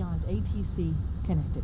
beyond ATC connected.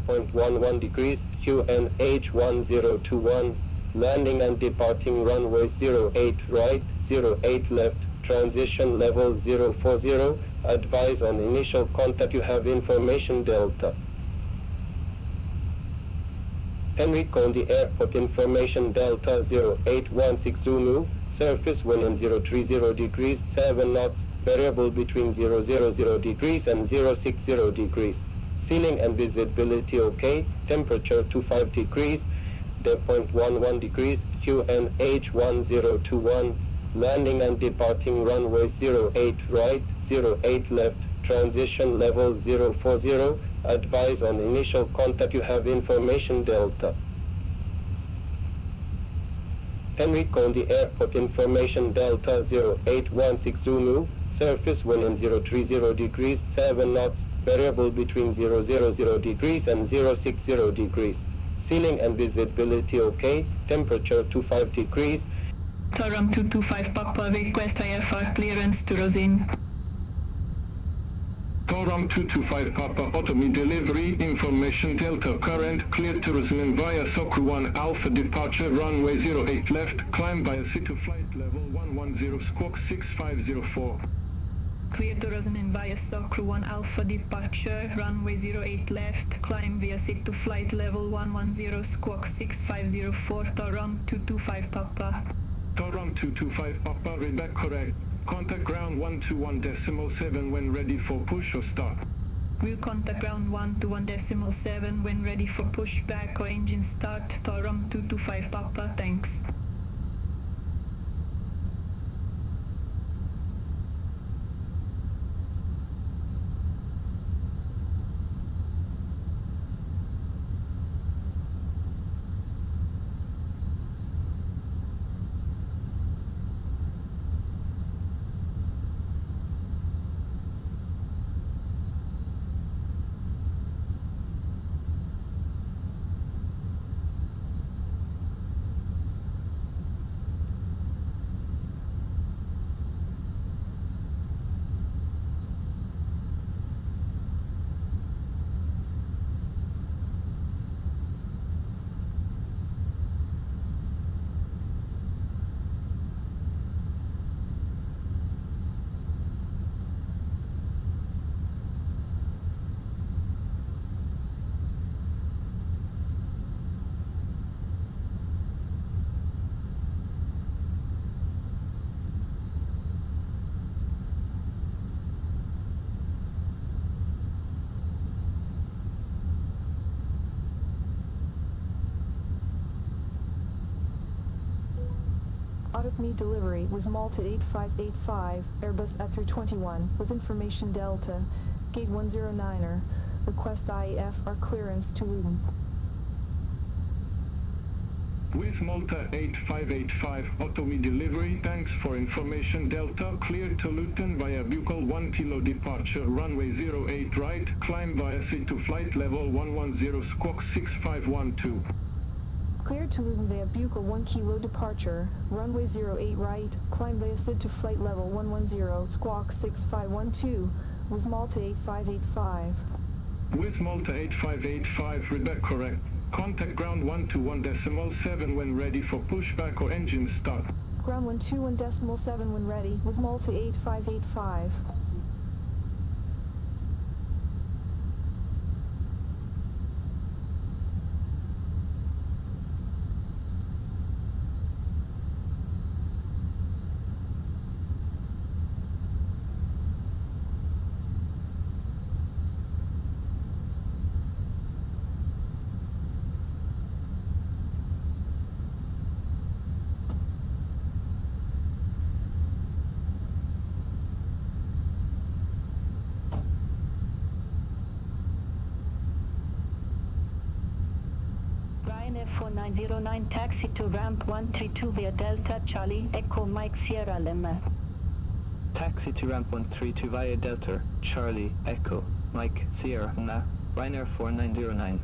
Point 11 degrees, QNH 1021, landing and departing runway 08 right, 08 left, transition level 040, advise on initial contact you have information Delta. Henrique on the airport information Delta 0816 Zulu, surface wind in 030 degrees, 7 knots, variable between 000 degrees and 060 degrees. Ceiling and visibility okay, temperature 25 degrees, dew point 11 degrees, QNH 1021, landing and departing runway 08 right, 08 left, transition level 040, advise on initial contact you have information Delta. Henrique on the airport information Delta 0816 Zulu, surface wind in 030 degrees, 7 knots, variable between 000 degrees and 060 degrees. Ceiling and visibility okay, temperature 25 degrees. Taram 225 Papa, request IFR clearance to Rosin. Taram 225 Papa, Automi delivery, information Delta current, cleared to Rosin via Soccer 1 Alpha departure, runway 08 left, climb by a seat to flight level 110 squawk 6504. Clear to Rosin via Soccer 1 Alpha departure, runway 08 left, climb via seat to flight level 110 squawk 6504, Taram 225 Papa. Taram 225 Papa, read back correct. Contact ground 121.7 when ready for push or start. We'll contact ground 121.7 when ready for pushback or engine start, Taram 225 Papa, thanks. OTP delivery was Malta 8585, Airbus A321, with information Delta Gate 109er. Request IAF or clearance to Luton. With Malta 8585 Otomi delivery, thanks for information Delta, clear to Luton via Buccal 1 kilo departure, runway 08 right, climb via C2 flight level 110 squawk 6512. Clear to Luton via Buccal 1 kilo departure, runway 08 right, climb via SID to flight level 110, squawk 6512, was Malta 8585. With Malta 8585, read correct. Contact ground 121.7 when ready for pushback or engine start. Ground 121.7 when ready, was Malta 8585. Ryanair 4909 taxi to ramp 132 via Delta Charlie Echo Mike Sierra Lima. Taxi to ramp 132 via Delta Charlie Echo Mike Sierra Lima. Ryanair 4909.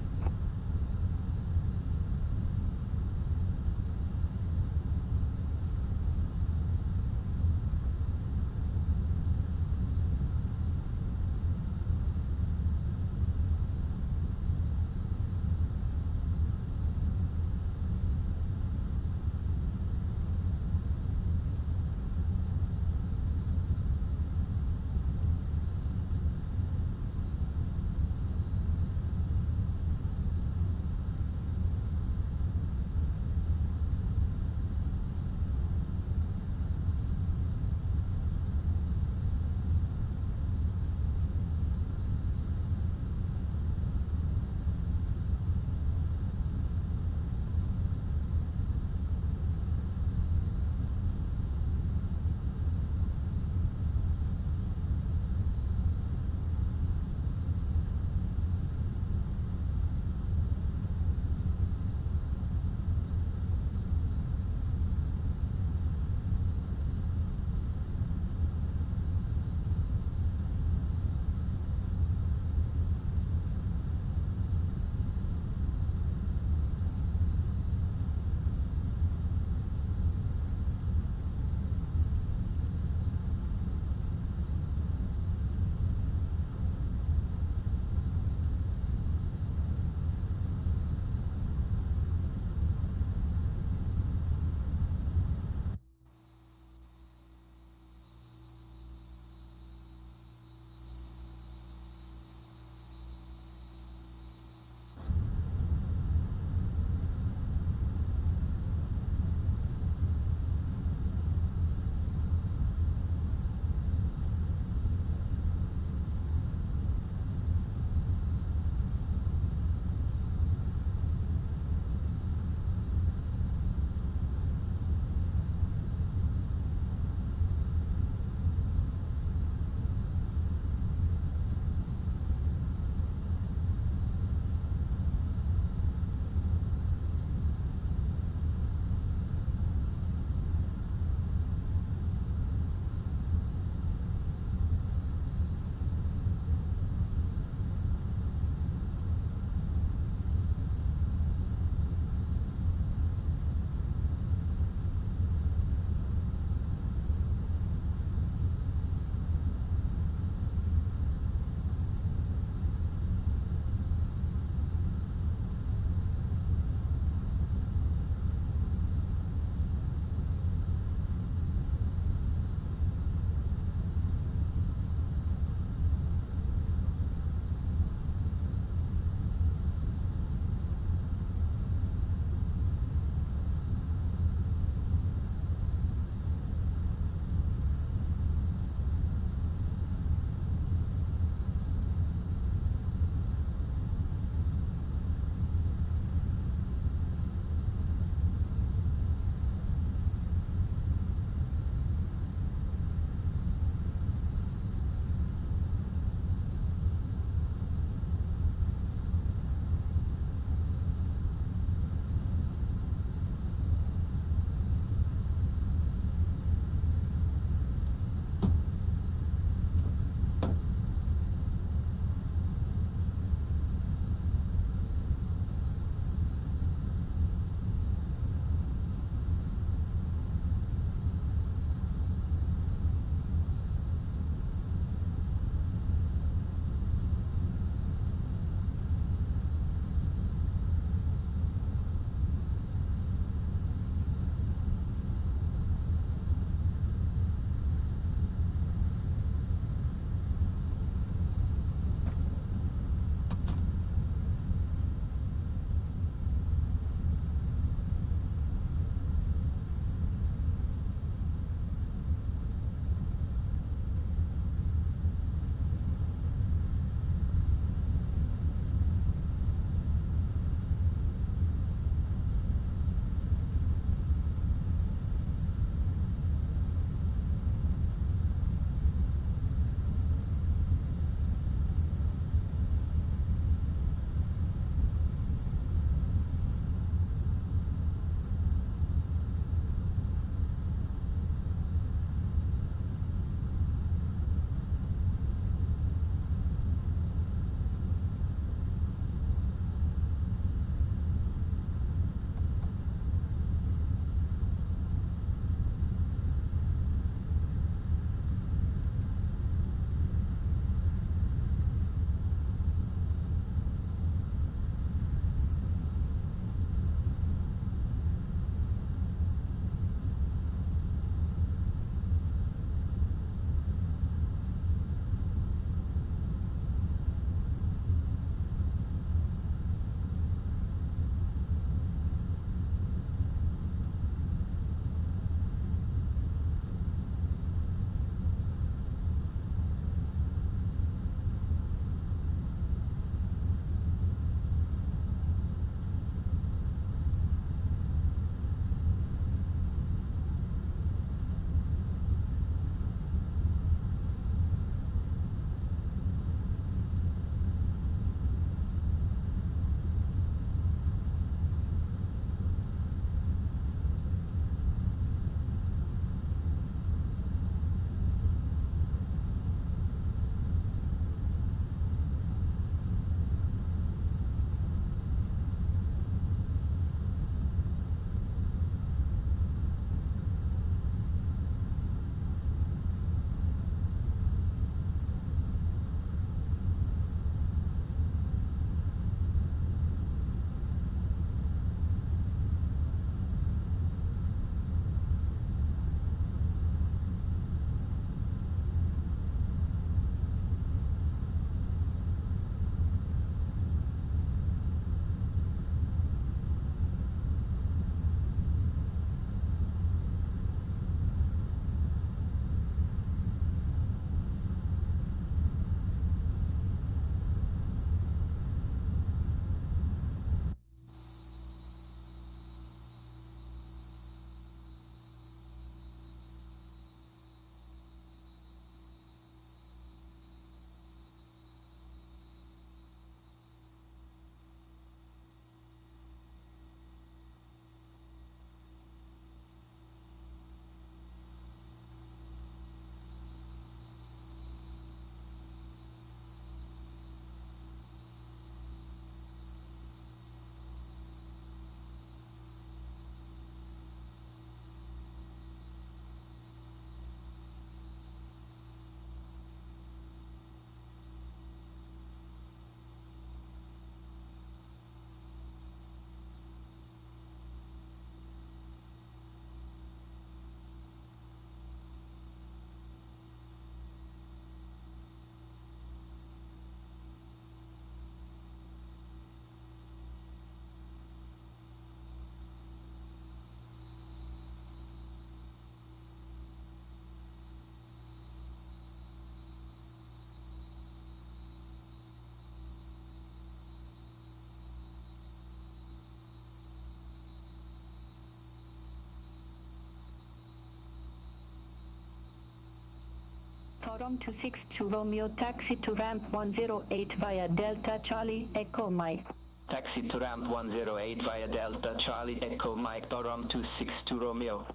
Toronto 262 Romeo, taxi to ramp 108 via Delta Charlie Echo Mike. Taxi to ramp 108 via Delta Charlie Echo Mike Toronto 262 Romeo.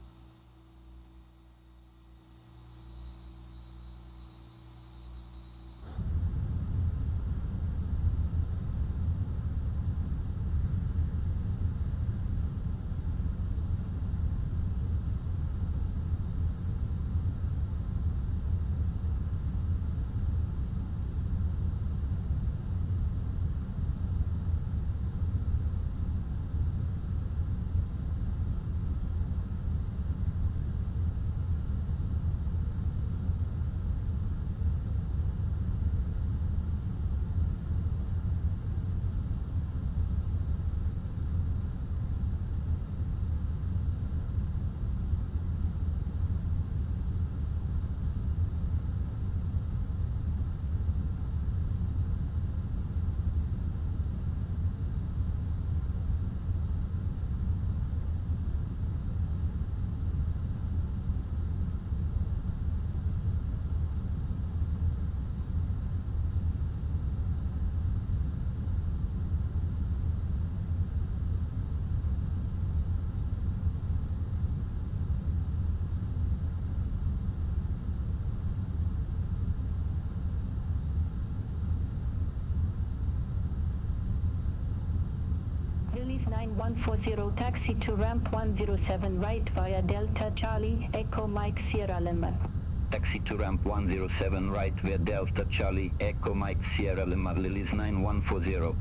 Release 9140, taxi to ramp 107 right via Delta Charlie Echo Mike Sierra Lima. Taxi to ramp 107 right via Delta Charlie Echo Mike Sierra Lima, release 9140.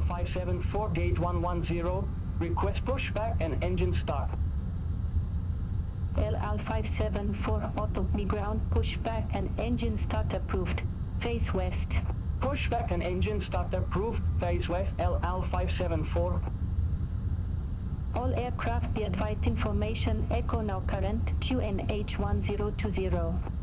LR574 gate 110, request pushback and engine start. LR574 autonomy ground pushback and engine start approved. Face west. Pushback and engine start approved, face west, LR574. All aircraft be advised information echo now current QNH 1020.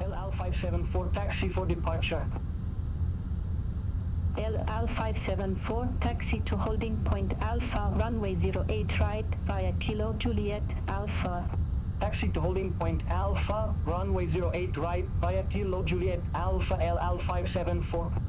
LR574 taxi for departure. LR574 taxi to holding point Alpha runway 08 right via Kilo Juliet Alpha. Taxi to holding point Alpha, runway 08 right via Kilo Juliet Alpha, LR574.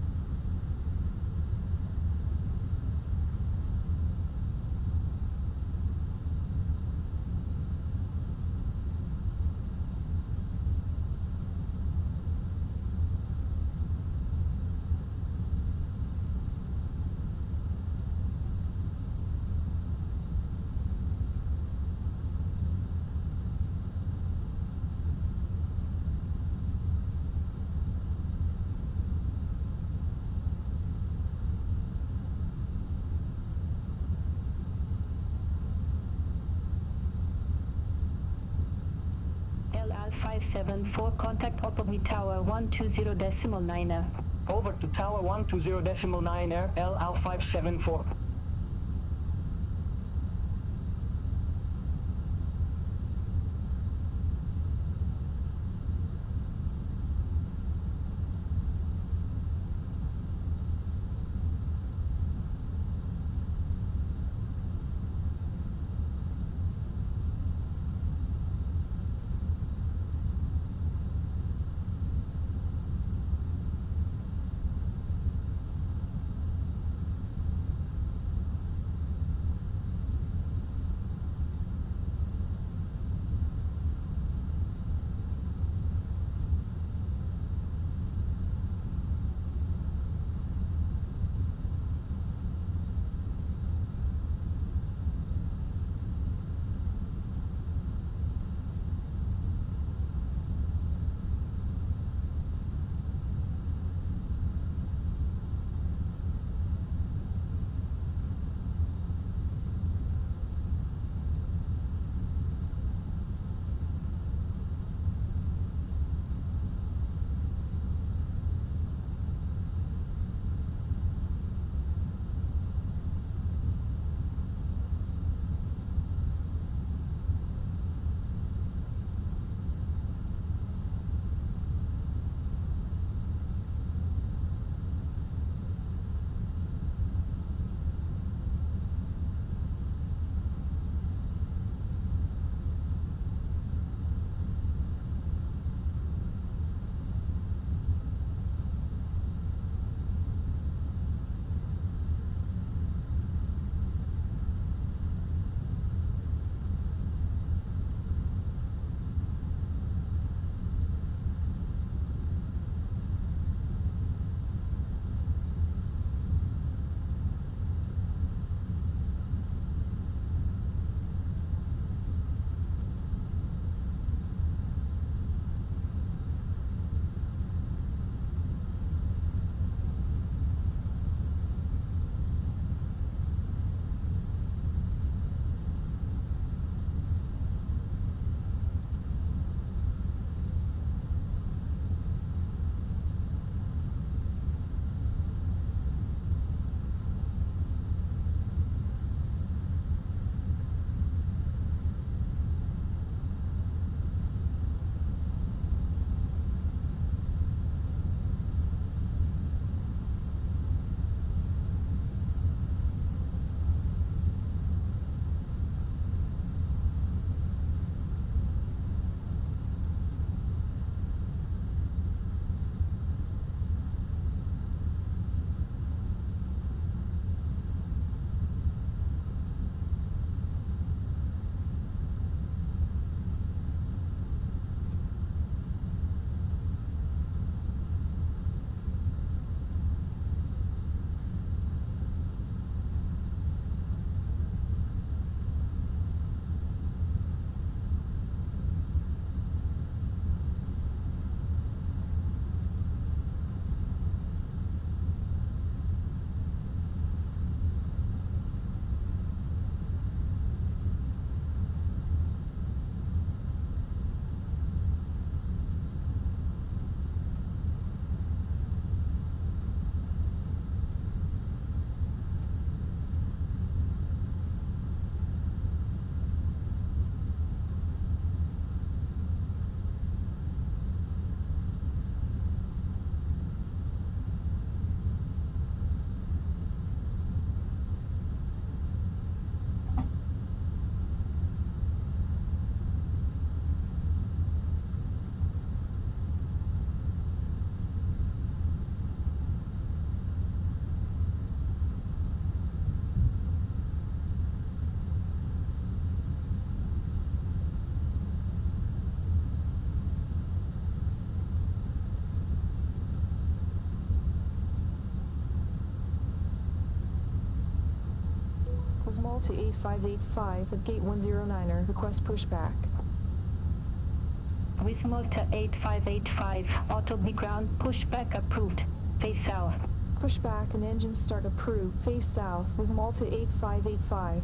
LR574 contact autonomy tower 120.9er. Over to tower 120.9er, LR574. Was Malta 8585 at gate 109er, request pushback. With Malta 8585, auto B ground, pushback approved. Face south. Pushback and engine start approved, face south, was Malta 8585.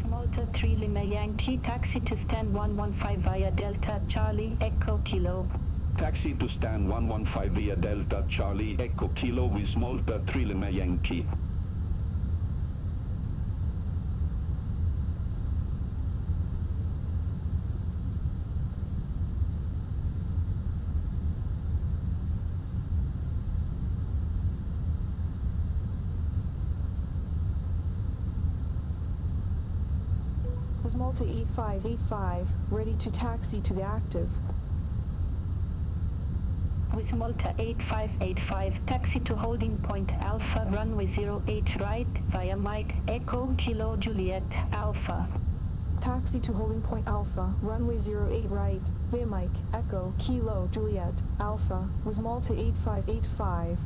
Malta 3 Lima Yankee, taxi to stand 115 via Delta Charlie Echo Kilo. Taxi to stand 115 via Delta Charlie Echo Kilo with Malta 3 Lima Yankee. Was Malta 8585, ready to taxi to the active. With Malta 8585, taxi to holding point Alpha, runway 08 right, via Mike Echo Kilo Juliet Alpha. Taxi to holding point Alpha, runway 08 right, via Mike Echo Kilo Juliet Alpha, was Malta 8585.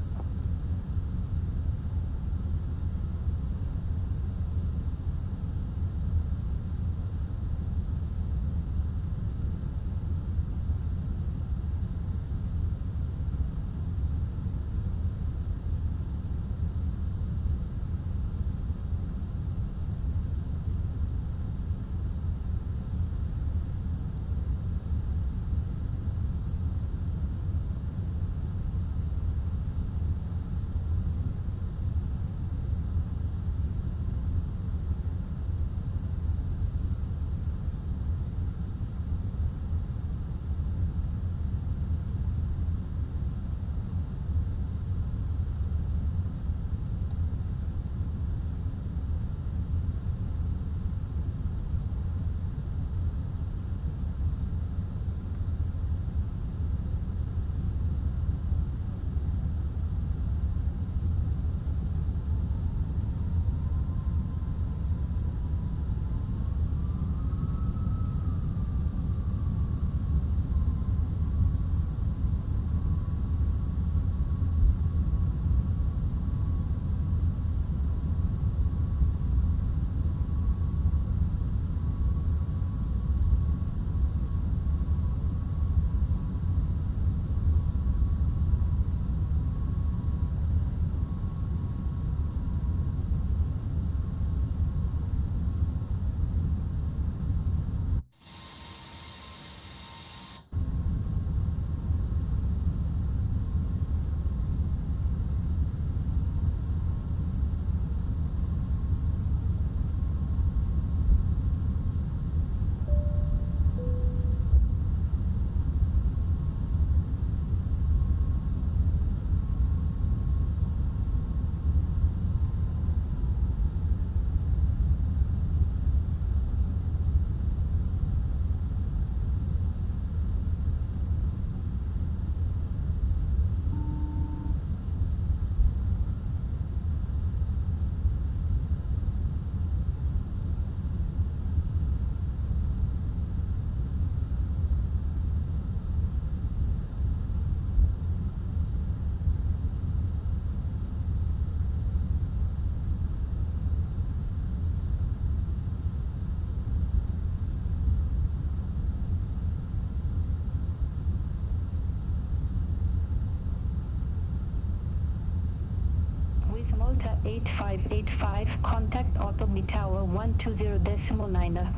Malta 8585, contact Automi Tower 120.9er.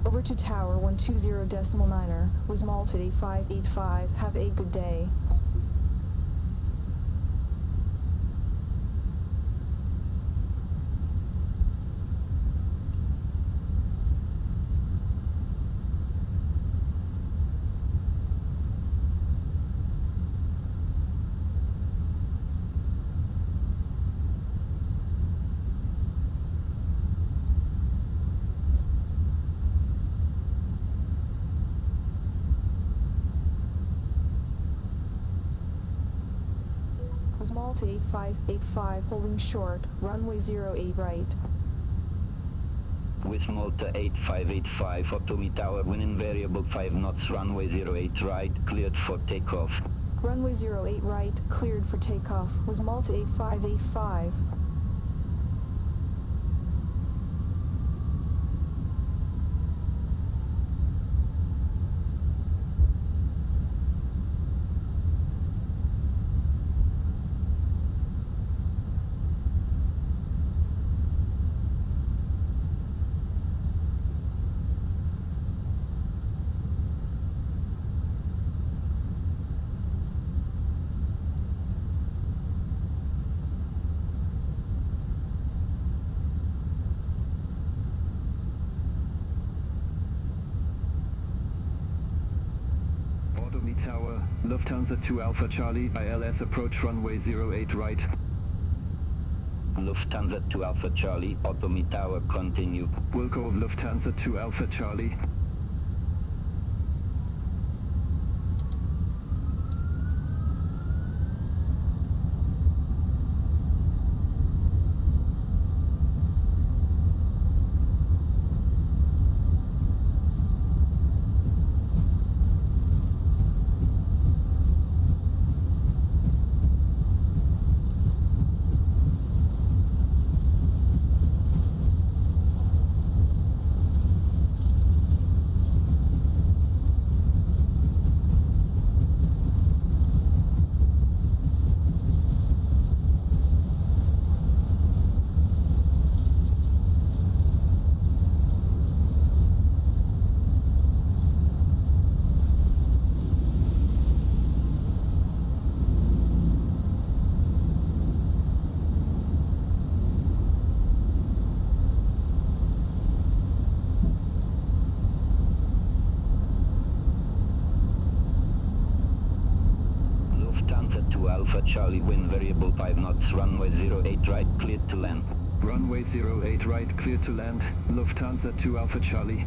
Over to Tower 120.9er, was Malta 8585, have a good day. Was Malta 8585, holding short, runway 08 right. With Malta 8585, Automi Tower, wind variable 5 knots, runway 08 right, cleared for takeoff. Runway 08 right, cleared for takeoff, was Malta 8585. Automi Tower, Lufthansa 2 Alpha Charlie, ILS approach runway 08 right. Lufthansa 2 Alpha Charlie, Automi Tower, continue. Wilco of Lufthansa 2 Alpha Charlie. Lufthansa 2 Alpha Charlie, wind variable 5 knots, runway 08 right, cleared to land. Runway 08 right, clear to land. Lufthansa 2 Alpha Charlie.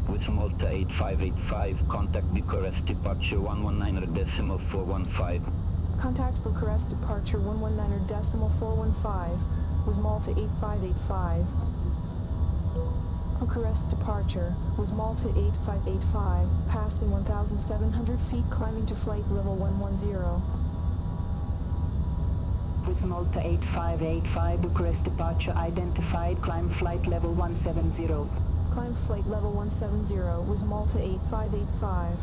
With Malta 8585, contact Bucharest departure 119.415. Contact Bucharest departure 119.415, was Malta 8585. Bucharest departure, was Malta 8585, passing 1,700 feet, climbing to flight level 110. With Malta 8585, Bucharest departure identified, climb flight level 170. Climb flight level 170, was Malta 8585.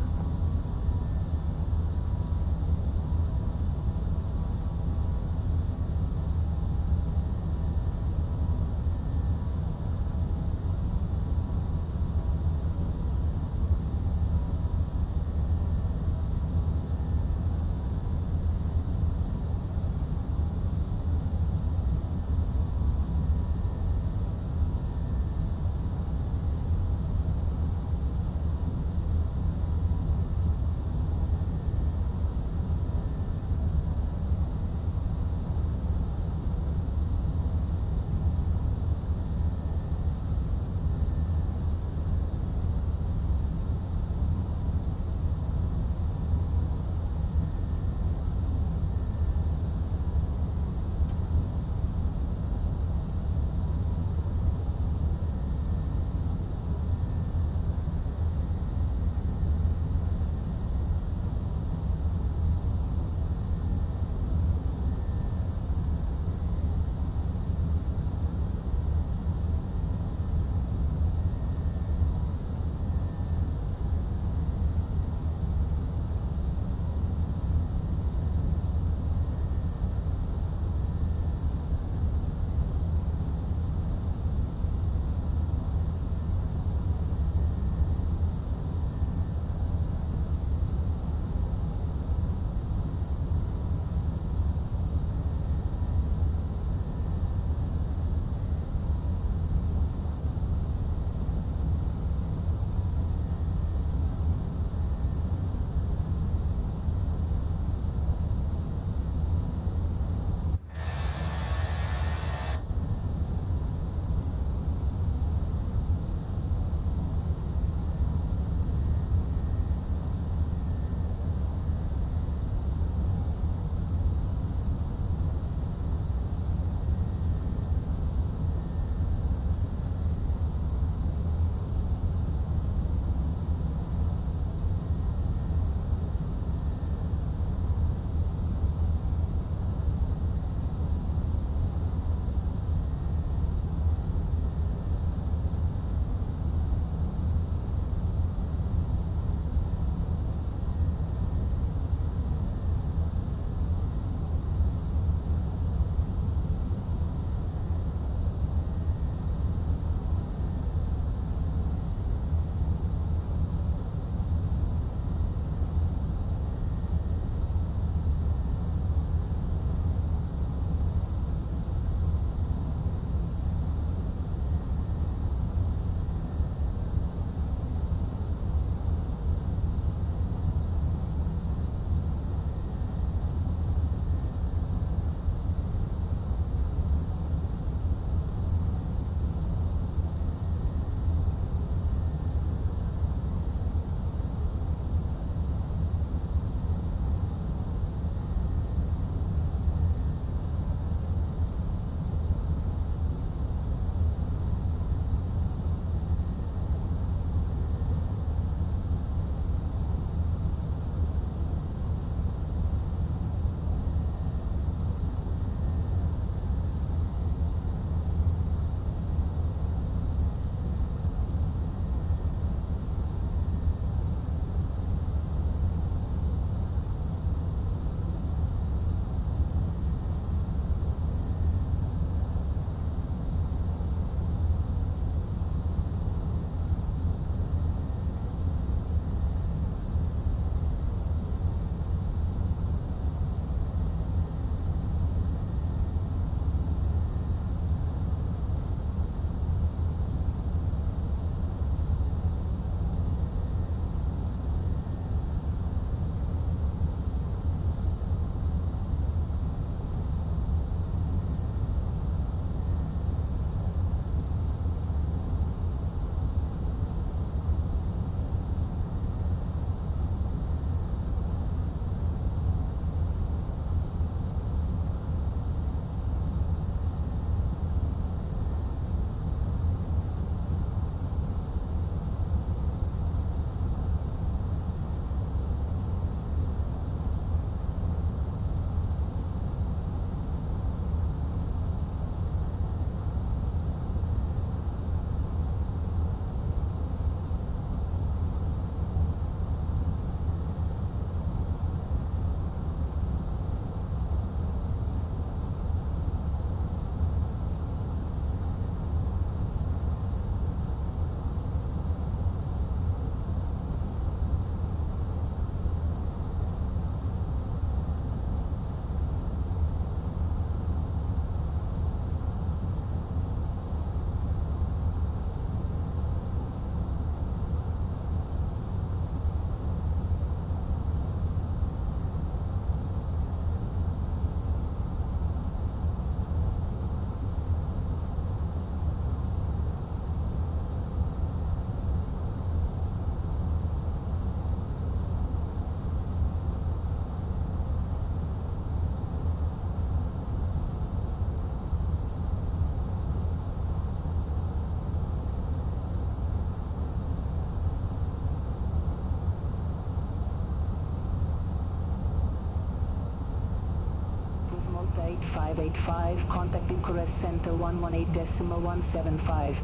118.8585, contact Bucharest Center 118.175.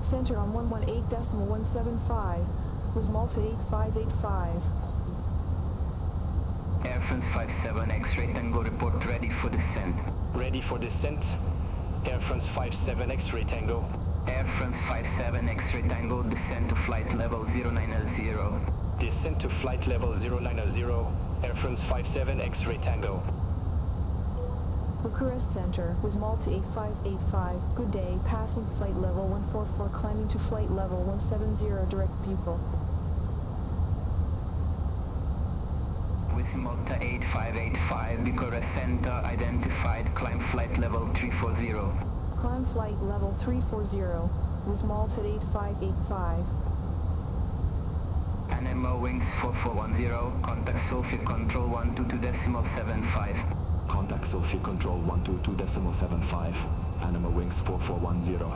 Center on 118.175 was Malta 8585. Air France 57 X-ray Tango report ready for descent. Ready for descent. Air France 57 X-ray Tango. Air France 57 X-ray Tango descent to flight level 090. Descent to flight level 090. Air France 57 X-ray Tango. Bucharest Center was Malta 8585. Good day, passing flight level 144, climbing to flight level 170, direct Bucharest. With Malta 8585, Bucharest Center identified, climb flight level 340. Climb flight level 340 was Malta 8585. Anima wings 4410, contact Sophia control 122.75. Contact Sophia Control 122.75. Anima Wings 4410.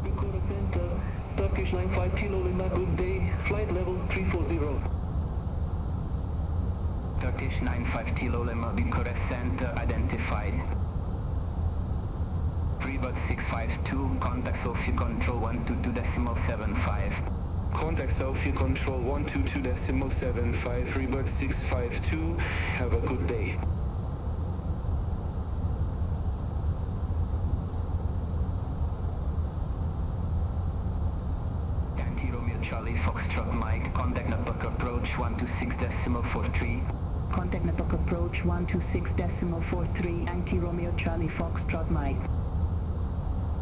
Bucharest Center, Turkish 95 Kilo Lima, good day, flight level 340. Turkish 95 Kilo Lima, Bucharest Center identified. Freebird 652, contact Sophia Control 122.75. Contact Sophia Control 122.75, Freebird 652. Have a good day. Yankee Romeo Charlie Foxtrot Mike, contact network approach 126.43. Contact network approach 126.43, Yankee Romeo Charlie Foxtrot Mike.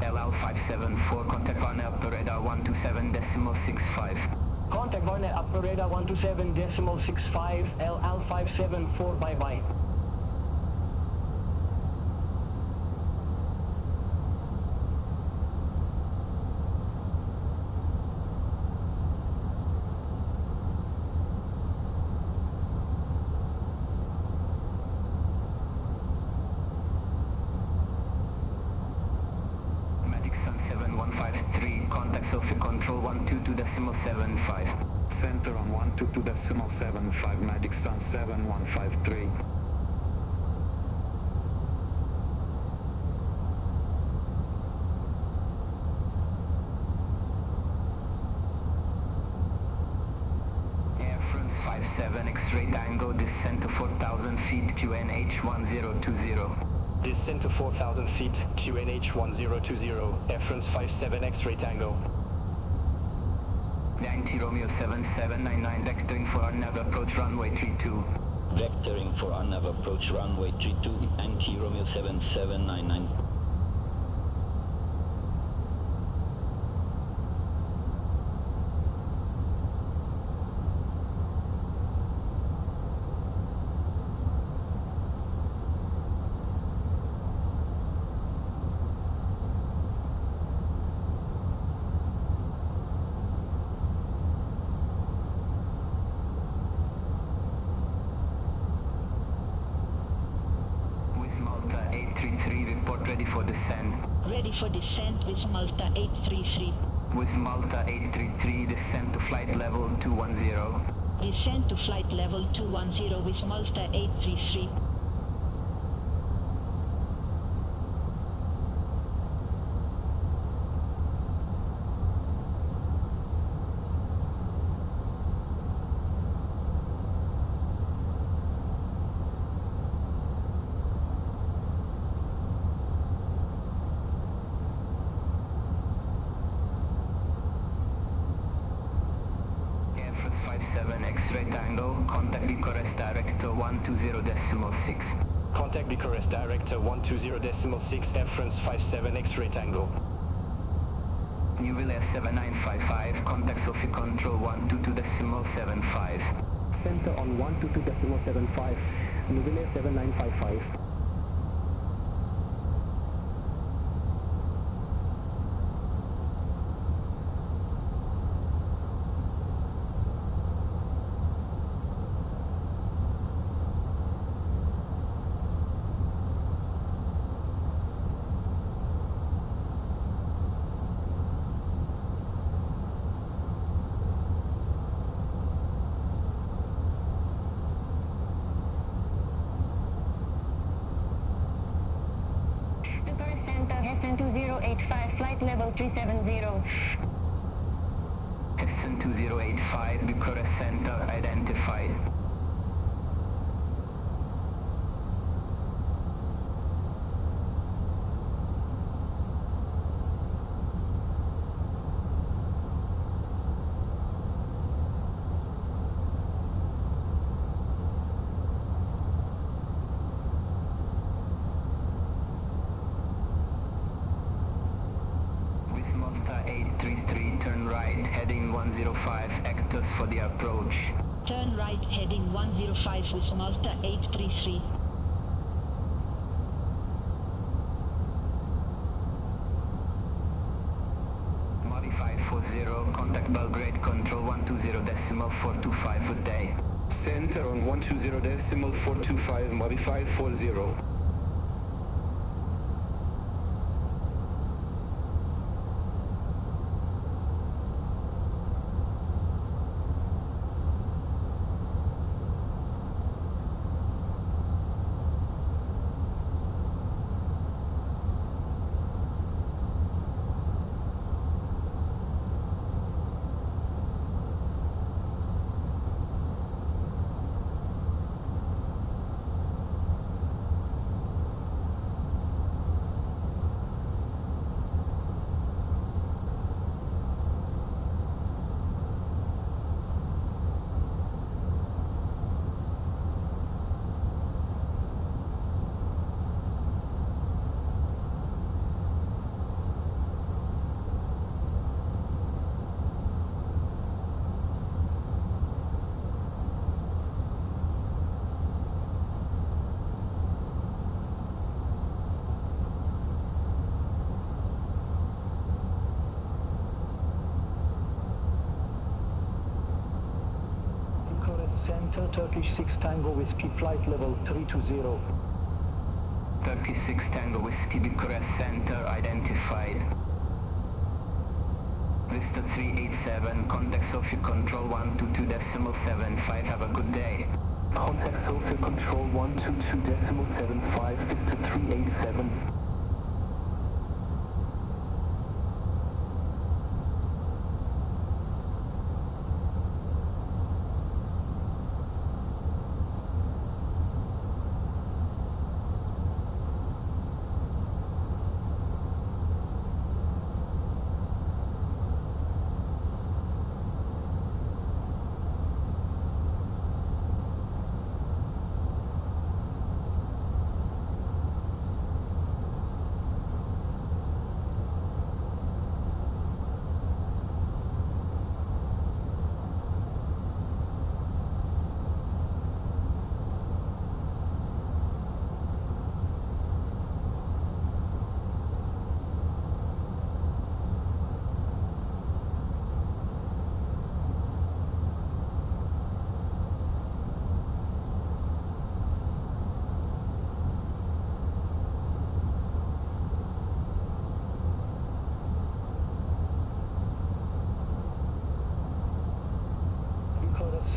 LL574, contact Varna Upper Radar 127.65. Contact Varna Upper Radar 127.65, LL574, bye-bye. Contact Sophia Control 122.75. Center on 122.75, Magic Sun 7153. Air France 57 X-ray Tango, descent to 4,000 feet, QNH 1020. Descent to 4,000 feet, QNH 1020, Air France 57 X-ray Tango. Yankee Romeo 7799, vectoring for Arnav approach runway 32. Vectoring for Arnav approach runway 32, Yankee Romeo 7799. Ready for descent. Ready for descent with Malta 833. With Malta 833, descent to flight level 210. Descent to flight level 210 with Malta 833. X-ray Tango, contact Bucharest Director 120.6. Contact Bucharest Director 120.6, Air France 57 X-ray Tango. New Villa 7955, contact Sophia Control 122.75. Center on 122.75, New Villa 7955. 2085, flight level 370. Descent 2085, Bucharest Center identified. Malta 833, turn right, heading 105, actors for the approach. Turn right, heading 105 with Malta 833. Modified 40, contact Belgrade Control 120.425, good day. Center on 120.425, modified 40. Center, Turkish 6 Tango Whiskey, flight level 320. Turkey 6 Tango Whiskey, Bucharest Center identified. Vista 387, contact Sophia Control 122.75, have a good day. Contact Sophia Control 122.75, Vista 387.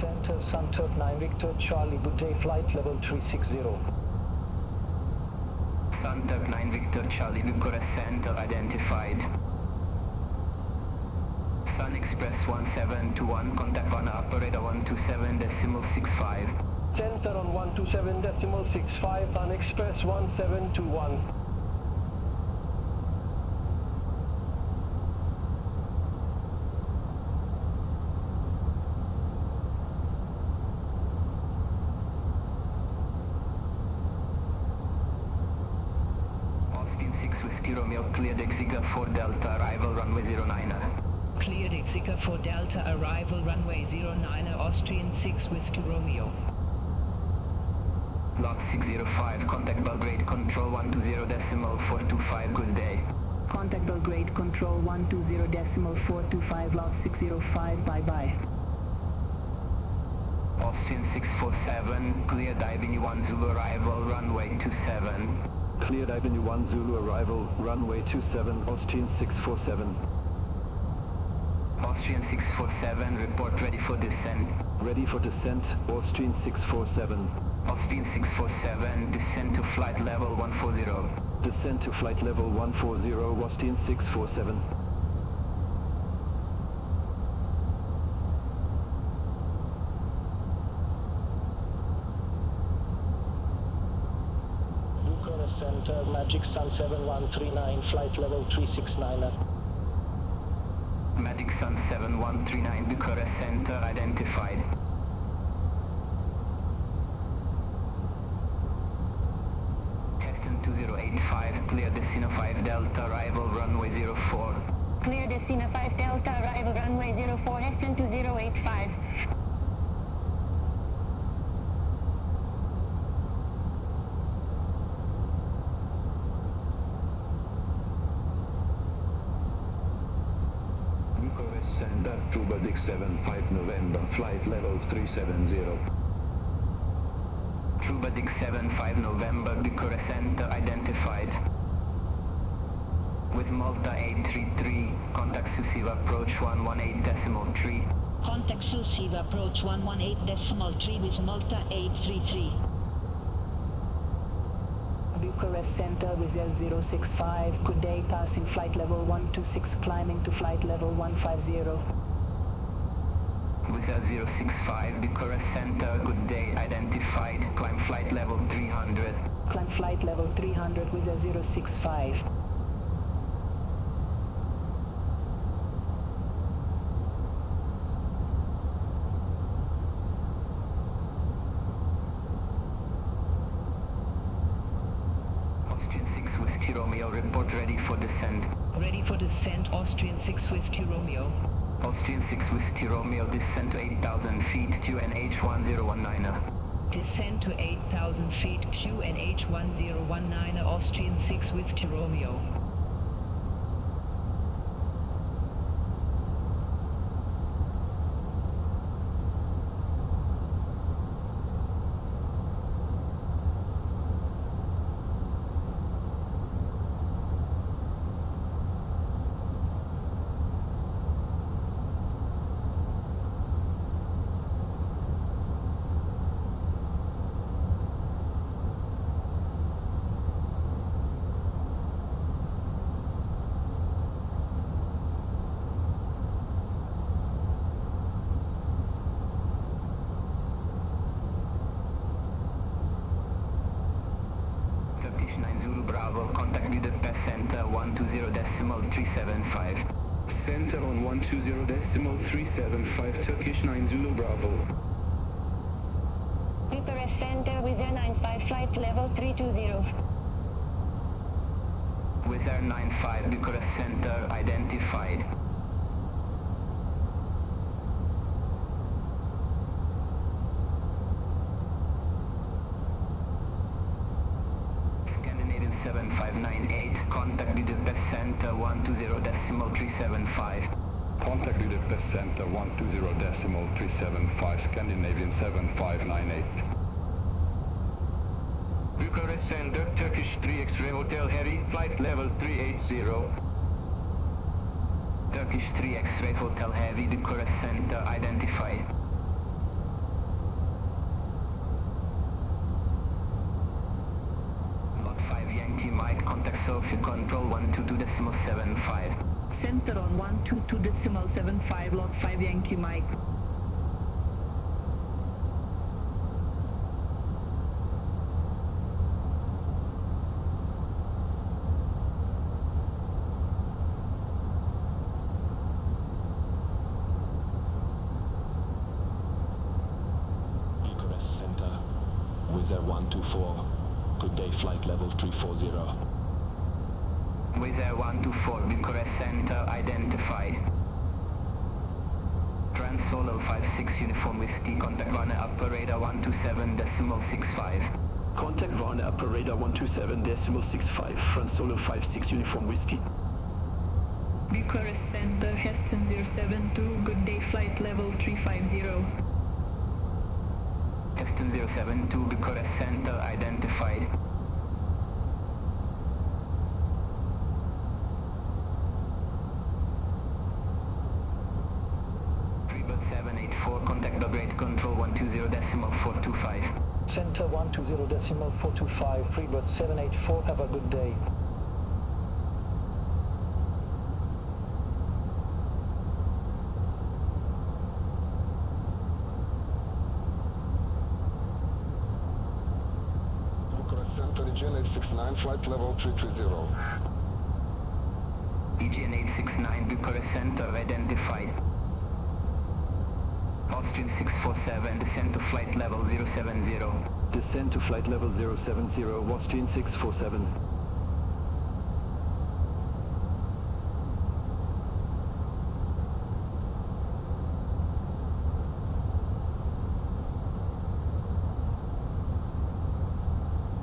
Center, Sunturk 9 Victor Charlie, good day, flight level 360. Sunturk 9 Victor Charlie, Bucharest Center identified. Sun Express 1721, contact one operator 127.65. Center on 127.65, Sun Express 1721. Romeo, cleared Exeter 4 Delta, arrival runway 09er. Cleared Exeter 4 Delta, arrival runway 09er, Austrian 6 Whiskey Romeo. Lot 605, contact Belgrade Control 120.425, good day. Contact Belgrade Control 120.425, Lot 605, bye-bye. Austin 647, cleared Avenue 1 Zulu, arrival runway 27. Cleared Avenue 1 Zulu, arrival runway 27, Austrian 647. Austrian 647, report ready for descent. Ready for descent, Austrian 647. Austrian 647, descent to flight level 140. Descend to flight level 140, Austrian 647. Bucharest Center, Magic Sun 7139, flight level 369. Magic Sun 7139, Bucharest Center identified. Testing 2085, clear Destina 5 Delta, arrival runway 04. Clear Destina 5 Delta, arrival runway 04, Heston 2085. Bucharest Center, Truba Dick 75 November, flight level 370. Truba Dick 75 November, Bucharest Center identified. With Malta 833, contact Susive approach 118.3. Contact Susive approach 118.3 with Malta 833. Bucharest Center with 065, good day, passing flight level 126, climbing to flight level 150. With 065, Bucharest Center, good day, identified, climb flight level 300. Climb flight level 300 with 065. Austrian 6 Whiskey Romeo, report ready for descent. Ready for descent, Austrian 6 Whiskey Romeo. Austrian 6 Whiskey Romeo, descent to 8,000 feet, QNH 1019. Descend to 8,000 feet, QNH 1019, Austrian 6 Whiskey Romeo. Turkish 9 Zulu Bravo, contact Budapest Center 120.375. Center on 120.375, Turkish 9 Zulu Bravo. Bucharest Center with 095, flight level 320. With Air 95, Bucharest Center identified. Scandinavian 7598, contact Budapest Center 120.375. Contact Budapest Center 120.375, Scandinavian 7598. Bucharest Center, Turkish 3 X-ray Hotel Harry, flight level 380. Turkish 3 X-ray Hotel Heavy, Bucharest Center identified. Lot 5 Yankee Mike, contact Sophie Control 122.75. Center on 122.75, lot 5 Yankee Mike. Bucharest Center, Wizz Air 124, good day, flight level 340. Wizz Air 124, Bucharest Center identified. Trans Solo 56 Uniform Whiskey, contact Varna Upper Radar 127.65. Contact Varna Upper Radar 127.65, France Solo 56 Uniform Whiskey. Bucharest Center, Heston 072, good day, flight level 350. Heston 072, Bucharest Center identified. Freebird 784, contact Belgrade Control 120.425. Center 120.425, Freebird 784, have a good day. Bucharest Center, Region 869, flight level 330. EGN 869 Bucharest Center identified. Austrian 647, descend to flight level 070. Descend to flight level 070, Austrian 647.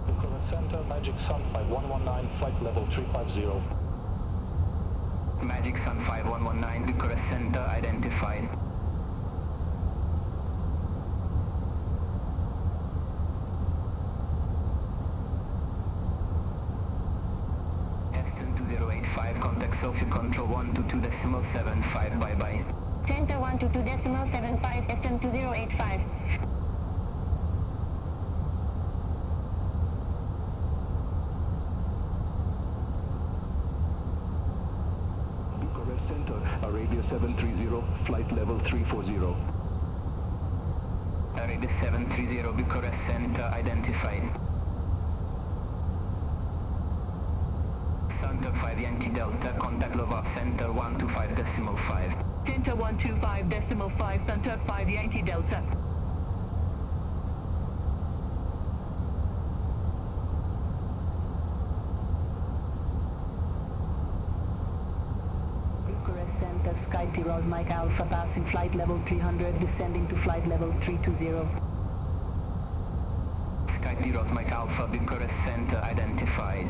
Bucharest Center, Magic Sun 5119, flight level 350. Magic Sun 5119 Bucharest Center identified. Aston 2085, contact Sophie Control 122.75, bye-bye. Center 122.75, Aston 2085. Bucharest Center, Arabia 730, flight level 340. Arabia 730 Bucharest Center identified. Center 5 Yankee Delta, contact Lova Center 125.5. Center 125.5, Center 5 Yankee Delta. Bucharest Center, Sky Tirol Mike Alpha, passing flight level 300, descending to flight level 320. Sky Tirol Mike Alpha, Bucharest Center identified.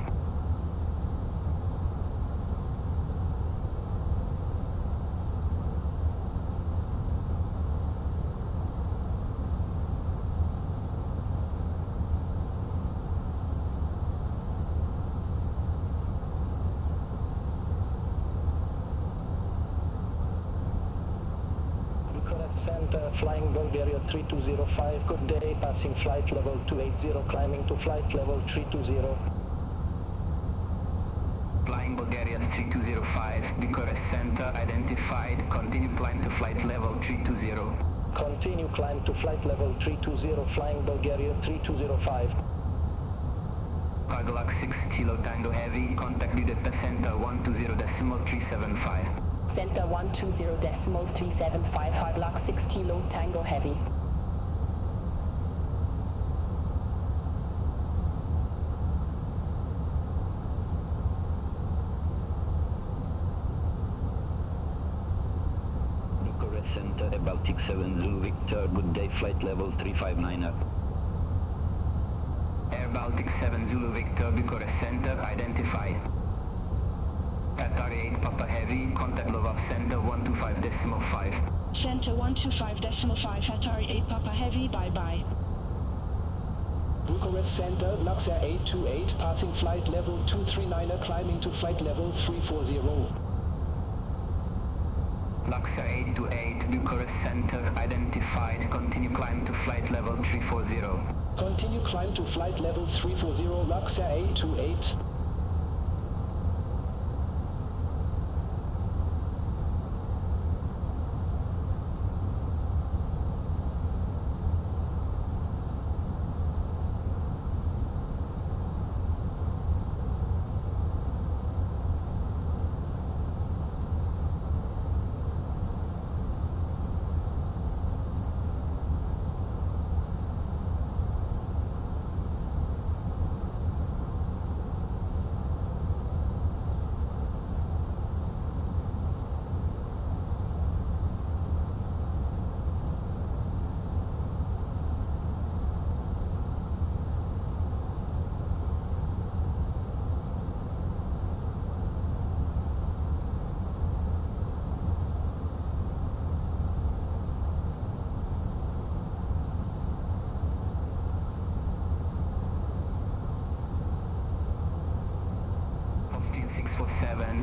Center, flying Bulgaria 3205, good day, passing flight level 280, climbing to flight level 320. Flying Bulgaria 3205, Bucharest Center identified, continue climb to flight level 320. Continue climb to flight level 320, flying Bulgaria 3205. Cargolac 6 Kilo Tango Heavy, contact Budapest Center 120.375. Center 120.375, hard lock 6 Kilo Tango Heavy. Bucharest Center, Baltic 7 Zulu Victor, good day, flight level 359er. Air Baltic 7 Zulu Victor, Bucharest Center identified. Qatari 8 Papa Heavy, contact Lova Center 125.5. Center 125.5, Qatari 8 Papa Heavy, bye-bye. Bucharest Center, Luxair 828, passing flight level 239er, climbing to flight level 340. Luxair 828, Bucharest Center identified, continue climb to flight level 340. Continue climb to flight level 340, Luxair 828.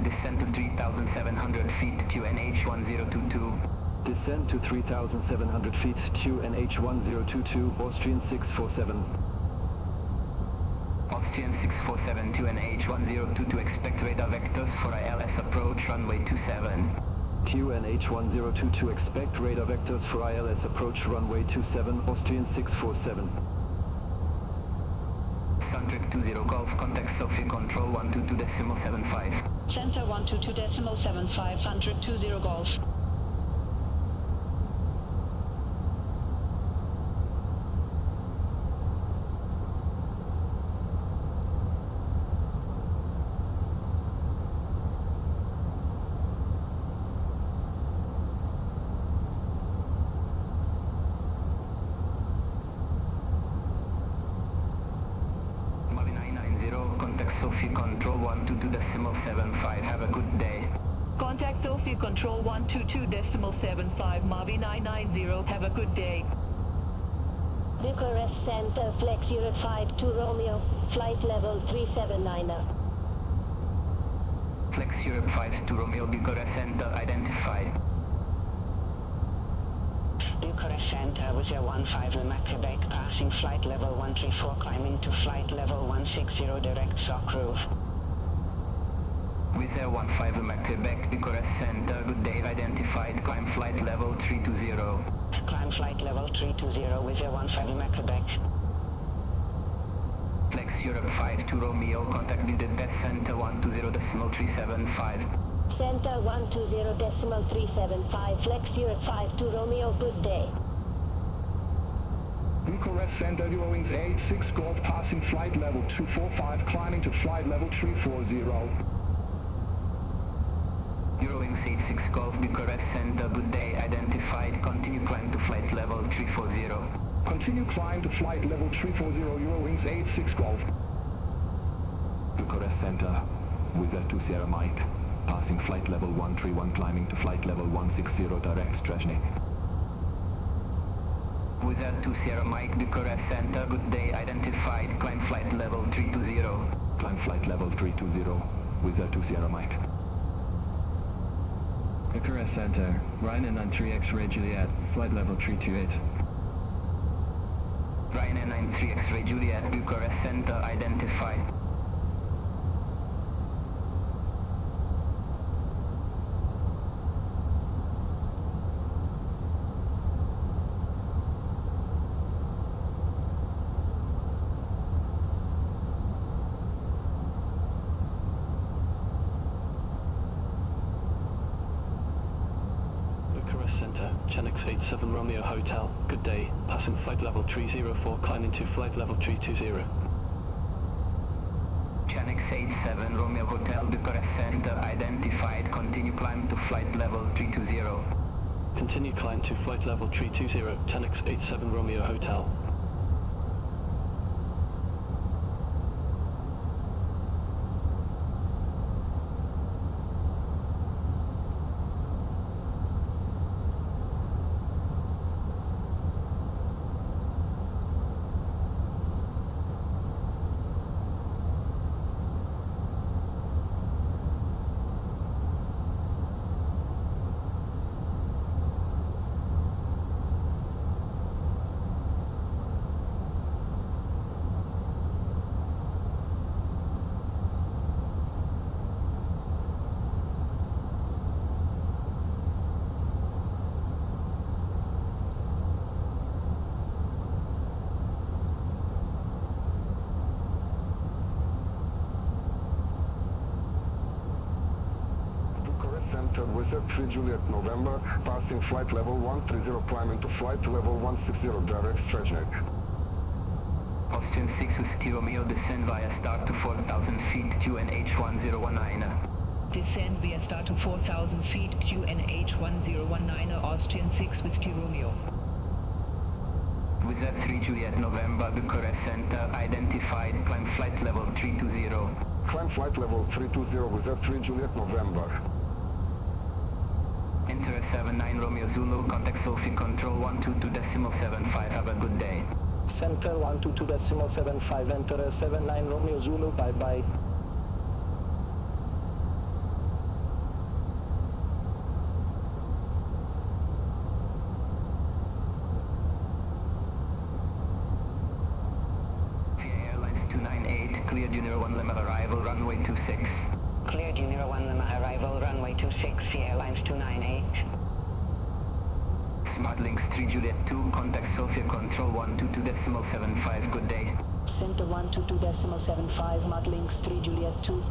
Descend to 3,700 feet, QNH 1022. Descend to 3,700 feet, QNH 1022, Austrian 647. Austrian 647 to NH 1022, expect radar vectors for ILS approach runway 27. QNH 1022, expect radar vectors for ILS approach runway 27, Austrian 647. Suntrick 20 Golf, contact Sophie Control 122.75. Center 122.75, Suntrick 20 Golf. Sophie Control 122.75. Have a good day. Contact Sophie Control 122.75, Mavi 990. Have a good day. Bucharest Center, Flex Europe 52 Romeo, flight level 379er. Flex Europe 52 Romeo, Bucharest Center, identified. Bucharest Center with your 15 Lima Quebec, passing flight level 134, climbing to flight level 160, direct sock roof. With Air 15 Lima Quebec, Bucharest Center, good day, identified, climb flight level 320. Climb flight level 320 with your 15 Lima Quebec. Flex Europe 52 Romeo, contact Build Test Center 120.375. Center 120.375, Flex Europe 52 Romeo, good day. Bucharest Center, Eurowings 86 Golf, passing flight level 245, climbing to flight level 340. Eurowings 86 Golf, Bucharest Center, good day, identified, continue climb to flight level 340. Continue climb to flight level 340, Eurowings 86 Golf. Bucharest Center, Wizard 2 Sierra Mike, passing flight level 131, climbing to flight level 160, direct Strezhny. Wizard 2 Sierra Mike, Bucharest Center, good day, identified, climb flight level 320. Climb flight level 320, Wizard 2 Sierra Mike. Bucharest Center, Ryanair 93 X-Ray Juliet, flight level 328. Ryanair 93 X-Ray Juliet, Bucharest Center, identified. Chenix 87 Romeo Hotel, good day, passing flight level 304, climbing to flight level 320. Chenix 87 Romeo Hotel, Bucharest Center, identified, continue climb to flight level 320. Continue climb to flight level 320, Chenix 87 Romeo Hotel. Wizard 3 Juliet November, passing flight level 130, climbing to flight level 160, direct Strezhny. Austrian 6 Whiskey Romeo, descend via start to 4,000 feet, QNH 1019. Descend via start to 4,000 feet, QNH 1019, Austrian 6 Whiskey Romeo. Wizard 3 Juliet November, Bucharest Center, identified, climb flight level 320. Climb flight level 320, Wizard 3 Juliet November. Enter 79 Romeo Zulu, contact Sophie Control 122.75, have a good day. Center 122.75, enter 79 Romeo Zulu, bye-bye. cleared Junior 1 Lima arrival, runway 26. Cleared Junior 1 Lima arrival, runway 26, via Airlines 298. Smart Links 3 Juliet 2, contact Sophia Control 122.75, good day. Center 122.75, Mud Links 3 Juliet 2.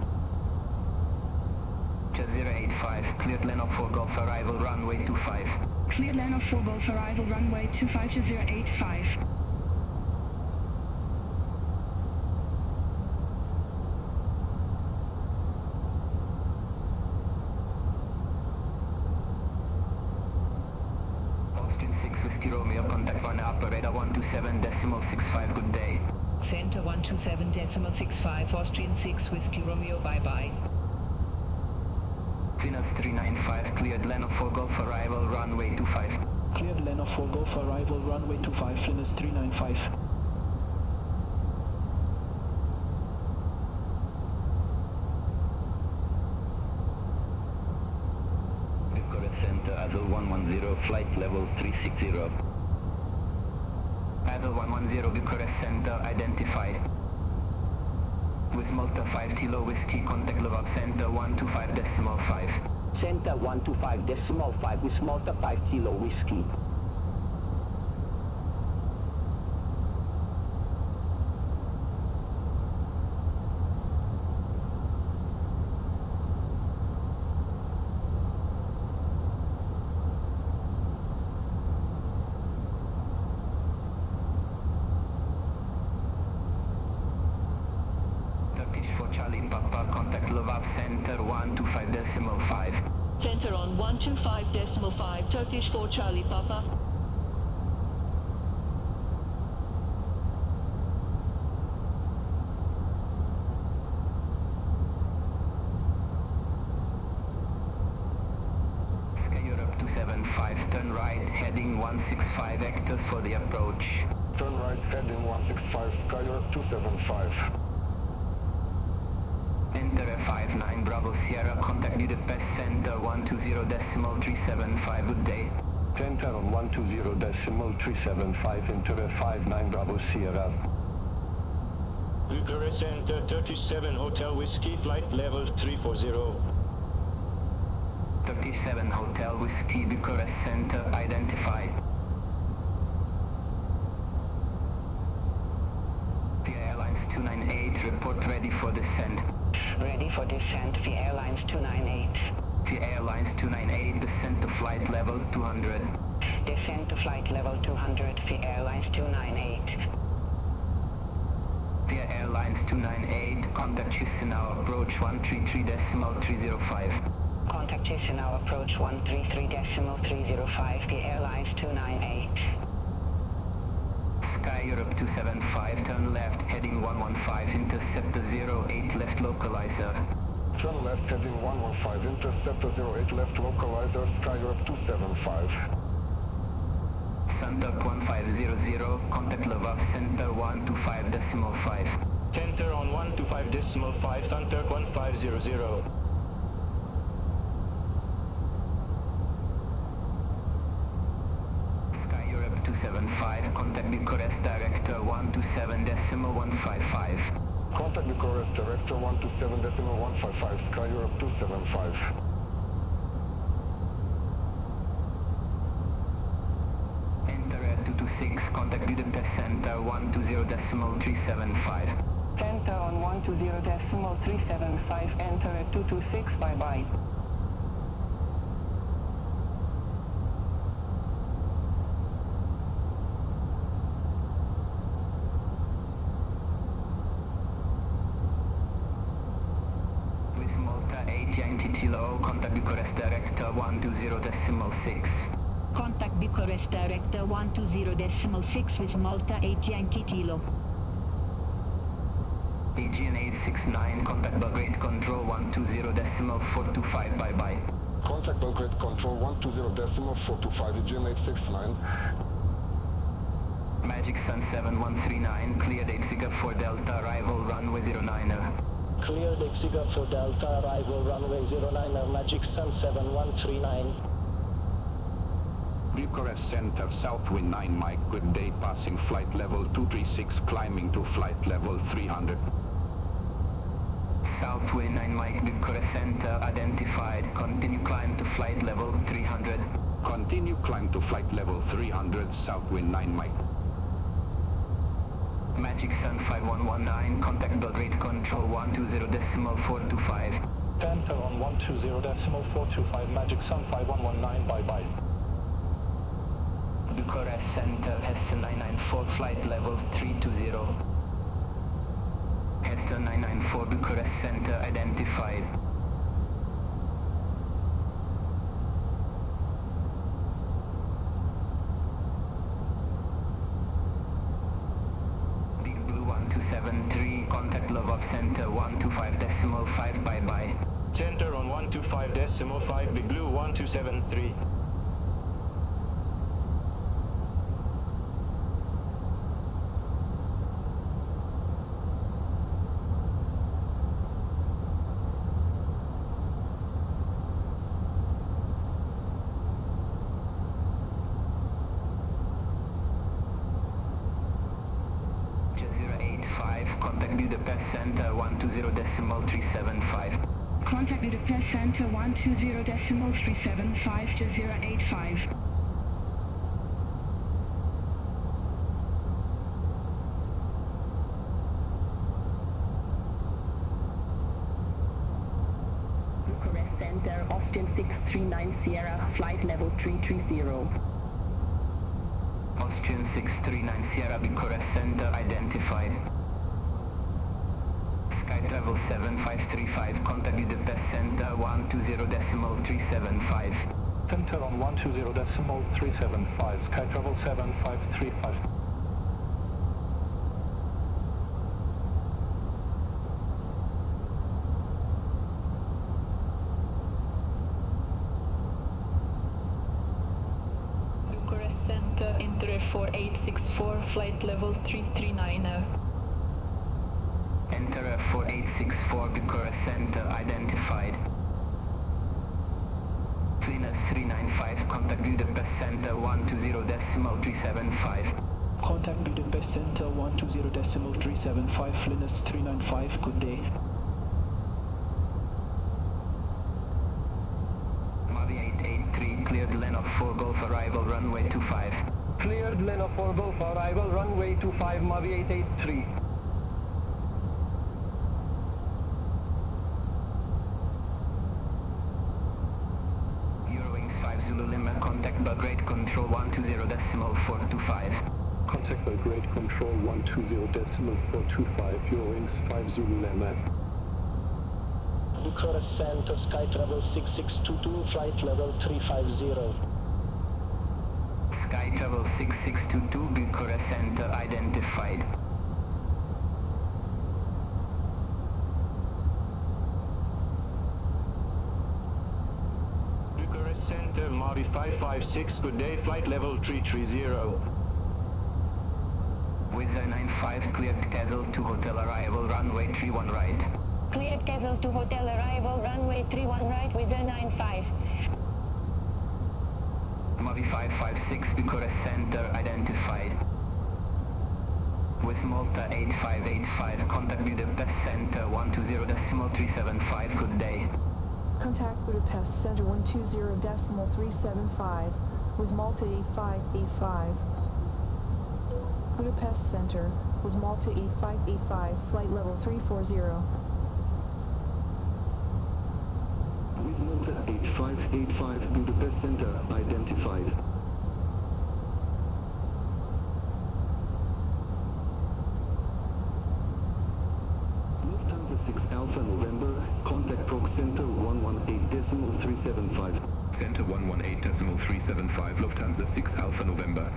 085, cleared Leno 4 Golf arrival, runway 25. Cleared Leno 4 Golf arrival, runway 25 to 085. Austin 6 Whiskey Romeo, contact runner operator 127.65, good day. Center 127.65, Austrian 6 Whiskey Romeo, bye-bye. Venus 395, cleared Leno 4 Golf arrival, runway 25. Cleared Leno 4 Golf arrival, runway 25, Venus 395. Bucharest Center, Azul 110, flight level 360. Azul 110, Bucharest Center, identified. With Malta 5 Kilo Whiskey, contact Lovak Center 125.5. Center 125.5 with Malta 5 Kilo Whiskey. Charlie Papa, contact Lovak Center 125.5. Center on 125.5, Turkish for Charlie Papa. Sky Europe 275, turn right, heading 165 hectares for the approach. Turn right, heading 165, Sky Europe 275. Enter F59 Bravo Sierra, contact Budapest Center 120.375, good day. Center on 120.375, enter F59 Bravo Sierra. Bucharest Center 37 Hotel Whiskey, flight level 340. 37 Hotel Whiskey, Bucharest Center, identified. The Airlines 298, report ready for descent. Ready for descent, via Airlines 298. The Airlines 298, descent to flight level 200. Descent to flight level 200, via Airlines 298. The Airlines 298, contact Chisinau, approach 133.305. Contact Chisinau, approach 133.305, via Airlines 298. Sky Europe 275, turn left, heading 115, interceptor 08, left localizer. Turn left, heading 115, interceptor 08, left localizer, Sky Europe 275. Suntuck 1500, contact Lovak Center 125.5. Center on 125.5, Suntuck 1500. Sky Europe 275, contact Bucharest Director 127.155. Contact Bucharest Director 127.155, Sky Europe 275. Enter at 226, contact Budapest Center 120.375. Center on 120.375, enter at 226, bye-bye. With Malta 8 Yankee Kilo, contact Bucharest Director 120.6. Contact Bucharest Director 120.6 with Malta 8 Yankee Kilo. AGN 869, contact Belgrade Control 120.425, bye-bye. Contact Belgrade Control 120.425, AGN 869. Magic Sun 7139, cleared Exiga for Delta, arrival runway 09er. Cleared Exiga for Delta, arrival runway 09er, Magic Sun 7139. Bucharest Center, Southwind 9 Mike, good day, passing flight level 236, climbing to flight level 300. south wind 9 Mike, Bucharest Center identified. Continue climb to flight level 300. Continue climb to flight level 300, south wind 9 Mike. Magic Sun 5119, contact Belgrade Control 120.425. Center on 120.425, Magic Sun 5119, bye-bye. Bucharest Center, Heston 994, flight level 320. Heston 994, Bucharest Center identified. Big Blue 1273, contact Love of Center 125.5, bye-bye. Center on 125.5, Big Blue 1273. Contact Budapest Center 120.375. Contact Budapest Center 120.375 to 085. Bucharest Center, Austin 639 Sierra, flight level 330. Austrian 639 Sierra, Bucharest Center identified. Sky Travel 7535, contact Budapest Center 120.375. Center on 120.375, Sky Travel 7535. Bucharest Center, Inter 4864, flight level 339 now. Enter 4864, Bucharest Center identified. Linus 395, contact Budapest Center 120.375. Contact Budapest Center 120.375, Linus 395, good day. Mavi 883, cleared lane of 4 Golf arrival runway 25. Cleared lane of 4 Golf arrival runway 25, Mavi 883. Zulu Lima, contact Belgrade Control 120.425. Contact Belgrade Control 120.425, Eurowings 5 Zulu Lima. Bucharest Center, Sky Travel 6622, flight level 350. Sky Travel 6622, Bucharest Center identified. Bucharest Center, Mavi 556, good day, flight level 330. Wizard 95, cleared Castle to hotel arrival, runway 31 right. Cleared Castle to hotel arrival, runway 31 right, Wizard 95. Mavi 556, Bucharest Center identified. With Malta 8585, contact Budapest Center 120.375, good day. Contact Budapest Center 120.375 was Malta 8585. Budapest Center was Malta 8585, flight level 340. With Malta 8585, Budapest Center identified. Lufthansa 6 Alpha November, contact Proc Center 118.375. Center 118.375, Lufthansa 6 Alpha November.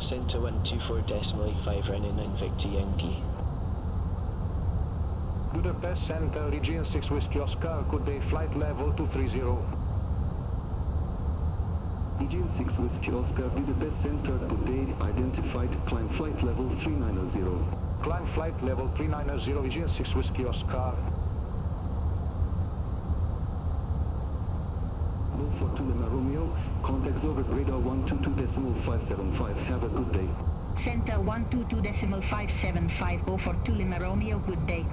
Center 124.85, running 9 Victor Yankee. Budapest Center, Region 6 Whiskey Oscar, good day, flight level 230. EGGW Whiskey Oscar Budapest Center, good day, identified, climb flight level 390. Climb flight level 390, EGGW Whiskey Oscar. W43003, Lima Romeo, contacts over radar 122.575, have a good day. Center 122.575, 042 Lima Romeo, good day.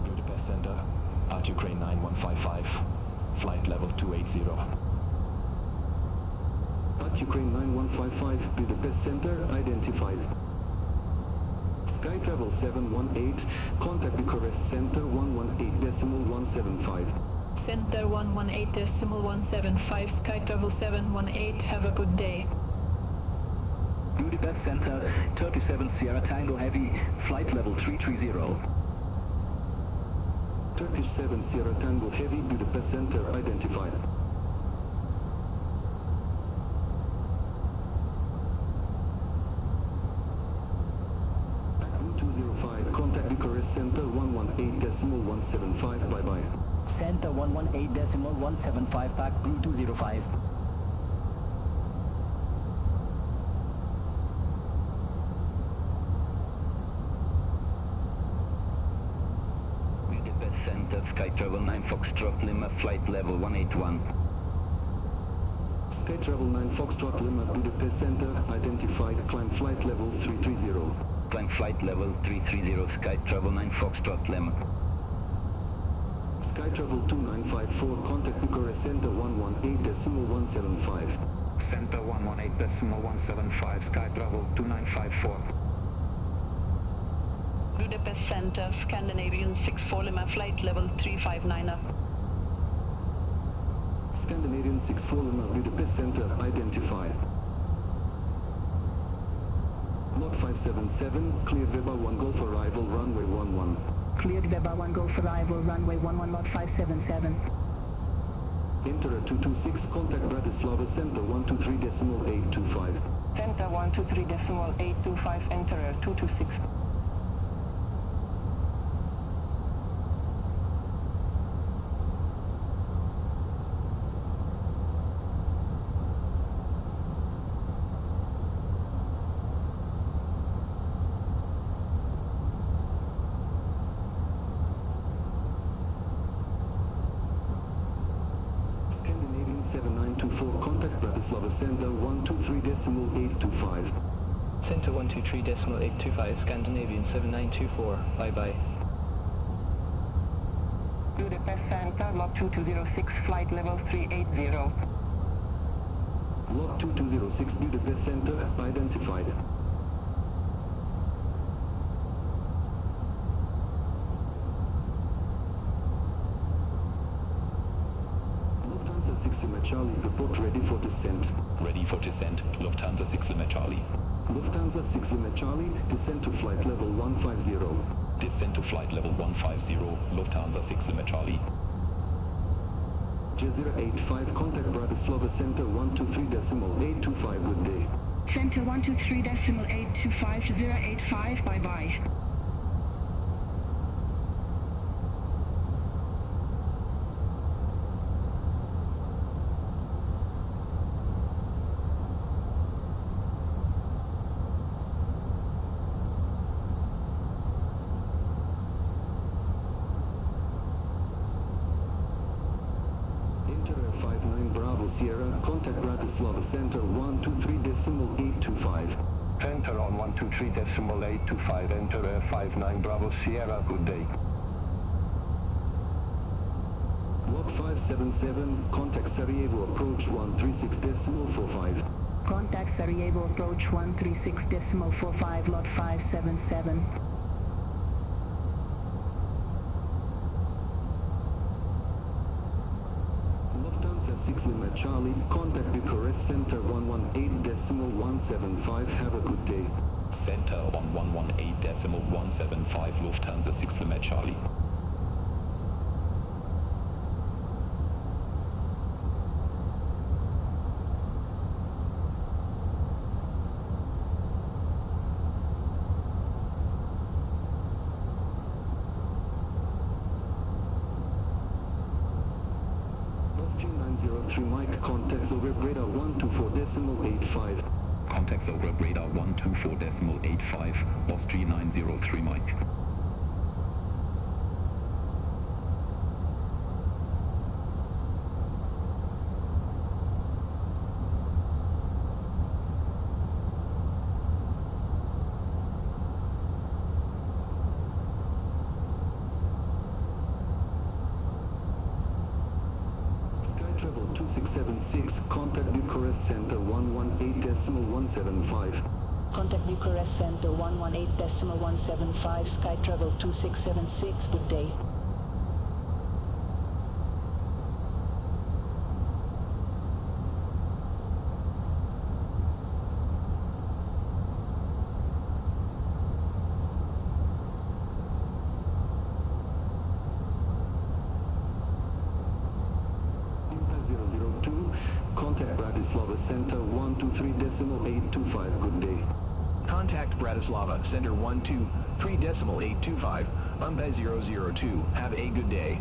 Budapest Center, at Ukraine 9155, flight level 280. At Ukraine 9155, Budapest Center, identified. Sky Travel 718, contact Bucharest Center 118.175. Center 118.175, Sky Travel 718, have a good day. Budapest Center, 37 Sierra Tango Heavy, flight level 330. 37 Sierra Tango Heavy, Budapest Center, identified. Route 205, contact Bucharest Center 118.175, bye-bye. Center 118.175, back Blue 205. Budapest Center, Sky Travel 9 Foxtrot Lima, flight level 181. Sky Travel 9 Foxtrot Lima, Budapest Center, identified, climb flight level 330. Climb flight level 330, Sky Travel 9 Foxtrot Lima. Sky Travel 2954, contact Bucharest Center 118.175. Center 118.175, Sky Travel 2954. Budapest Center, Scandinavian 64 Lima, flight level 359. Scandinavian 64 Lima, Budapest Center, identified. Lot 577, cleared Weber 1 Golf arrival, runway 11. Cleared Weber 1 Golf arrival, runway 11, lot 577. Enter 226, contact Bratislava Center 123.825. Center 123.825, enter 226. Scandinavian 7924, contact Bratislava Center 123.825. Center 123.825, Scandinavian 7924, bye-bye. Budapest Center, lot 2206, flight level 380. Lot 2206, Budapest Center, identified. Lufthansa 6 Lima Charlie, report ready for descent. Ready for descent, Lufthansa 6 Lima Charlie. Lufthansa 6 Lima Charlie, descent to flight level 150. Descent to flight level 150, Lufthansa 6 Lima Charlie. Jazeera 85, contact Bratislava Center 123.825, good day. Center 123.825, 085, bye-bye. Sierra, contact Bratislava Center 123.825. Center on 123.825, enter 59 Bravo Sierra, good day. Lot 577, contact Sarajevo approach 136.45. Contact Sarajevo approach 136.45, lot 577. Lufthansa 6 Lima Charlie, contact Bucharest Center 118.175, have a good day. Center on 118.175, Lufthansa 6 Lima Charlie. G903 Mike, contacts over radar 124.85. Contacts over radar 124.85, Austrian 903 Mike. Travel 2676, contact Bucharest Center 118.175. Contact Bucharest Center 118.175, Sky Travel 2676, good day. Contact Bratislava Center 123.825, good day. Contact Bratislava Center 123.825, Umbay 002, have a good day.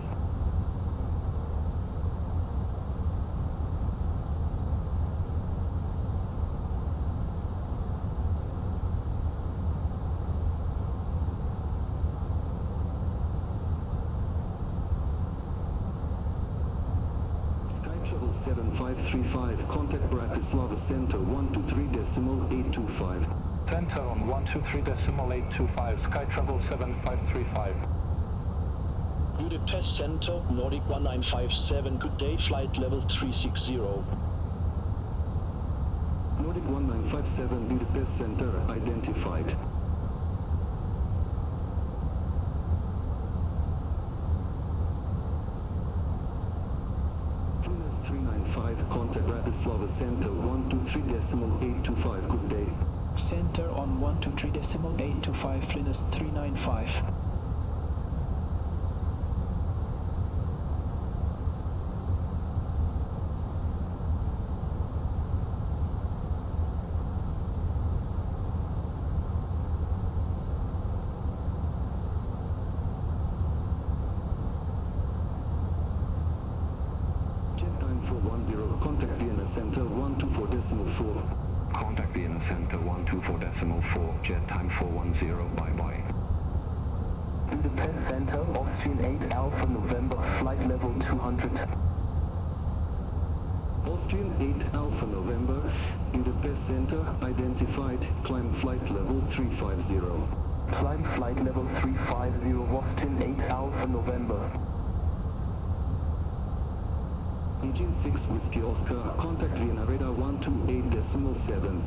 Sky Travel 7535, contact Bratislava Center 123.825. Center on 123.825, Sky Travel 7535. Budapest Center, Nordic 1957, good day, flight level 360. Nordic 1957, Budapest Center, identified. Flinas 395, contact Bratislava Center 123.825, good day. Center on 123.825, Flinas 395. Jet time 410, contact Vienna Center 124.4. Contact Vienna Center 124.4, jet time 410, bye-bye. Budapest Center, Austrian 8 Alpha November, flight level 200. Austrian 8 Alpha November, Budapest Center, identified, climb flight level 350. Climb flight level 350, Austrian 8 Alpha November. Engine 6 Whiskey Oscar, contact Vienna radar 128.7.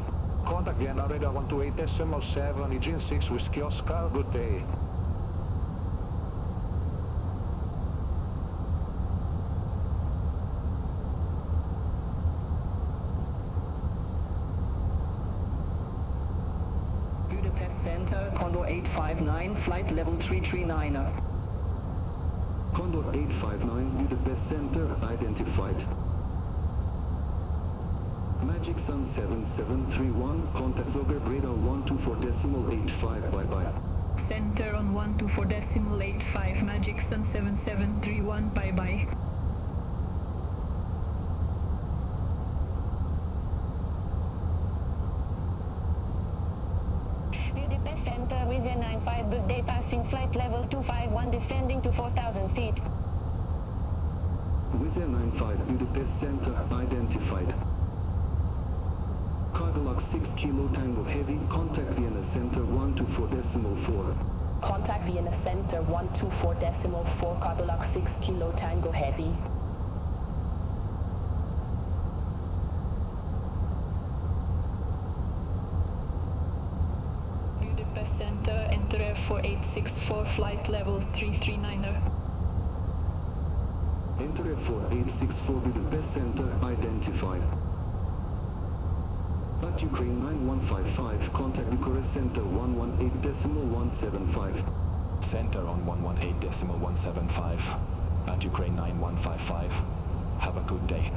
Contact Vienna radar 128.7, Engine 6 Whiskey Oscar, good day. Budapest Center, Condor 859, flight level 339er. Condor 859, Budapest Center, identified. Magic Sun 7731, contact Zogger radar 124.85, bye-bye. Center on 124.85, Magic Sun 7731, bye-bye. Budapest Center, Vision 95, good day, passing flight level 251, descending to 4,000 feet. Vision 95, Budapest Center, identified. Cargolux 6 Kilo Tango Heavy, contact Vienna Center 124.4. Contact Vienna Center 124.4, Cargolux 6 Kilo Tango Heavy. Budapest Center, enter Air 4864, flight level 339er. Enter Air 4864, Budapest Center, identified. At Ukraine 9155, contact Bucharest Center 118.175. Center on 118.175, at Ukraine 9155. Have a good day.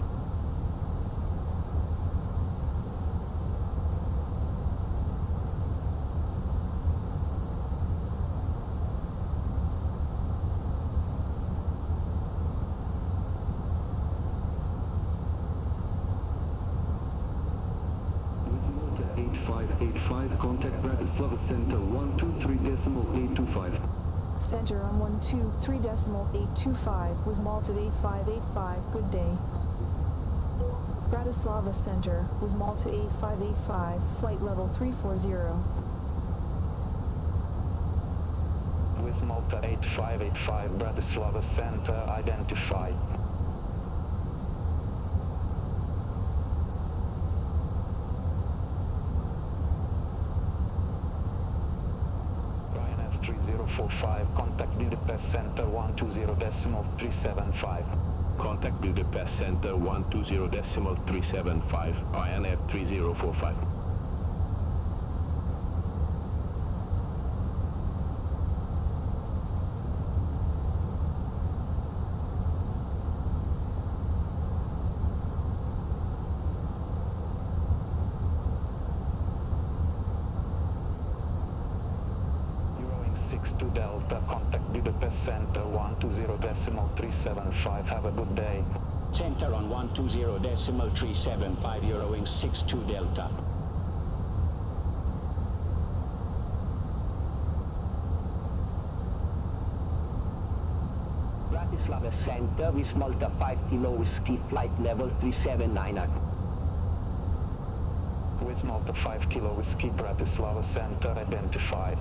085, contact Bratislava Center 123.825. Center on 123.825 was Malta 8585, good day. Bratislava Center was Malta 8585, flight level 340. With Malta 8585, Bratislava Center identified. Ryanair 3045, contact Budapest Center 120.375. Contact Budapest Center 120.375, Ryanair 3045. Delta, contact Budapest Center 120.375. Have a good day. Center on 120.375, Eurowing 62 Delta. Bratislava Center with Malta 5 Kilo Whiskey, flight level 379. With Malta 5 Kilo Whiskey, Bratislava Center identified.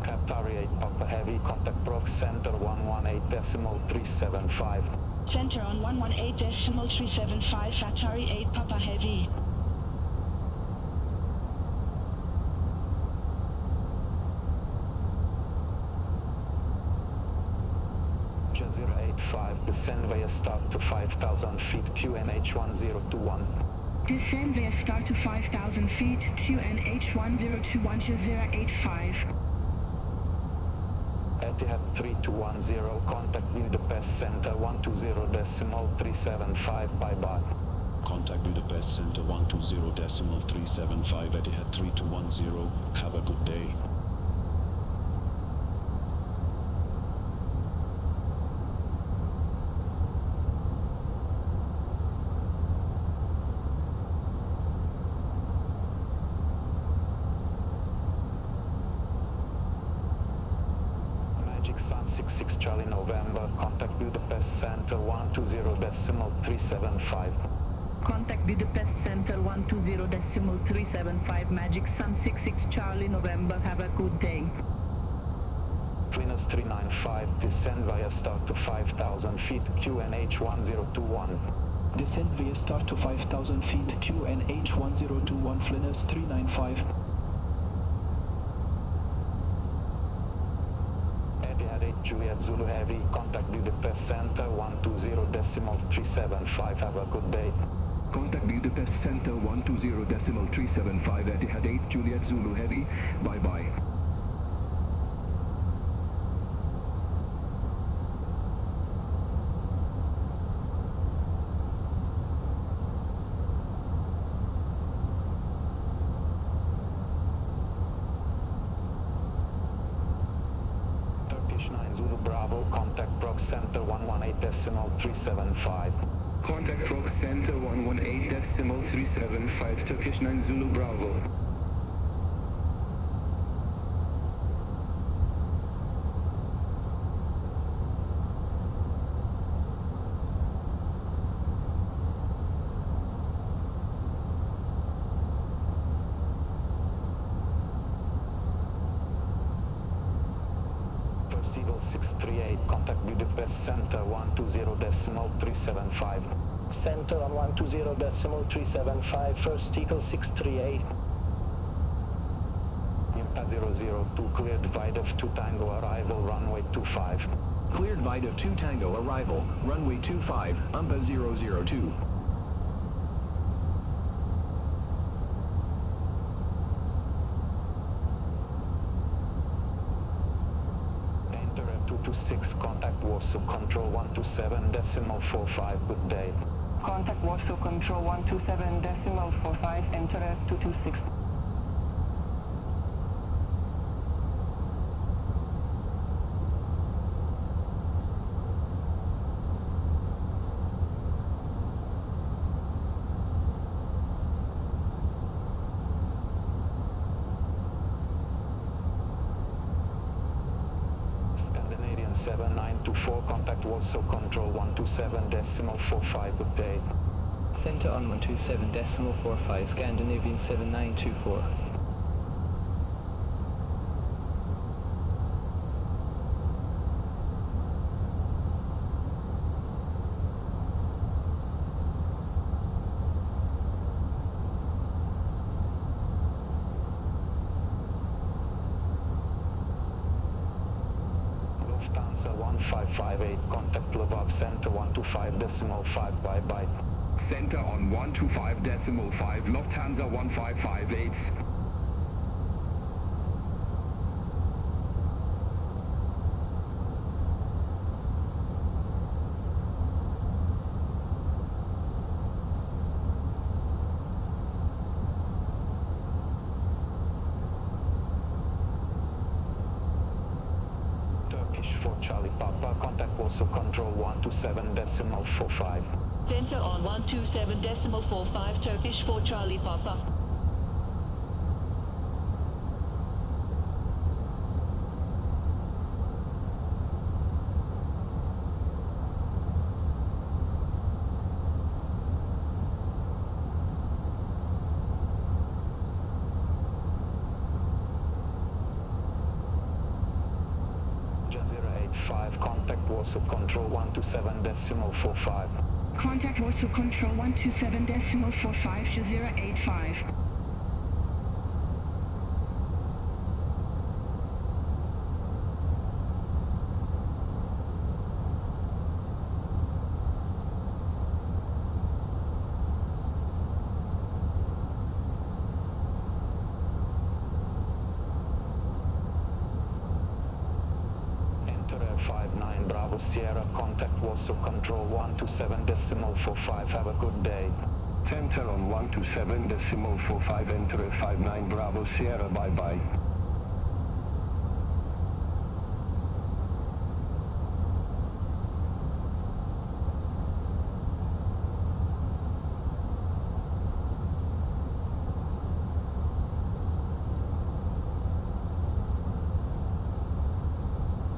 Qatari 8 Papa Heavy, contact Brock Center 118.375. Center on 118.375, Qatari 8 Papa Heavy. Jazeera 85, descend via start to 5,000 feet, QNH 1021. Descend via start to 5,000 feet, QNH 1021, Jazeera 85. Etihad 3210, contact Budapest Center 120.375, bye-bye. Contact Budapest Center 120.375, Etihad 3210, have a good day. Charlie November, contact Budapest Center 120.375. Contact Budapest Center 120.375, Magic Sun 66 Charlie November, have a good day. Venus 395, descend via start to 5,000 feet, QNH 1021. Descend via start to 5,000 feet, QNH 1021, Venus 395. Juliet Zulu Heavy, contact Budapest Center 120.375, have a good day. Contact Budapest Center 120.375, Etihad 8 Juliet Zulu Heavy, bye-bye. Zulu Bravo, contact Brock Center 118.375. Contact Brock Center 118.375, Turkish 9 Zulu Bravo. Eagle 638, contact Budapest Center 120.375. Center on 120.375, First Eagle 638. Impa 002, cleared Vidav 2 Tango, arrival runway 25. Cleared Vidav 2 Tango, arrival, runway 25, Umpa 002. Contact Warsaw Control 127.45, good day. Contact Warsaw Control 127.45, enter F226. 124, contact Warsaw Control 127.45, good day. Center on 127.45, Scandinavian 7924. Lufthansa 1558, contact Lvov Center 125.5, bye-bye. Center on 125.5, Lufthansa 1558. Turkish 4 Charlie Papa, contact Warsaw Control 127.45. Center on 127.45, Turkish 4 Charlie Papa. Jazeera 85, contact Warsaw Control 127.45. Contact Warsaw Control 127.45, Jazeera 85. Enter Air 59 Bravo Sierra, contact Warsaw Control 127.45, have a good day. Center on 127.45, enter 59 Bravo Sierra, bye-bye.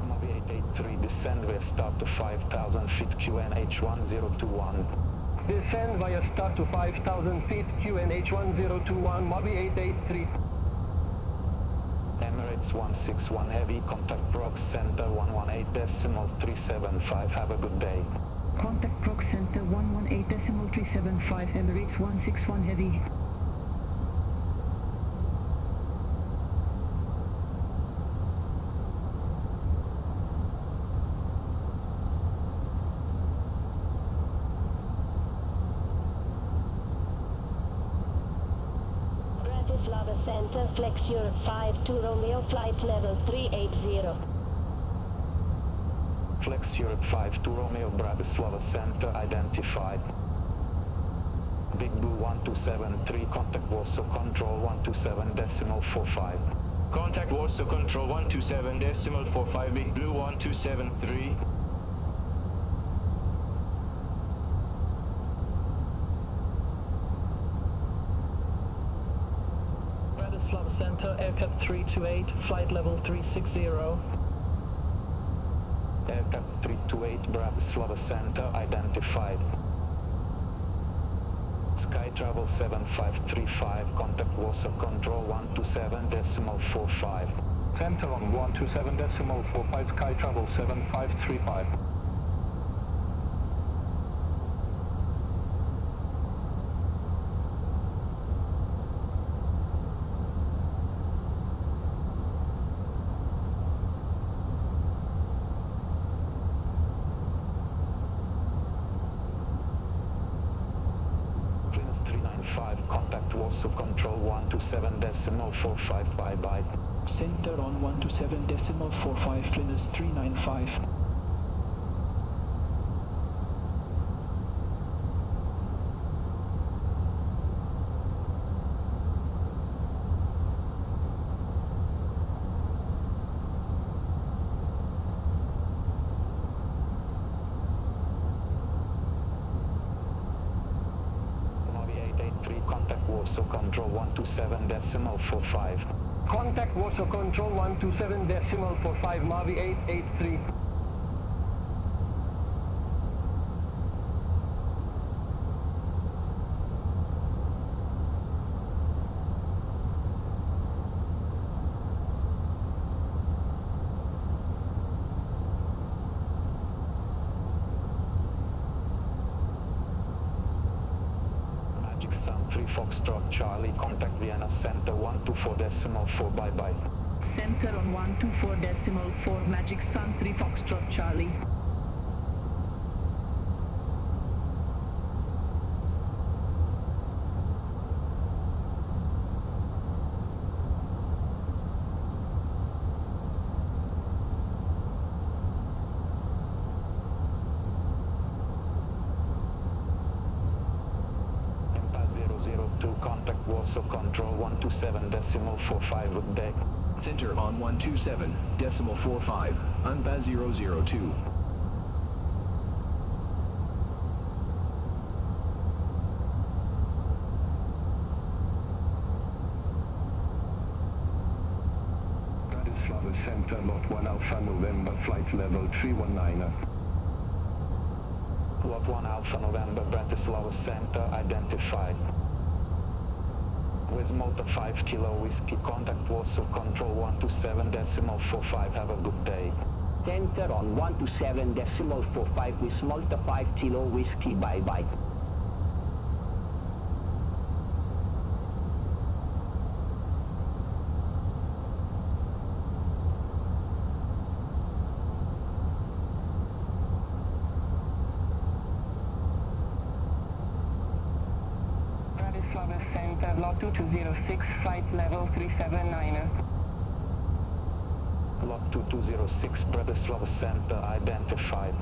Mobi 883, descend via start to 5,000 feet QNH 1021. Descend via start to 5,000 feet, QNH 1021, Mobi 883. Emirates 161 Heavy, contact Prox Center 118.375, have a good day. Contact Prox Center 118.375, Emirates 161 Heavy. Bratislava Center, Flex Europe 52 Romeo, flight level 380. Flex Europe 52 Romeo, Bratislava Center, identified. Big Blue 1273, contact Warsaw Control 127.45. Contact Warsaw Control 127.45, Big Blue 1273. Bratislava Center, Aircraft 328, flight level 360. Aircraft 328 Bratislava Center, identified. Sky Travel 7535, contact Warsaw Control 127.45. Center on 127.45, Sky Travel 7535. Clearance 395, contact Warsaw Control 127.45, bye-bye. Center on 127.45, clearance 395. Mobi 883, contact Warsaw Control 127.45. Contact Warsaw Control 127.45, Mobi 883. 3 Foxtrot Charlie, contact Vienna Center 124.4, bye-bye. Center on 124.4, Magic Sun 3 Foxtrot Charlie. Contact Warsaw Control 127.45, good day. Center on 127.45, UNBA 002. Bratislava Center, Lot 1 Alpha November, flight level 319. Lot 1 Alpha November, Bratislava Center, identified. With motor 5 Kilo Whiskey, contact Warsaw Control 127.45, have a good day. Center on 127.45 with Malta 5 Kilo Whiskey, bye-bye. Bratislava Center, Lot 2206, flight level 379. Lot 2206, Bratislava Center, identified.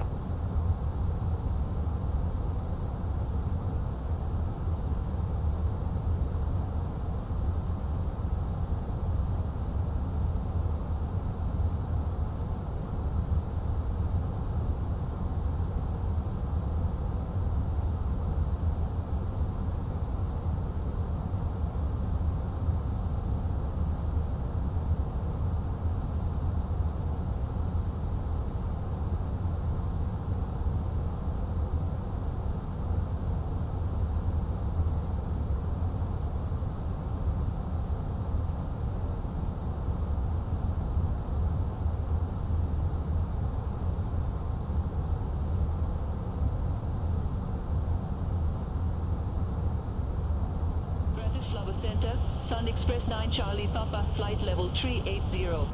Center, Sun Express 9 Charlie Papa, flight level 380.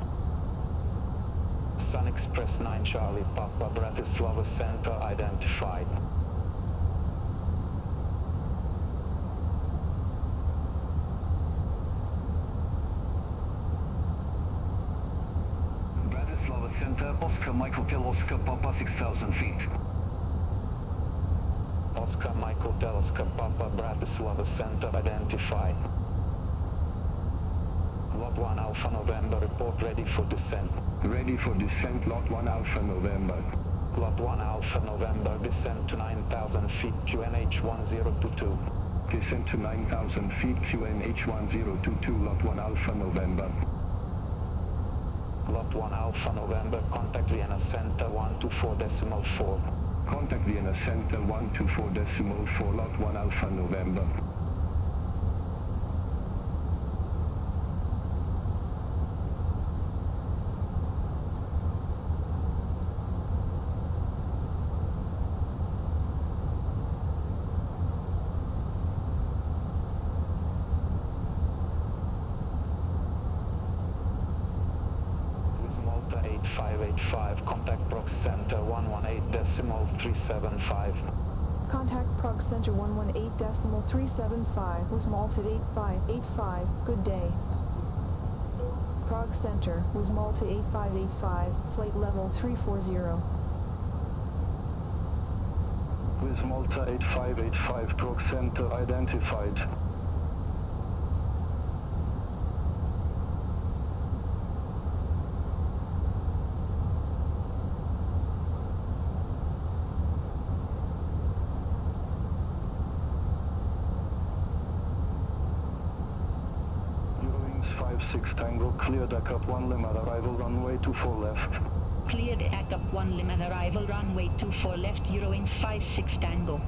Sun Express 9 Charlie Papa, Bratislava Center, identified. Bratislava Center, Oscar Michael Tel Oscar Papa, 6,000 feet. Oscar Michael Tel Oscar Papa, Bratislava Center, identified. Lot 1 Alpha November, report ready for descent. Ready for descent, Lot 1 Alpha November. Lot 1 Alpha November, descent to 9,000 feet, QNH 1022. Descent to 9,000 feet, QNH 1022, Lot 1 Alpha November. Lot 1 Alpha November, contact Vienna Center 124.4. Contact Vienna Center 124.4, Lot 1 Alpha November. With Malta 8585, contact Prox Center 118.375. Contact Prague Center 118.375 was Malta 8585, good day. Prague Center was Malta 8585, flight level 340. With Malta 8585, Prague Center identified. Eurowings 56 Tango, clear deck up 1 Lima, arrival runway 24 left. Cleared at up 1 Lima, arrival runway 24 left, Eurowings 56 Tango.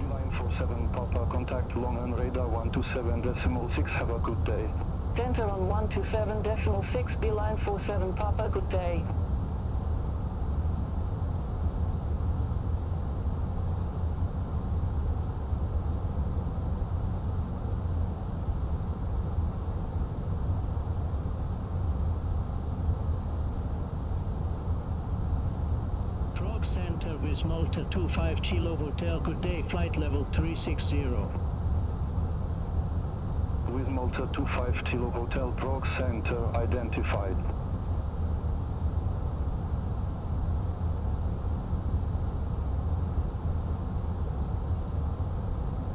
Line 47 Papa, contact long and radar 127.6, have a good day. Center on 127.6, Beeline 47 Papa, good day. Center with Malta 25 Kilo Hotel, good day, flight level 360. With Malta 25 Kilo Hotel, Prague Center identified.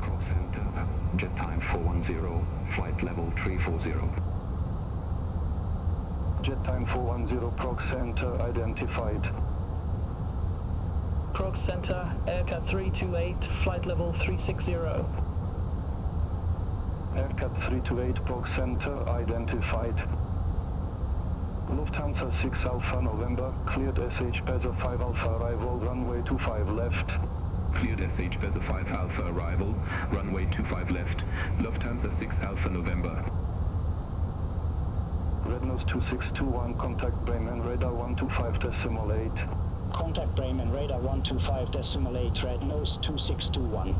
Prague Center, jet time 410, flight level 340. Jet time 410, Prague Center identified. Prague Center, Aircat 328, flight level 360. Aircat 328, Prague Center identified. Lufthansa 6 Alpha November, cleared SH Pezza 5 Alpha arrival, runway 25 left. Cleared SH Pezza 5 Alpha arrival, runway 25 left, Lufthansa 6 Alpha November. Red nose 2621, contact Bremen, radar 125.8. Contact Bremen, radar 125.8, red nose 2621.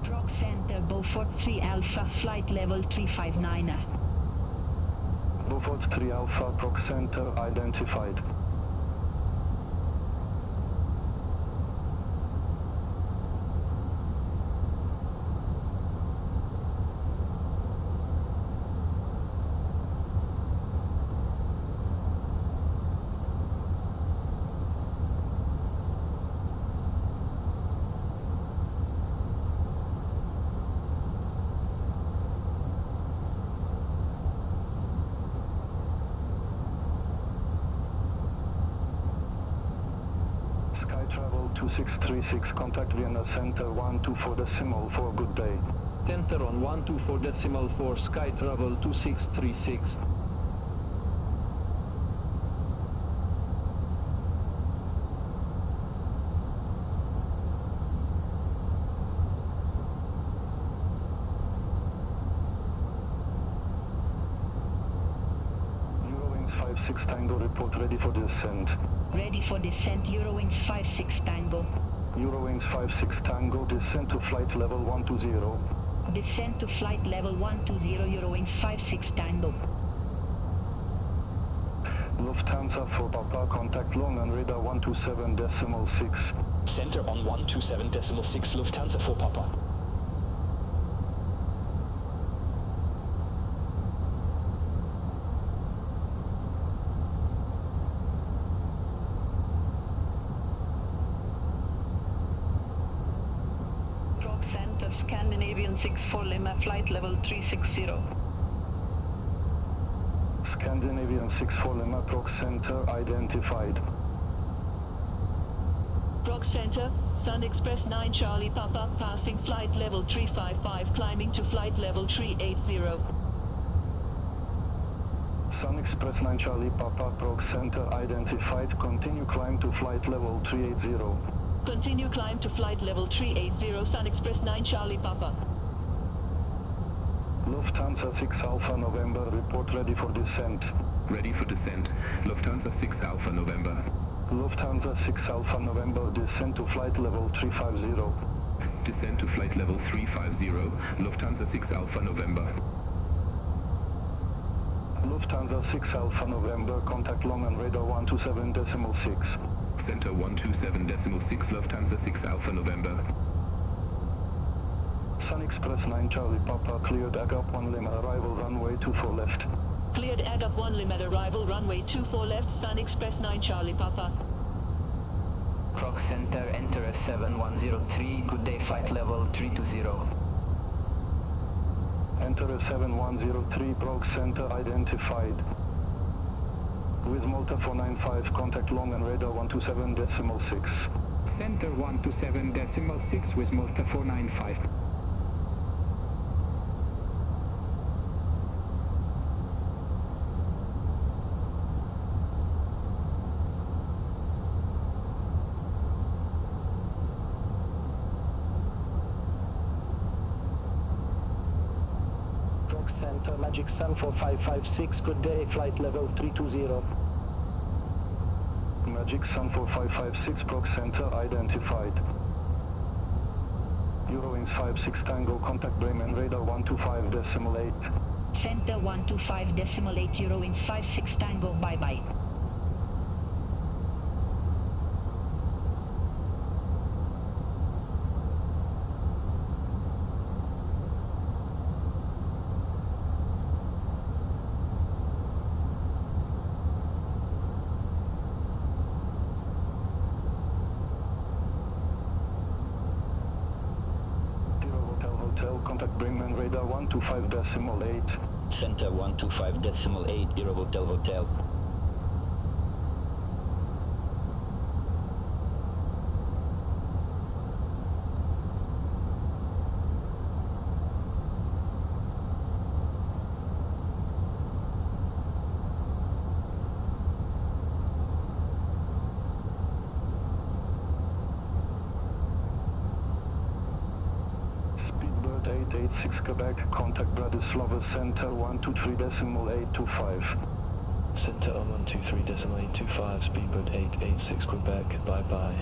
Prague Center, Beaufort 3 Alpha, flight level 359. Beaufort 3 Alpha, Prague Center identified. Travel 2636, contact Vienna Center 124.4, good day. Center on 124.4, Sky Travel 2636. Eurowings 56 Tango, report ready for descent. Ready for descent, Eurowings 56 Tango. Eurowings 56 Tango, descent to flight level 120. Descent to flight level 120, Eurowings 56 Tango. Lufthansa for Papa, contact long and radar 127.6. Center on 127.6, Lufthansa for Papa. Scandinavian 64 Lima, flight level 360. Scandinavian 64 Lima, Prague Center identified. Prague Center, Sun Express 9 Charlie Papa, passing flight level 355, climbing to flight level 380. Sun Express 9 Charlie Papa, Prague Center identified, continue climb to flight level 380. Continue climb to flight level 380, Sun Express 9 Charlie Papa. Lufthansa 6 Alpha November, report ready for descent. Ready for descent, Lufthansa 6 Alpha November. Lufthansa 6 Alpha November, descent to flight level 350. Descent to flight level 350, Lufthansa 6 Alpha November. Lufthansa 6 Alpha November, contact long and radar 127.6. Center 127.6, Lufthansa 6 Alpha November. Sun Express 9 Charlie Papa, cleared AGAP 1 Lima, arrival runway 24 left. Cleared AGAP 1 Lima, arrival runway 24 left, Sun Express 9 Charlie Papa. Prague Center, enter 7103, good day, flight level 320. Enter 7103, Prague Center identified. With Malta 495, contact long and radar 127.6. Center 127.6 with Malta 495. Prague Center, Magic Sun 4556, good day, flight level 320. Magic Sun 4556, Prague Center identified. Eurowings 56 Tango, contact Bremen, radar 125.8. Center 125.8, Eurowings 56 Tango, bye-bye. Contact Bremen, radar 125.8. Center 125.8, Euro Hotel Hotel. Speedbird 886 Quebec, contact Bratislava Center 123.825. Center on 123.825, Speedbird 886 Quebec, bye-bye.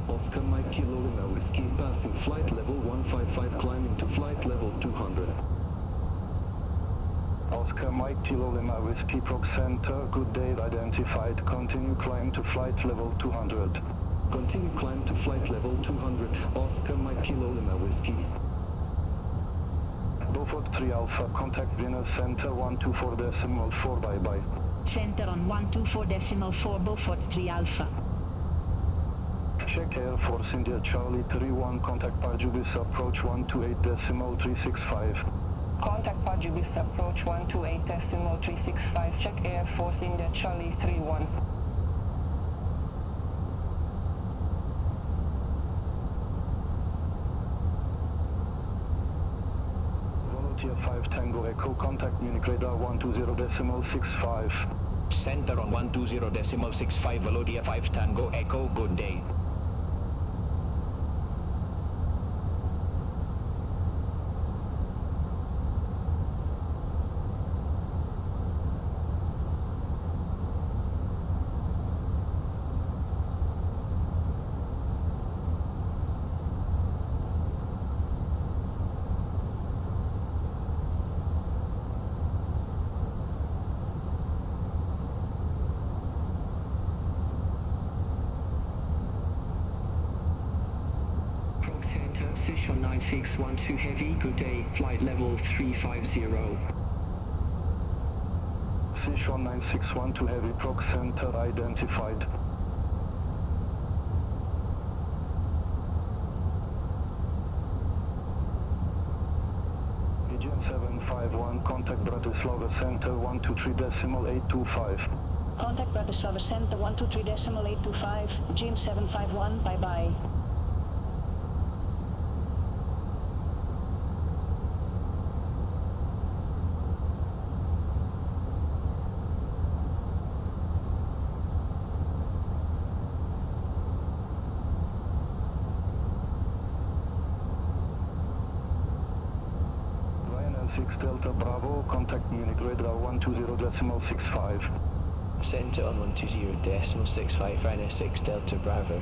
Oscar Mike Kilo Lima Whiskey, passing flight level 155, climbing to flight level 200. Oscar Mike Kilo Lima Whiskey, Proc Center, good day identified, continue climb to flight level 200. Continue climb to flight level 200, Oscar Mike Kilo Lima Whiskey. Beaufort 3 Alpha, contact Vienna Center 124.4, bye-bye. Center on 124.4, Beaufort 3 Alpha. Check Air Force India Charlie 31, contact Parjubis approach 128.365. Contact Parjubis approach 128.365, check Air Force India Charlie 31. Volunteer 5 Tango Echo, contact Munich radar 120.65. Center on 120.65, Volunteer 5 Tango Echo, good day. Station 9612 Heavy, good day, flight level 350. Station 9612 Heavy, Proc Center identified. Region 751, contact Bratislava Center 123.825. Contact Bratislava Center 123.825, Gene 751, bye-bye. Ryanair 6 Delta Bravo, contact Munich radar 120.65. Center on 120.65, Ryanair 6 Delta Bravo.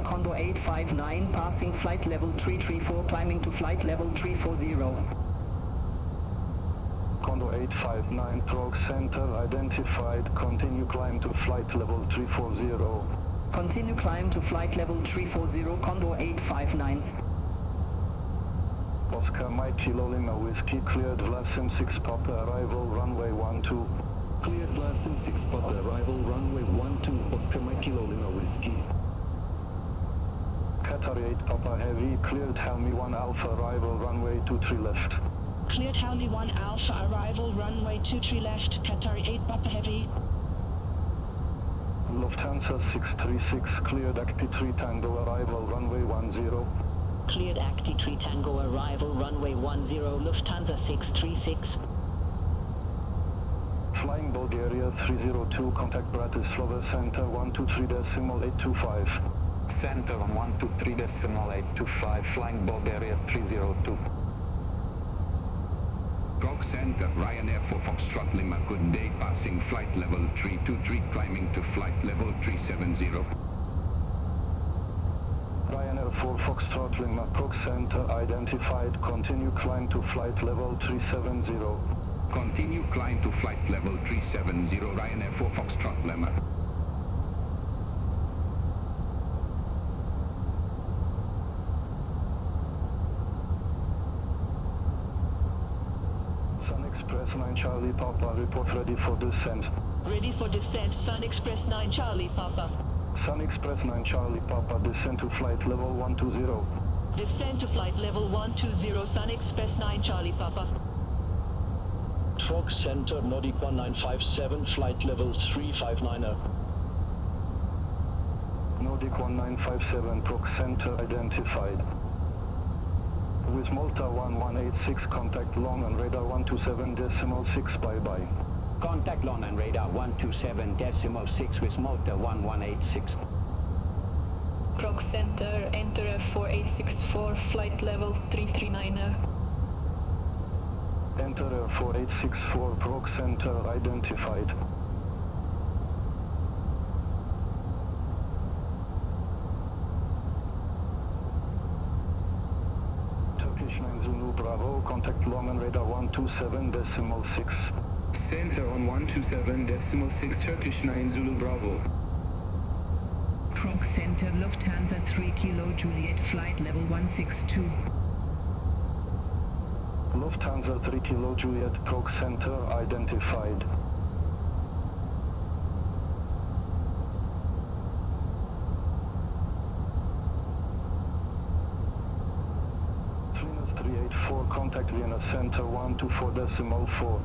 Condor 859, passing flight level 334, climbing to flight level 340. Condor 859, Proc Center identified, continue climb to flight level 340. Continue climb to flight level 340, Condor 859. Oscar Mike Kilo Lima Whiskey, cleared Vlasim 6 Papa, arrival runway 12. Cleared Vlasim 6 Papa, arrival runway 12, Oscar Mike Kilo Lima Whiskey. Cat Qatar 8 Papa Heavy, cleared Helmi 1 Alpha arrival runway 23 left. Cleared Helmi 1 Alpha arrival runway 23 left, Qatar 8 Papa Heavy. Lufthansa 636, cleared Acti 3 Tango arrival runway 10. Cleared Acti 3 Tango arrival runway 10, Lufthansa 636. Flying Bulgaria 302, contact Bratislava Center 123.825. Center on 123.825, flying Bulgaria 302. Prog Center, Ryanair for Foxtrot Lima, good day, passing flight level 323, climbing to flight level 370. Ryanair 4 Foxtrot Lima, Prog Center identified, continue climb to flight level 370. Continue climb to flight level 370, Ryanair 4 Foxtrot Lima. Sun Express 9 Charlie Papa, report ready for descent. Ready for descent, Sun Express 9 Charlie Papa. Sun Express 9 Charlie Papa, descent to flight level 120. Descend to flight level 120, Sun Express 9 Charlie Papa. Prog Center, Nordic 1957, flight level 359er. Nordic 1957, Prog Center identified. With Malta 1186, contact long and radar 127.6, bye-bye. Contact long and radar 127.6 with Malta 1186. Prog Center, enter F4864, flight level 339er. Enter Air 4864, Prog Center identified. Turkish 9 Zulu Bravo, contact long and radar 127.6. Center on 127.6, Turkish 9 Zulu Bravo. Prog Center, Lufthansa 3 Kilo Juliet, flight level 162. Lufthansa 3 Kilo Juliet, Prog Center identified. Trinas 384, contact Vienna Center 124.4.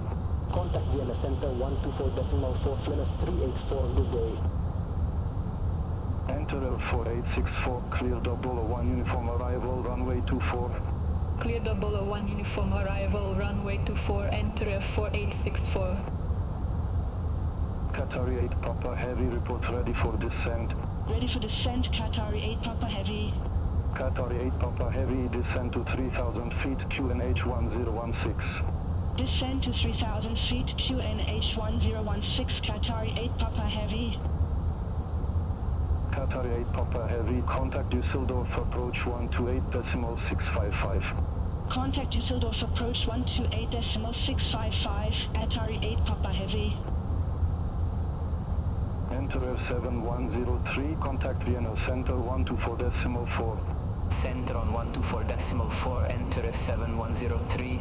Contact Vienna Center 124.4, Flinas 384, good day. Enter Air 4864, clear 001 uniform arrival, runway 24. Clear 001 uniform arrival, runway 24, enter F4864. Qatari 8 Papa Heavy, report ready for descent. Ready for descent, Qatari 8 Papa Heavy. Qatari 8 Papa Heavy, descend to 3000 feet, QNH 1016. Descend to 3000 feet, QNH 1016, Qatari 8 Papa Heavy. Qatari 8 Papa Heavy, contact Düsseldorf approach 128.655. Contact Düsseldorf approach 128.655, Qatari 8 Papa Heavy. Enter F7103, contact Vienna Center 124.4. Center on 124.4, enter F7103.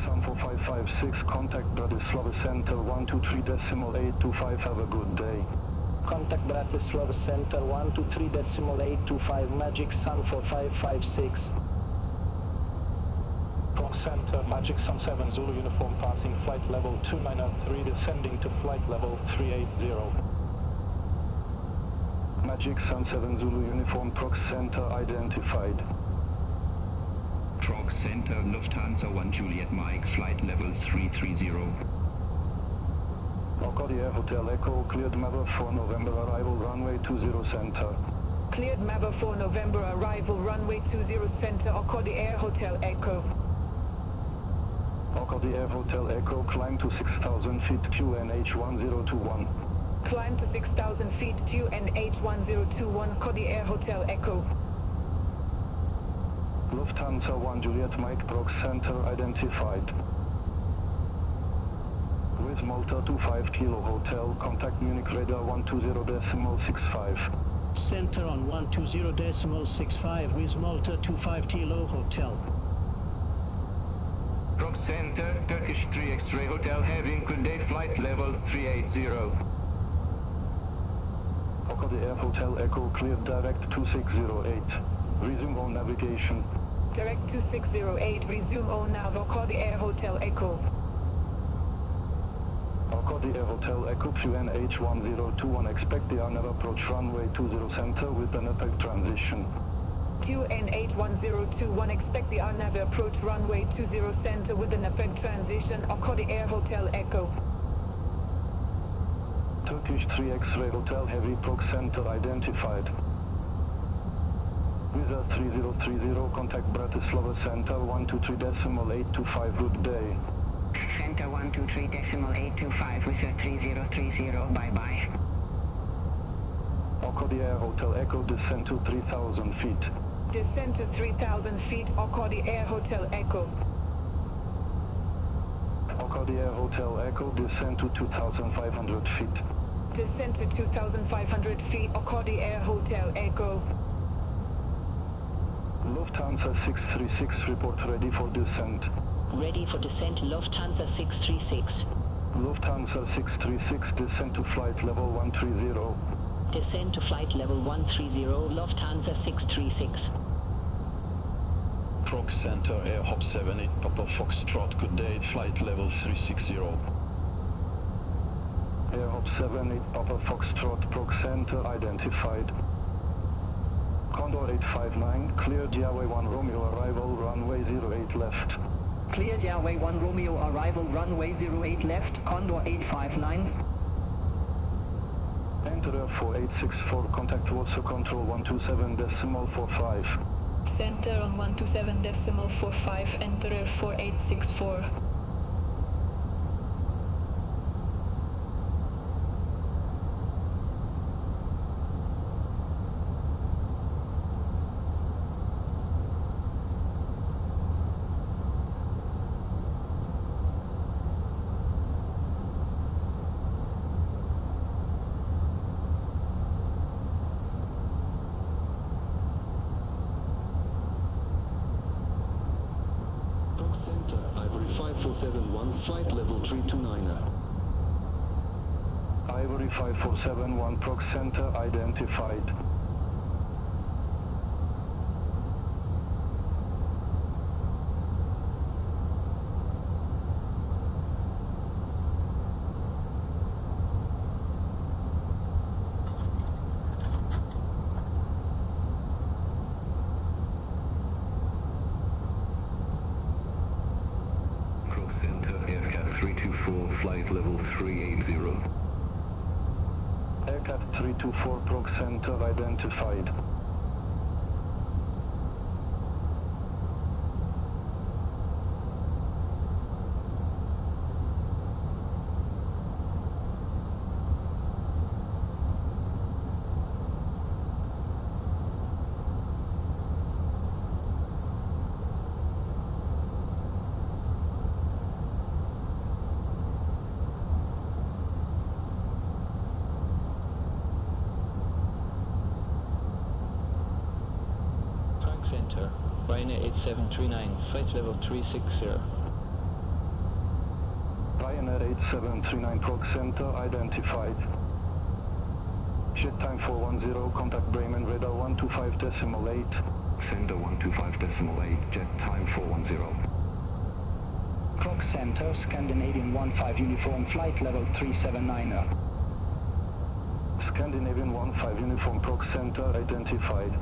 Sun 4556, contact Bratislava Center 123.825, have a good day. Contact Bratislava Center 123.825, Magic Sun 4556. Prog Center, Magic Sun 7 Zulu uniform, passing flight level 293, descending to flight level 380. Magic Sun 7 Zulu uniform, Prog Center identified. Prog Center, Lufthansa 1 Juliet Mike, flight level 330. Accordier Hotel Echo, cleared Mava for November arrival, runway 20 center. Cleared Mava for November arrival, runway 20 center, Accordier Hotel Echo. Accordier Hotel Echo, climb to 6000 feet, QNH 1021. Climb to 6000 feet, QNH 1021, Accordier Hotel Echo. Lufthansa 1 Juliet Mike, Prog Center identified. With Malta 25 Kilo Hotel, contact Munich radar 120.65. Center on 120.65 with Malta 25 Kilo Hotel. From center, Turkish 3 X-ray Hotel having good day flight level 380. Okada Air Hotel Echo cleared direct 2608. Resume on navigation. Direct 2608, resume on nav, Okada Air Hotel Echo. Okada Air Hotel Echo QNH1021, expect the RNAV approach runway 20 center with an APEC transition. QNH1021, expect the RNAV approach runway 20 center with an APEC transition, Okada Air Hotel Echo. Turkish 3 X-ray Hotel Heavy Proc Center identified. Visa 3030, contact Bratislava Center 123.825, good day. Center 123.825 with a 3030, bye-bye. Okada Air Hotel Echo, descend to 3,000 feet. Descend to 3,000 feet, Okada Air Hotel Echo. Okada Air Hotel Echo, descend to 2,500 feet. Descend to 2,500 feet, Okada Air Hotel Echo. Lufthansa 636, report ready for descent. Ready for descent, Lufthansa 636. Lufthansa 636, descend to flight level 130. Descend to flight level 130, Lufthansa 636. Proc Center, Air Hop 78, Papa Foxtrot, good day, flight level 360. Air Hop 78, Papa Foxtrot, Proc Center identified. Condor 859, cleared Yahweh 1 Romeo, arrival runway 08 left. Cleared Yahweh 1 Romeo, arrival runway 08 left, Condor 859. Enter 4864, contact Warsaw Control 127.45. Center on 127.45, enter 4864. Flight level 329er. Ivory 5471, Proc Center identified. Flight level 380. Aircraft 324, Proc Center identified. Ryanair 8739, flight level 360. Ryanair 8739, Proc Center identified. Jet time 410, contact Bremen radar 125.8. Center 125.8, jet time 410. Proc Center, Scandinavian 15 uniform, flight level 379er. Scandinavian 15 uniform, Proc Center identified.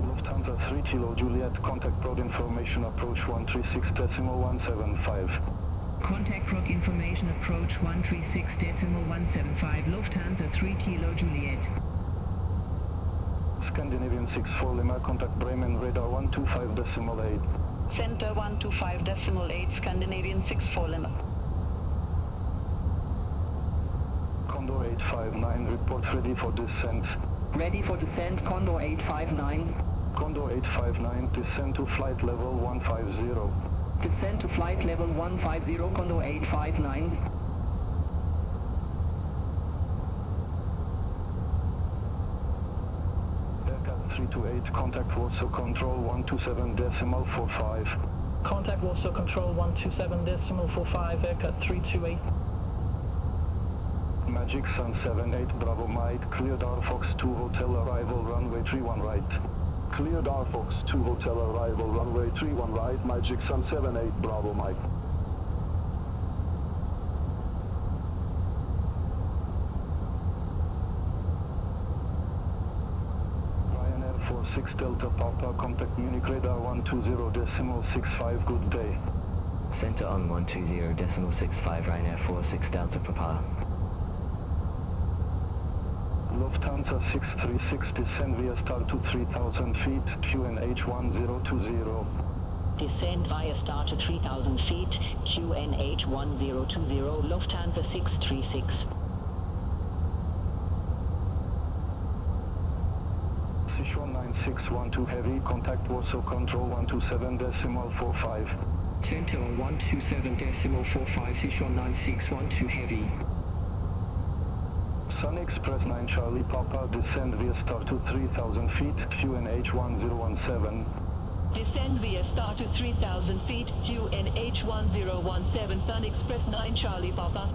Lufthansa 3 Kilo Juliet, contact Proc information approach 136.175. Contact Proc information approach 136.175, Lufthansa 3 Kilo Juliet. Scandinavian 64 Lima, contact Bremen radar 125.8. Center 125.8, Scandinavian 64 Lima. Condor 859, report ready for descent. Ready for descent, Condor 859. Condor 859, descend to flight level 150. Descend to flight level 150, Condor 859. Aircraft 328, contact Warsaw Control 127.45. Contact Warsaw Control 127.45, aircraft 328. Magic Sun 78 Bravo Mike, cleared R Fox 2 Hotel arrival runway 31 right. Cleared R Fox 2 Hotel arrival runway 31 right, Magic Sun 78 Bravo Mike. Ryanair 46 Delta Papa, contact Munich radar 120.65, good day. Center on 120.65, Ryanair 46 Delta Papa. Lufthansa 636, descend via star to 3000 feet, QNH 1020. Descend via star to 3000 feet, QNH 1020, Lufthansa 636. Sichuan 9612 heavy, contact Warsaw Control 127.45. Center on 127.45, Sichuan 9612 heavy. Sun Express 9 Charlie Papa, descend via star to 3000 feet, QNH 1017. Descend via star to 3000 feet, QNH 1017, Sun Express 9 Charlie Papa.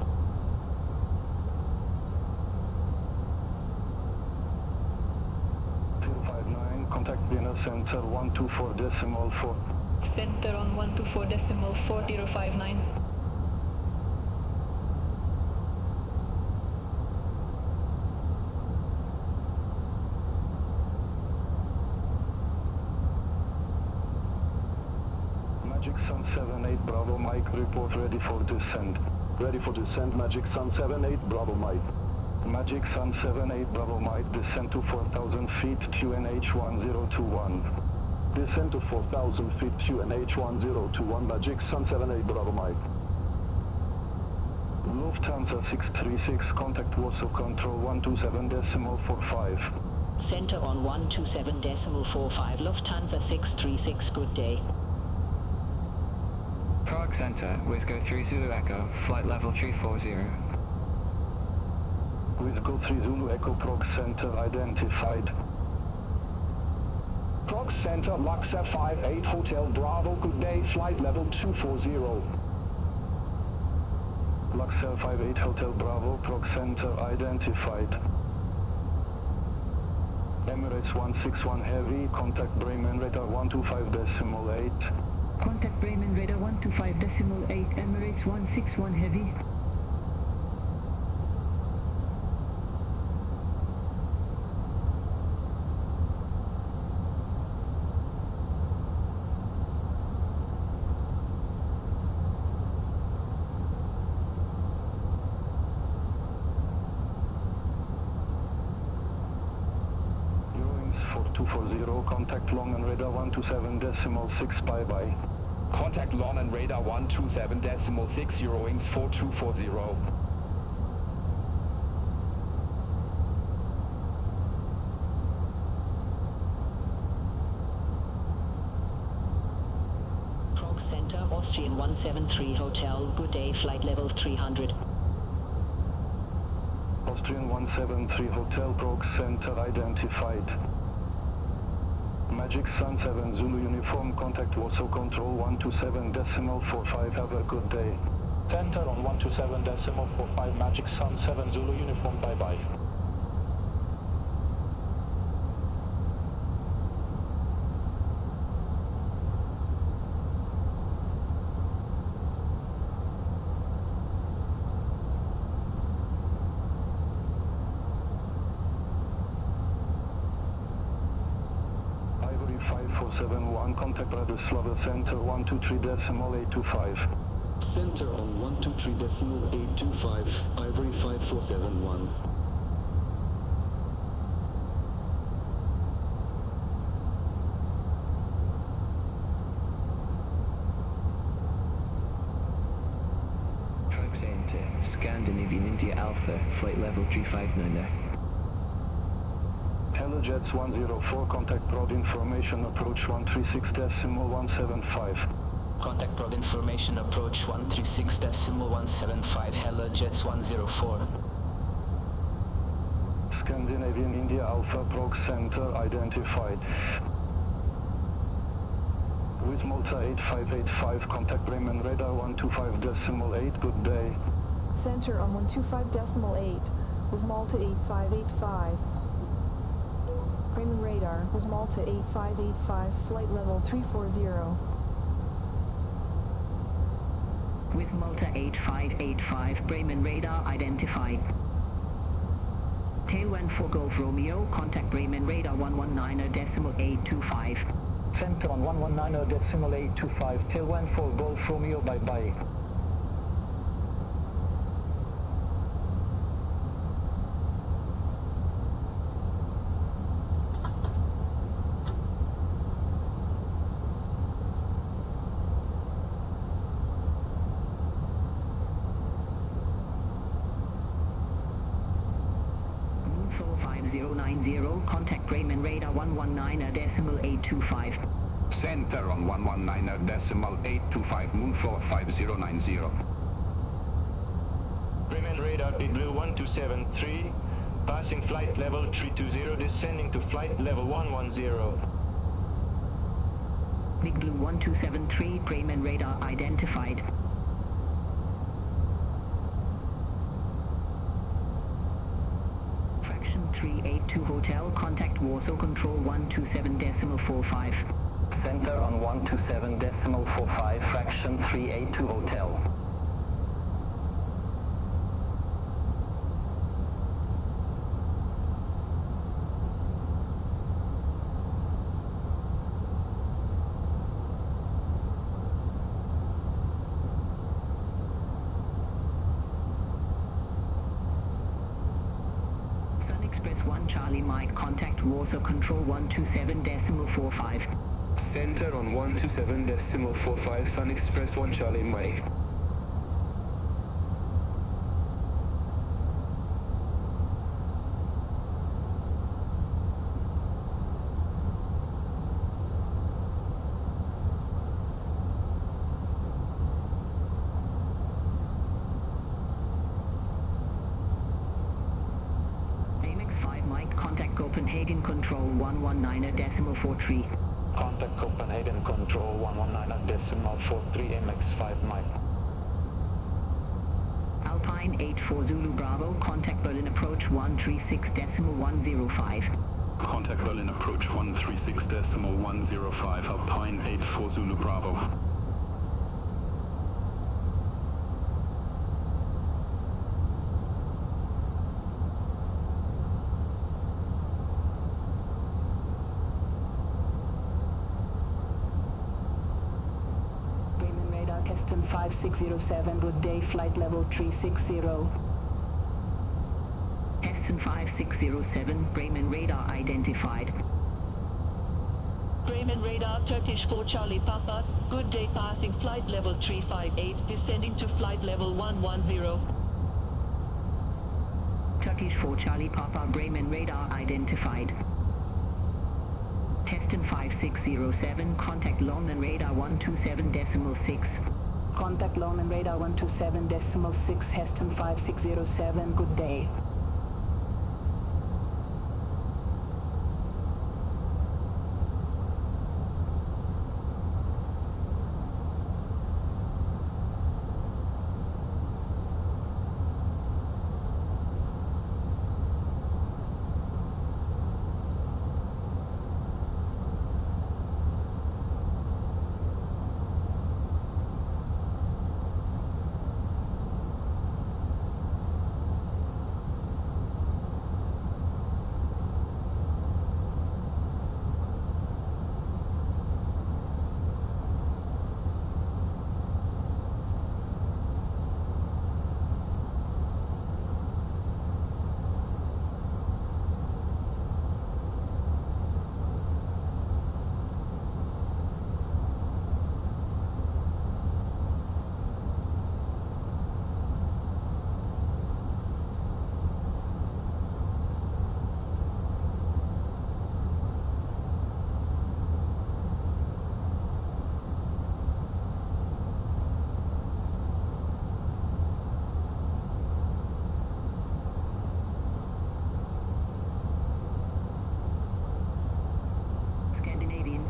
Contact Vienna Center 124.4. Center on 124.4059. Magic Sun 78 Bravo Mike, report ready for descent. Ready for descent, Magic Sun 78 Bravo Mike. Magic Sun 78 Bravo Mike, descend to 4000 feet, QNH 1021. Descend to 4000 feet, QNH 1021, Magic Sun 78 Bravo Mike. Lufthansa 636, contact Warsaw Control 127.45. Center on 127.45, Lufthansa 636, good day. Prague Center, Whiskey 3 Zulu Echo, flight level 340. Whiskey 3 Zulu Echo, Prague Center identified. Prague Center, Luxor 58 Hotel Bravo, good day, flight level 240. Luxor 58 Hotel Bravo, Prague Center identified. Emirates 161 Heavy, contact Bremen radar 125.8. Contact Bremen radar 125.8, Emirates 161 Heavy. Eurowings 4240, contact Long and radar 127.6, bye-bye. Contact Long and radar 127.6, Eurowings 4240. Prague Center, Austrian 173 Hotel, good day, flight level 300. Austrian 173 Hotel, Prague Center identified. Magic Sun 7 Zulu Uniform, contact Warsaw Control 127.45, have a good day. Center on 127.45, Magic Sun 7 Zulu Uniform, bye-bye. Ivory 5471, contact Bratislava Center 123.825. Center on 123.825, Ivory 5471. Prague Center, Scandinavian India Alpha, flight level 359. Helojets 104, contact broad information approach 136.175. Contact prog information approach 136.175 Hella Jets 104. Scandinavian India Alpha Prog Center identified. With Malta 8585, contact Bremen radar 125.8, good day. Center on 125.8, was Malta 8585. Bremen radar, was Malta 8585, flight level 340. With Malta 8585, Bremen radar identified. Tailwind for Golf Romeo, contact Bremen radar 119.825. Center on 119.825, tailwind for Golf Romeo, bye-bye. Moonfall 5090, contact Bremen radar 119.825. Center on 119.825, Moonfall 5090. Bremen radar Big Blue 1273, passing flight level 320, descending to flight level 110. Big Blue 1273, Bremen radar identified. Fraction 382 Hotel, contact Warsaw Control 127.45. Center on 127.45, fraction 382 Hotel. Sun Express 1 Charlie Mike, contact Warsaw Control 127.45. Center on 127.45, Sun Express 1 Charlie Mike. AMX 5 Mike, contact Copenhagen Control 119.43. Contact Copenhagen Control 119.43 MX5 Mike. Alpine 84 Zulu Bravo, contact Berlin approach 136.105. Contact Berlin approach 136.105, Alpine 84 Zulu Bravo. Bremen radar Keston 5607, good day, flight level 360. Keston 5607, Bremen radar identified. Bremen radar Turkish 4 Charlie Papa, good day, passing flight level 358, descending to flight level 110. Turkish 4 Charlie Papa, Bremen radar identified. Keston 5607, contact London radar 127.6. Contact London radar 127.6, Heston 5607, good day.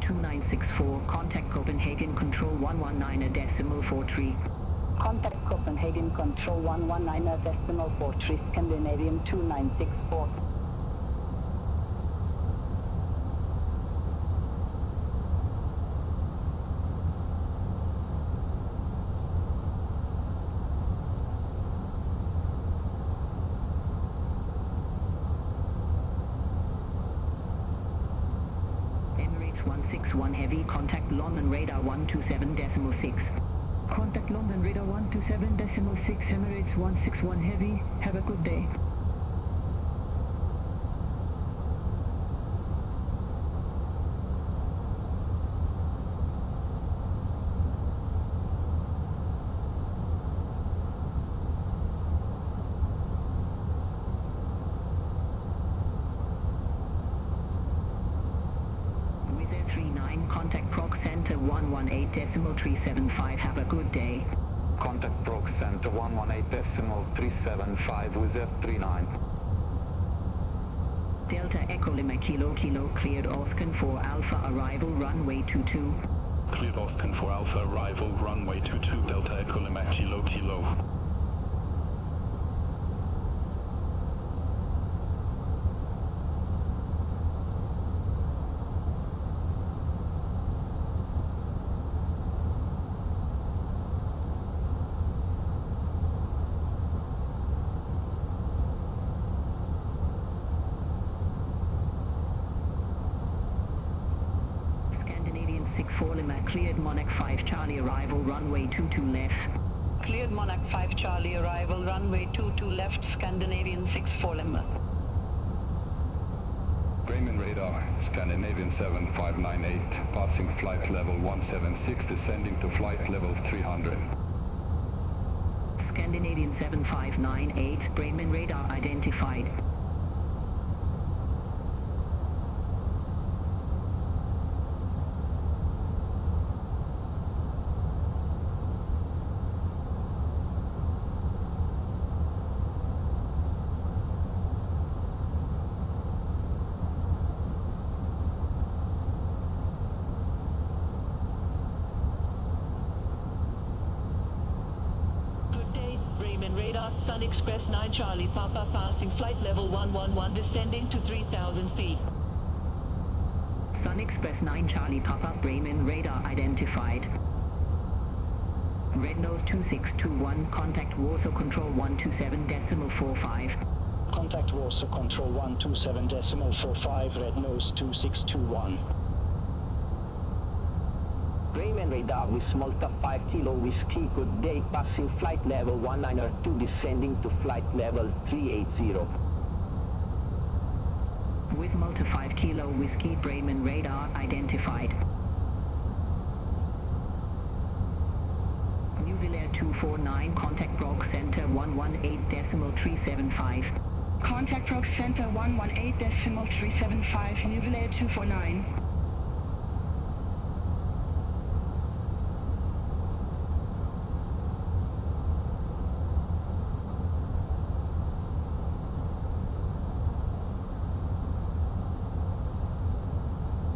2964, contact Copenhagen Control 119.43. Contact Copenhagen Control 119.43, Scandinavian 2964. Emirates 161 Heavy, contact London Radar 127.6. Contact London Radar 127.6, Emirates 161 Heavy, have a good day. Wizz Air 39, contact Proc Center 118.375, have a good day. Contact Proc Center 118.375 with F39. Delta Echo Lima Kilo Kilo, cleared Oscan for Alpha, arrival runway 22. Cleared Oscan for Alpha, arrival runway 22, Delta Echo Lima Kilo Kilo. Scandinavian 64 Lima, cleared Monarch 5 Charlie, arrival runway 22 left. Cleared Monarch 5 Charlie, arrival runway 22 left, Scandinavian 64 Lima. Bremen Radar, Scandinavian 7598, passing flight level 176, descending to flight level 300. Scandinavian 7598, Bremen Radar identified. Good day, Bremen Radar, Sun Express 9 Charlie Papa, passing flight level 111, descending to 3,000 feet. Sun Express 9 Charlie Papa, Bremen Radar identified. Red Nose 2621, contact Warsaw Control 127.45. Contact Warsaw Control 127.45, Red Nose 2621. Bremen Radar with Malta 5 Kilo Whiskey, good day, passing flight level 192, descending to flight level 380. With Malta 5 Kilo Whiskey, Bremen Radar identified. New Villaire 249, contact Brock Center 118.375. Contact Rock Center 118.375, New Villaire 249.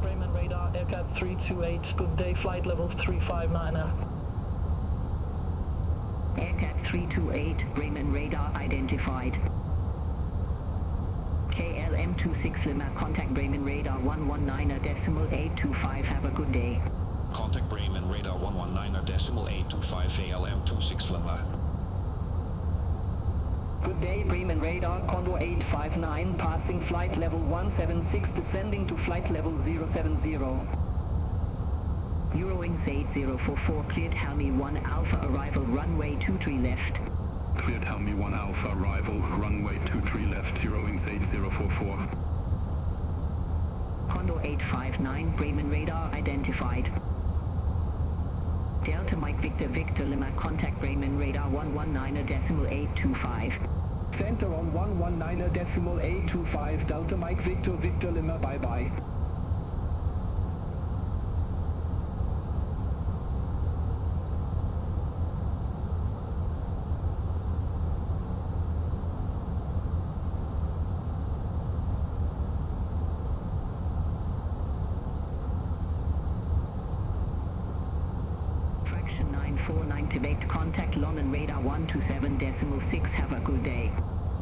Bremen Radar, Aircat 328, good day, flight level 359er. Aircat 328, Bremen Radar identified. KLM 26 Lima, contact Bremen Radar 119.825, have a good day. Contact Bremen Radar 119.825 ALM 26 Lima. Good day, Bremen Radar, Condor 859, passing flight level 176, descending to flight level 070. Eurowings 8044, cleared Helmi 1 Alpha, arrival runway 23 left. Cleared Helmi 1 Alpha, arrival runway 23 left, Eurowings 8044. Condor 859, Bremen Radar identified. Delta Mike Victor Victor Lima, contact Bremen Radar 119.825. Center on 119.825, Delta Mike Victor Victor Lima, bye-bye. 949 Tibet, contact London radar 127.6, have a good day.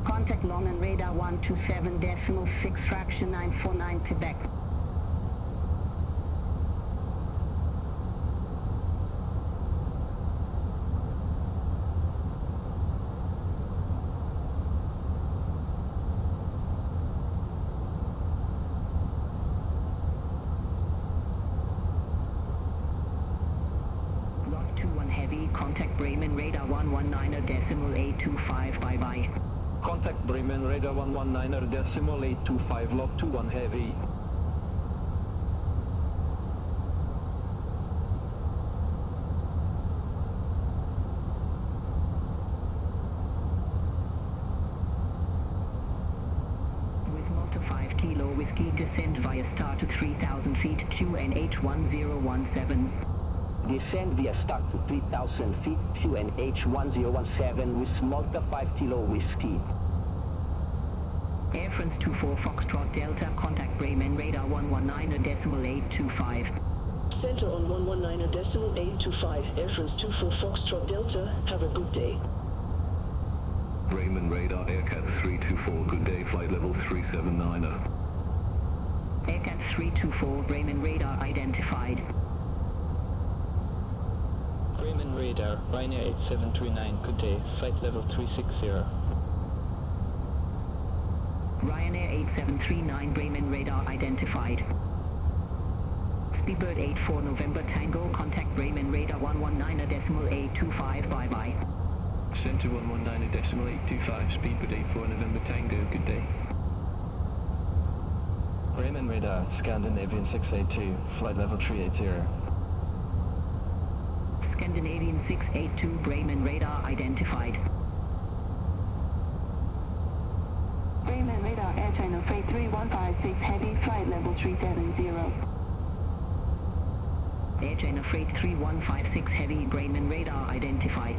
Contact London radar 127.6, fraction 949 Quebec. Lot 21 heavy, contact Bremen radar 119.825, bye bye. Contact Bremen radar 119.825, lot 21 heavy. With Malta 5 kilo whiskey, descend via star to 3000 feet, QNH 1017. Descend via start to 3,000 feet, QNH 1017 with Malta 5 kilo whiskey. Air France 24 Foxtrot Delta, contact Bremen radar 119.825. Center on 119.825, Air France 24 Foxtrot Delta, have a good day. Bremen radar Aircat 324, good day, flight level 379er. Aircat 324, Bremen radar identified. Bremen radar, Ryanair 8739, good day, flight level 360. Ryanair 8739, Bremen radar identified. Speedbird 84 November Tango, contact Bremen radar 119.825, bye bye. Center 119.825, Speedbird 84 November Tango, good day. Bremen radar, Scandinavian 682, flight level 380. Scandinavian 682, Bremen radar identified. Bremen radar, Air China Freight 3156 heavy, flight level 370. Air China Freight 3156 heavy, Bremen radar identified.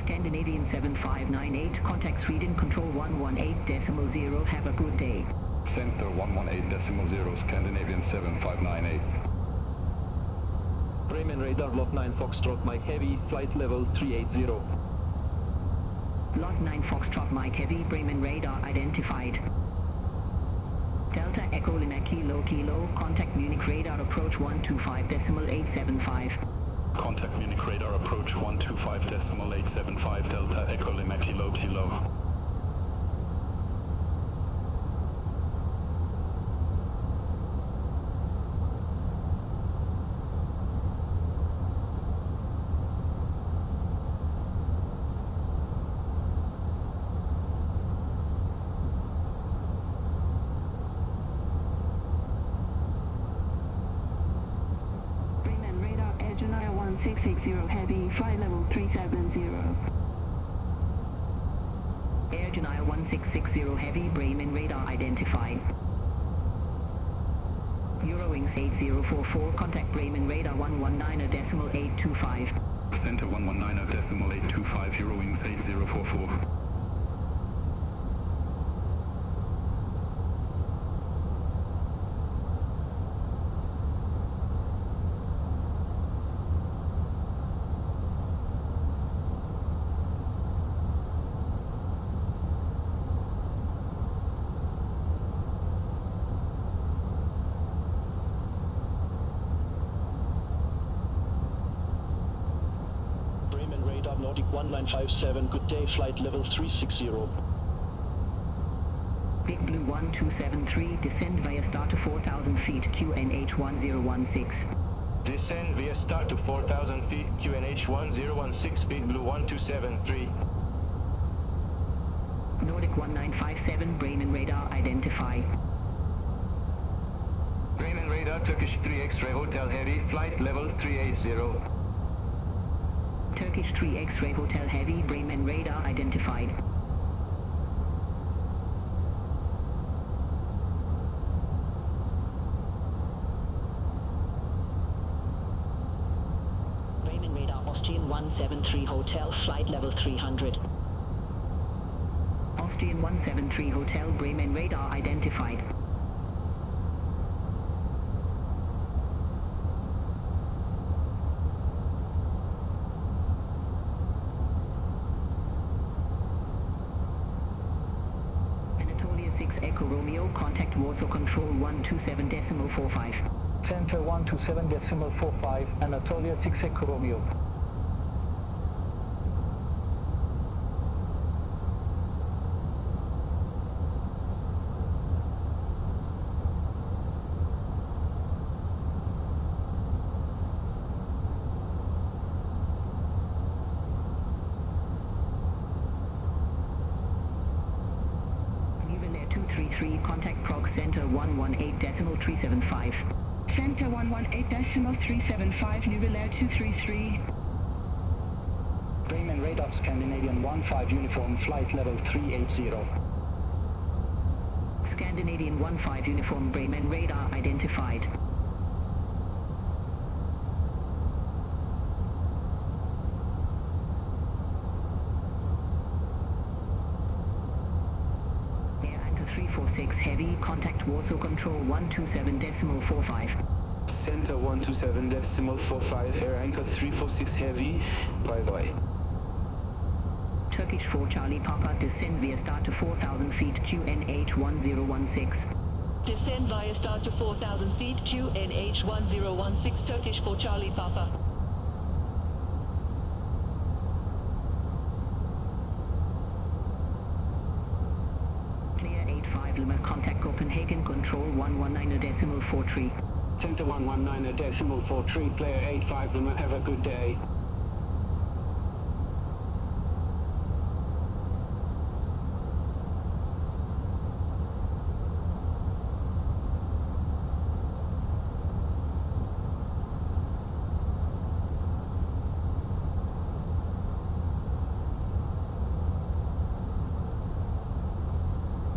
Scandinavian 7598, contact Sweden control 118.0, have a good day. Center 118.0, Scandinavian 7598. Bremen radar, lot 9 Foxtrot Mike Heavy, flight level 380. Lot 9 Foxtrot Mike Heavy, Bremen radar identified. Delta Echo Lima Kilo Kilo, contact Munich radar approach 125.875. Contact Munich radar approach 125.875, Delta Echo Lima Kilo Kilo. Bremen radar, Air China 1660 heavy, flight level 370. Air China 1660 heavy, Bremen radar identified. Eurowings 8044, contact Bremen radar 119.825. Center 119.825, Eurowings 8044. Bremen radar Nordic 1957, good day, flight level 360. Big Blue 1273, descend via star to 4000 feet, QNH 1016. Descend via start to 4,000 feet, QNH 1016, Big Blue 1273. Nordic 1957, Bremen radar identify. Bremen radar, Turkish 3 X-ray Hotel Heavy, flight level 380. Turkish 3 X-ray Hotel Heavy, Bremen radar identified. Bremen radar, Austrian 173 Hotel, flight level 300. Austrian 173 Hotel, Bremen radar identified. contact Warsaw Control 127.45. Center 127.45, Anatolia 6 Echo Romeo. Niveler 233, contact Prog Center 118.375. Center 118.375, Niveler 233. Bremen radar Scandinavian 15 uniform, flight level 380. Scandinavian 15 uniform, Bremen radar identified. Air Anchor 346 heavy, contact Warsaw Control 127.45. Center 127.45, Air Anchor 346 Heavy, bye-bye. Turkish 4 Charlie Papa, descend via start to 4,000 feet, QNH 1016. Descend via start to 4,000 feet, QNH 1016, Turkish 4 Charlie Papa. Clear 85 Lima, contact Copenhagen Control 119.43. Center 119.43, player 85 Lima, have a good day.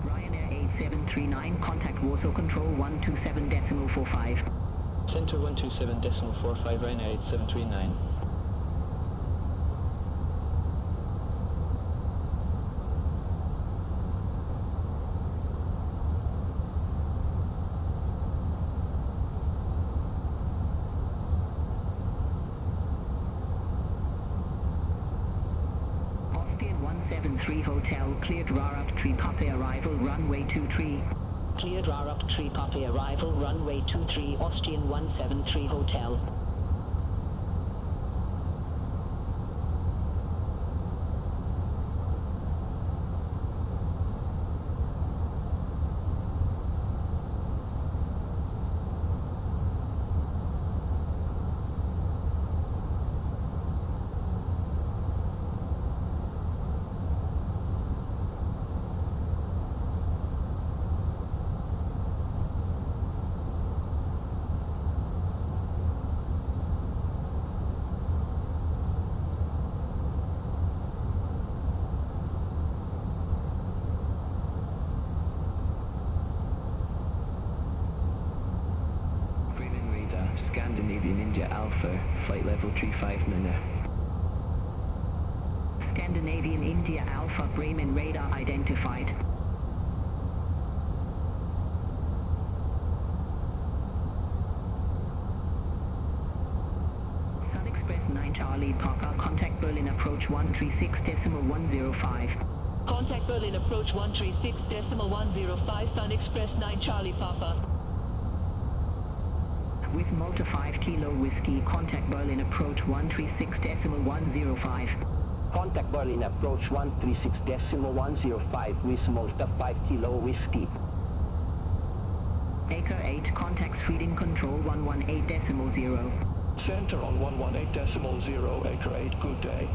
Ryanair 8739, contact Warsaw Control 127.45. Center 127.45, Ryanair 8739. Austrian 173 Hotel, cleared RARUP 3 Papa arrival, runway 23. Cleared RARUP 3 Papa arrival, runway 23, Austrian 173 Hotel. Scandinavian India Alpha, flight level 359. Scandinavian India Alpha, Bremen radar identified. Sun Express 9 Charlie Papa, contact Berlin approach 136.105. Contact Berlin approach 136.105, Sun Express 9 Charlie Papa. With Malta 5 Kilo Whiskey, contact Berlin approach 136.105. Contact Berlin approach 136.105 with Malta 5 Kilo Whiskey. Acre 8, contact Sweden Control 118.0. Center on 118.0, Acre 8, good day.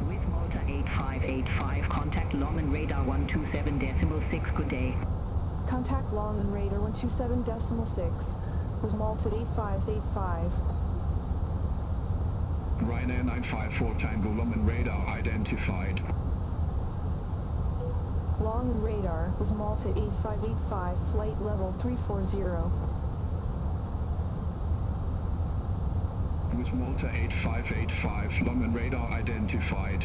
With Malta 8585, contact Longman radar 127.6, good day. Contact Longman radar 127.6, was Malta 8585. Ryanair 954 Tango Longman radar identified. Longman radar was Malta 8585, flight level 340. With Malta 8585, long and radar identified.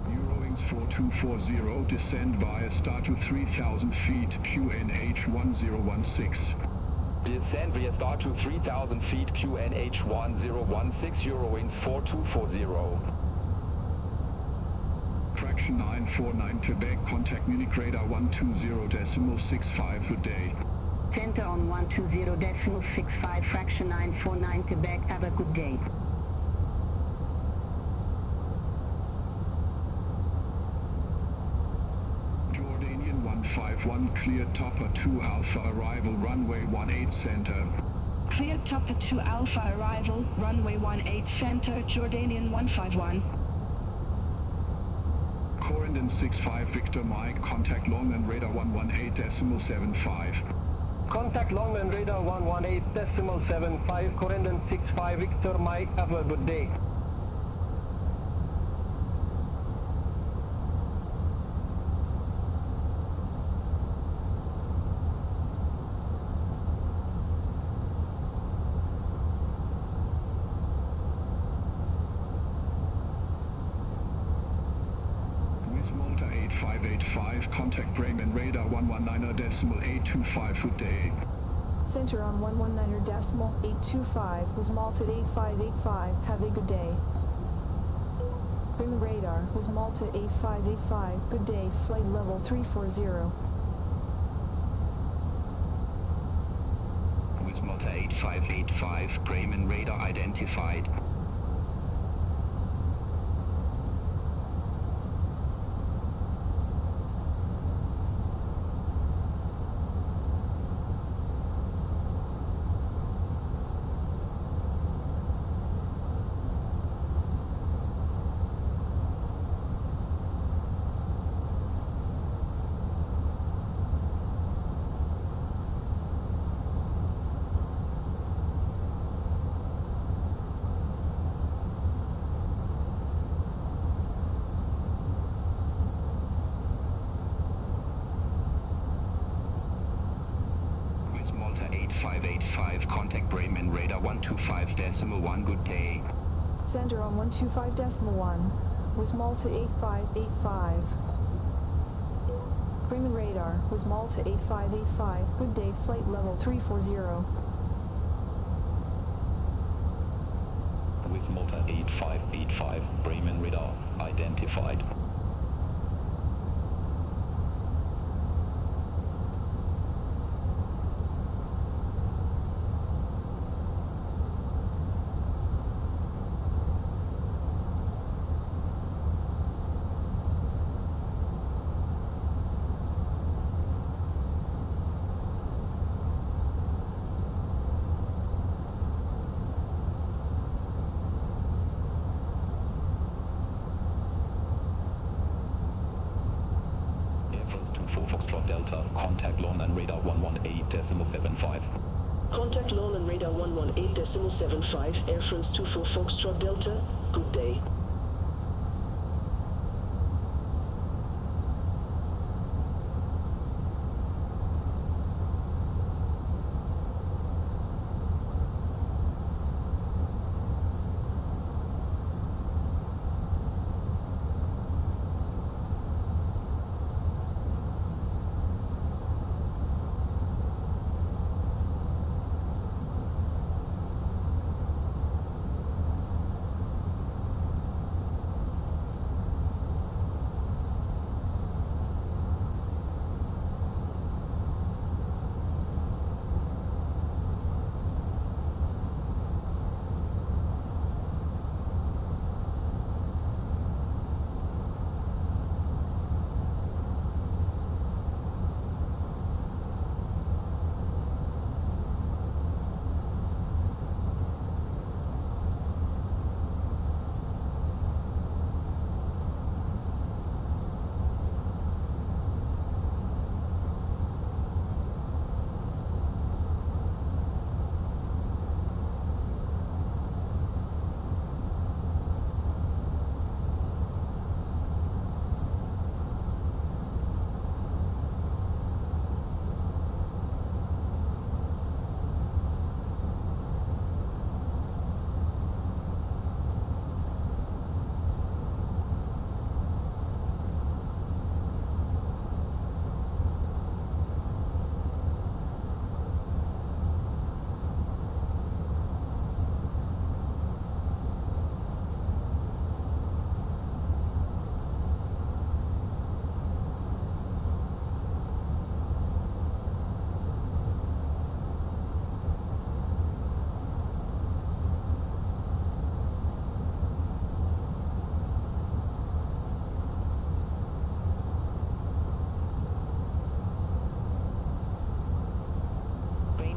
Eurowings 4240, descend via star to 3000 feet, QNH 1016. Descend via star to 3000 feet, QNH 1016, Eurowings 4240. Traction 949 Quebec, contact Munich radar 120.65, good day. Center on 120.65, fraction 949 Quebec, have a good day. Jordanian 151, clear Topper 2 Alpha, arrival runway 18 center. Clear Topper 2 Alpha, arrival, runway 18 center, Jordanian 151. Corendon 65 Victor Mike, contact Longland radar 118.75. Contact Longland radar 118.75, Corendon 65 Victor Mike, have a good day. Malta 8585, contact Bremen radar 119.825, good day. Center on 119.825 was Malta 8585, have a good day. Bremen radar was Malta 8585, good day, flight level 340. With Malta 8585, Bremen radar identified. With Malta 8585, contact Bremen radar 125.1, good day. Center on 125.1 was Malta 8585. Bremen radar was Malta 8585, good day, flight level 340. With Malta 8585, Bremen radar identified. Foxtrot Delta, contact London radar 118.75. Contact London radar 118.75, Air France 24 Foxtrot Delta, good day.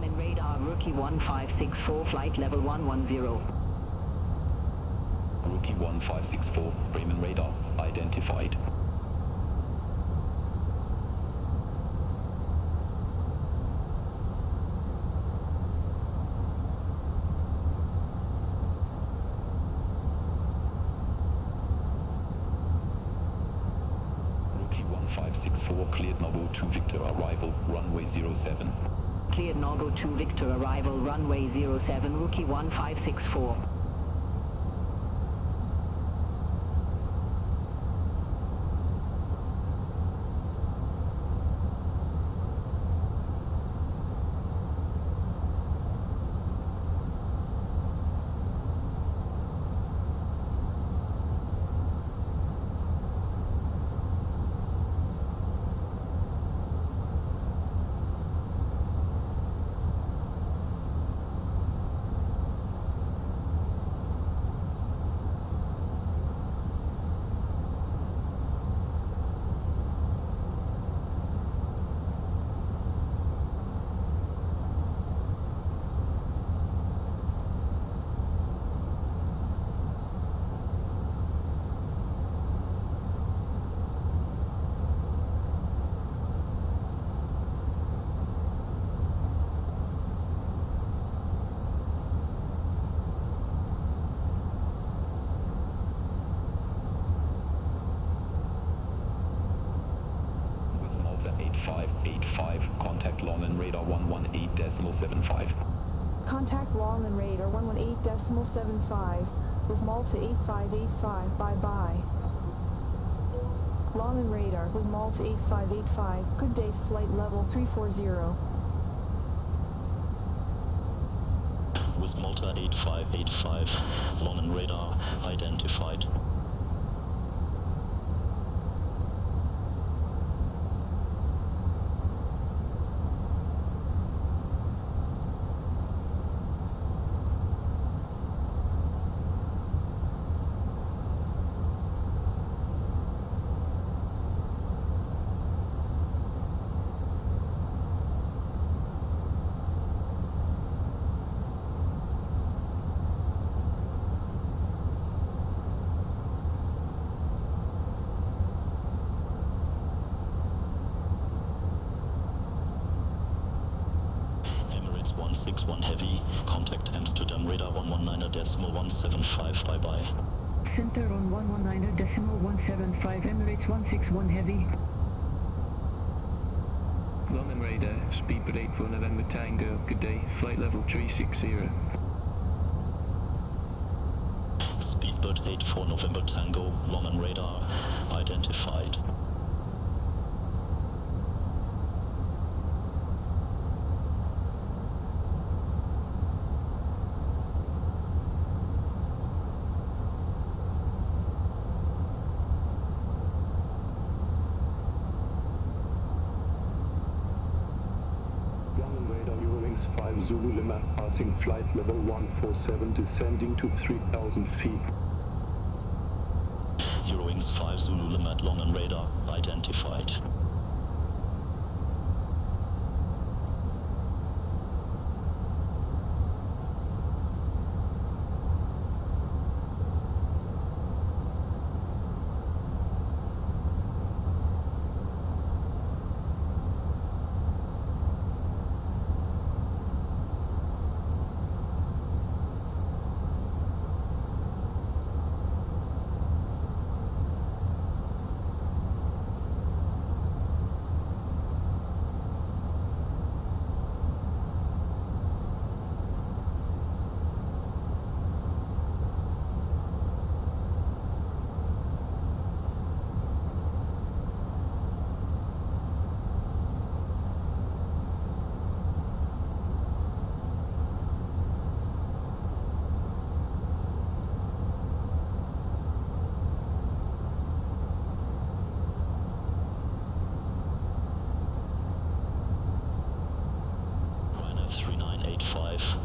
Bremen radar, Rookie 1564, flight level 110. Rookie 1564, Bremen radar, identified. Rookie 1564, cleared Novo 2 Victor arrival, runway 07. Cleared Nogo 2 Victor arrival, runway 07, Rookie 1564. Contact long and radar 118.75. Contact long and radar 118.75. Was Malta 8585. Bye-bye. Long and radar was Malta 8585. Good day, flight level 340. Was Malta 8585. Long and radar identified. Emirates 161 Heavy, contact Amsterdam radar 119.175, bye-bye. Center on 119.175, Emirates 161 Heavy. London radar, speedbird 84 November Tango, good day, flight level 360. Speedbird 84 November Tango, long and radar identified. Zulu Lima, passing flight level 147, descending to 3,000 feet. Eurowings 5 Zulu Lima, long and radar identified.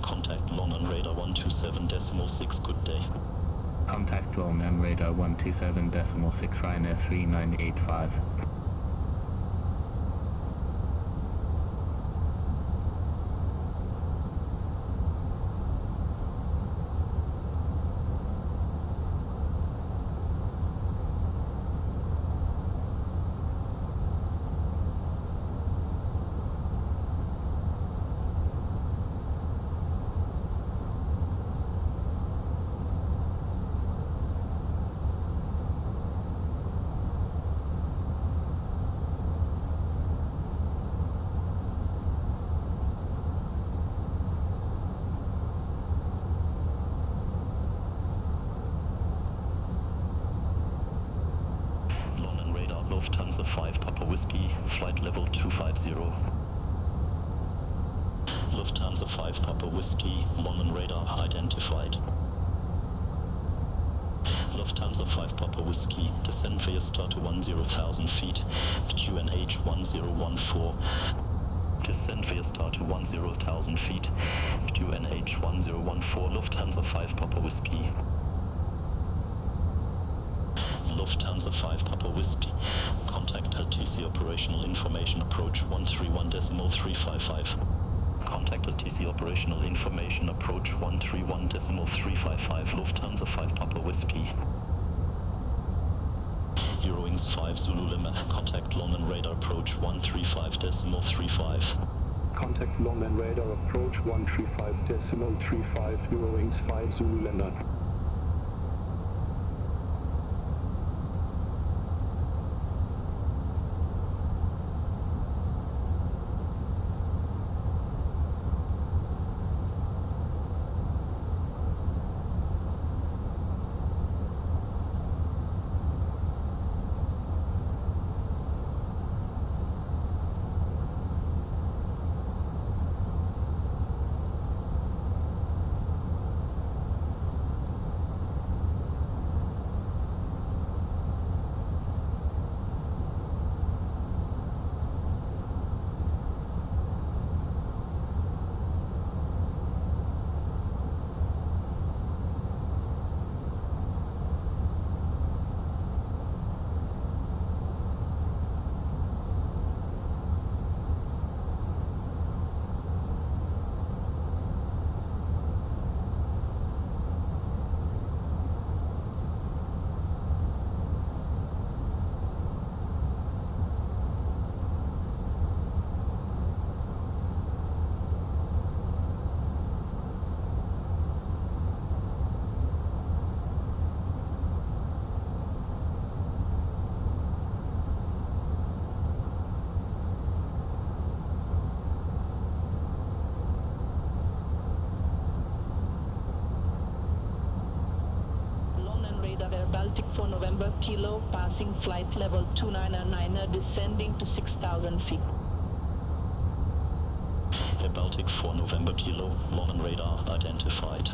Contact long on radar 127.6, good day. Contact long on radar 127.6, Ryanair 3985. Lufthansa 5 Papa Whiskey, flight level 250. Lufthansa 5 Papa Whiskey, London radar identified. Lufthansa 5 Papa Whiskey, descend via star to 10,000 feet, QNH 1014. Descend via star to 10,000 feet, QNH 1014, Lufthansa 5 Papa Whiskey. Lufthansa 5 Papa Whiskey, contact LTC operational information approach 131.355. Contact LTC operational information approach 131.355, Lufthansa 5 Papa Whiskey. Eurowings 5 Zulu Lima, contact London radar approach 135.35. Contact London radar approach 135.35, Eurowings 5 Zulu Lima. Air Baltic for November Kilo, passing flight level 299er, descending to 6,000 feet. Air Baltic for November Kilo, London radar identified.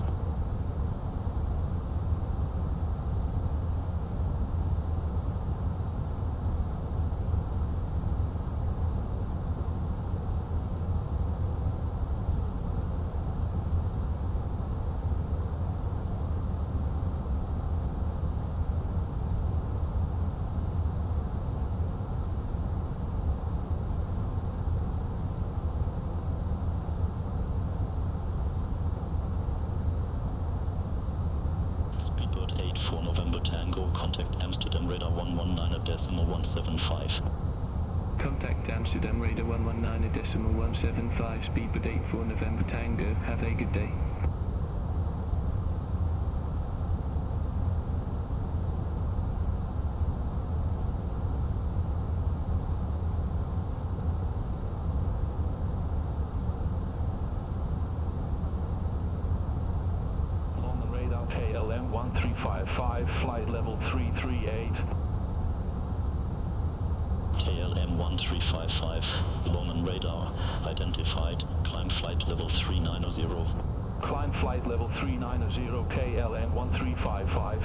Contact Amsterdam radar 119.175, speedbird 84 November Tango. Have a good day. On the radar KLM 1355, flight level 338. KLM 1355, London radar identified, climb flight level 390. Climb flight level 390, KLM 1355.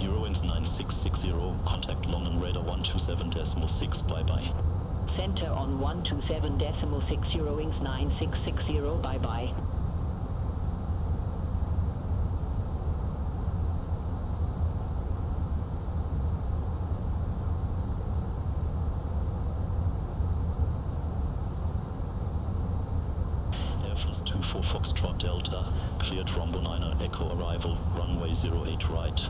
Eurowings 9660, contact London radar 127.6, bye-bye. Center on 127.6, Eurowings 9660, bye-bye. For Foxtrot Delta, cleared Rombo 9er Echo arrival, runway 08 right.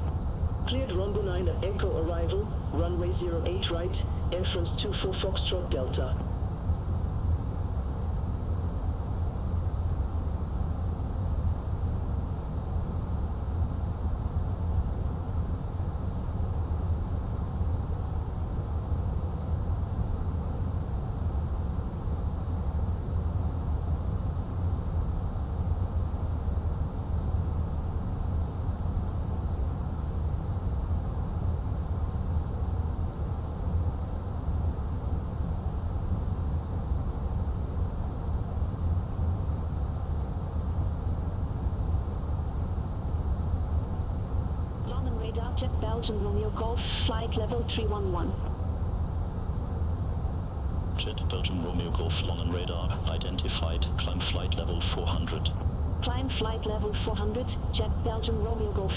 Cleared Rombo 9er Echo arrival, runway 08 right, Air France 24 Foxtrot Delta. Jet Belgium Romeo Golf, flight level 311. Jet Belgium Romeo Golf long on radar, identified, climb flight level 400. Climb flight level 400, Jet Belgium Romeo Golf.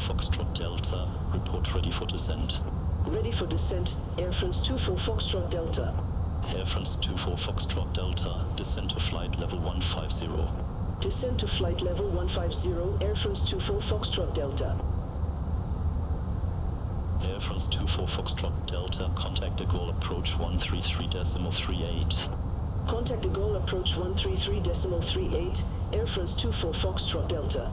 Foxtrot Delta, report ready for descent. Ready for descent, Air France 24 Foxtrot Delta. Air France 24 Foxtrot Delta, descent to flight level 150. Descent to flight level 150, Air France 24 Foxtrot Delta. Air France 24 Foxtrot Delta, contact the goal approach 133.38. Contact the goal approach 133.38, Air France 24 Foxtrot Delta.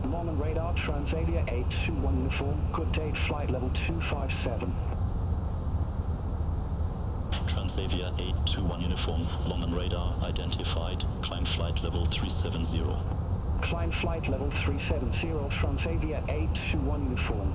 Norman radar, Transavia 821 uniform, good day, flight level 257. Transavia 821 uniform, Norman radar, identified, climb flight level 370. Climb flight level 370, Transavia 821 uniform.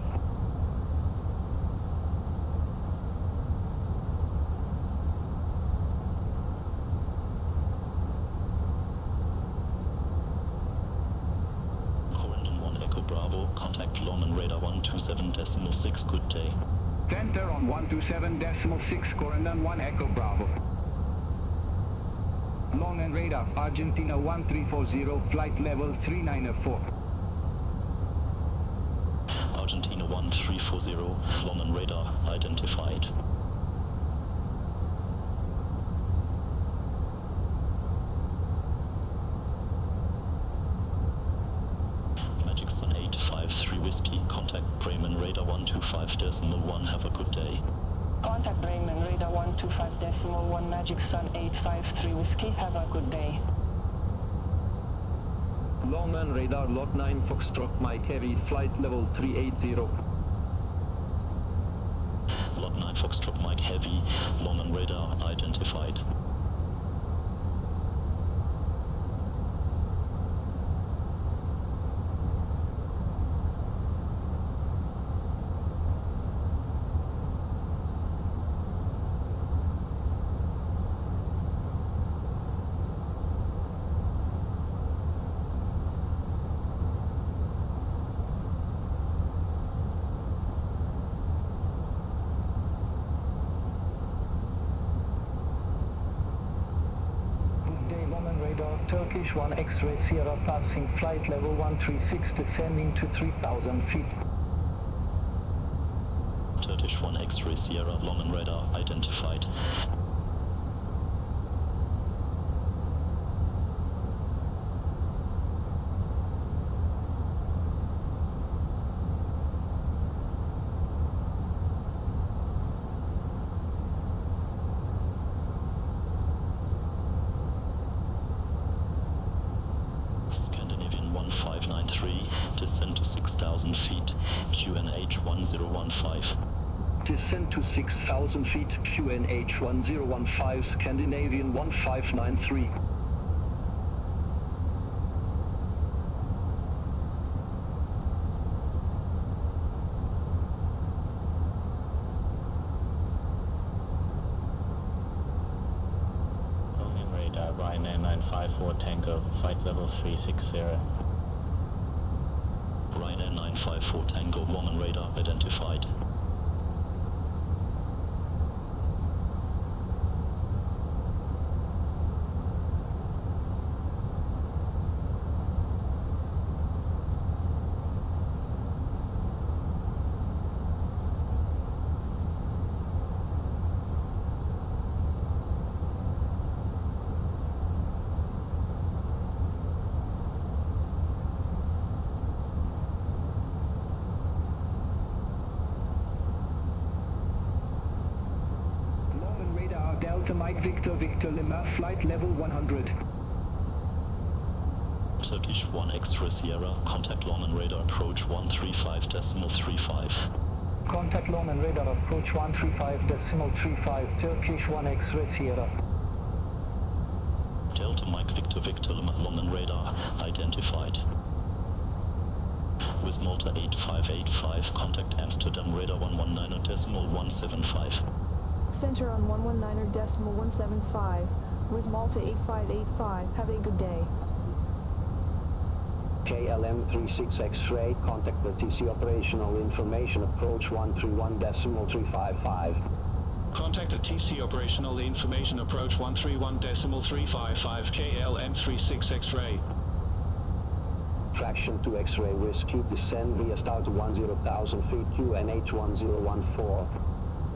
Contact London radar 127.6, good day. Center on 127.6, Corendon 1 Echo Bravo. London radar, Argentina 1340, flight level 394. Argentina 1340, London radar, identified. Whiskey, contact Bremen radar 125.1, have a good day. Contact Bremen radar 125.1, Magic Sun 853 Whiskey, have a good day. Longman radar lot 9 Foxtrot Mike Heavy, flight level 380. Lot 9 Foxtrot Mike Heavy, Longman radar identified. Turkish 1 X-ray Sierra passing flight level 136 descending to 3,000 feet. Turkish 1 X-ray Sierra long and radar identified. Scandinavian 1593, 1015. Descend to 6,000 feet, QNH 1015, Scandinavian 1593. Radar, Ryanair 954 Tango, flight level 360. Ryanair 954 Tango, Woman radar identified. Delta Mike Victor Victor Lima, flight level 100. Turkish 1 X-ray Sierra, contact Longman radar approach 135.35. Contact Longman radar approach 135.35, Turkish 1 X-ray Sierra. Delta Mike Victor Victor Lima, Longman radar identified. With Malta 8585, contact Amsterdam radar 119.175. Center on 119.175, with Malta 8585. Have a good day. KLM 36 X-ray, contact the TC operational information approach 131.355. Contact the TC operational information approach 131.355, KLM 36 X-ray. Traction to X-ray Whiskey, descend via star to 10,000 feet, QNH 1014.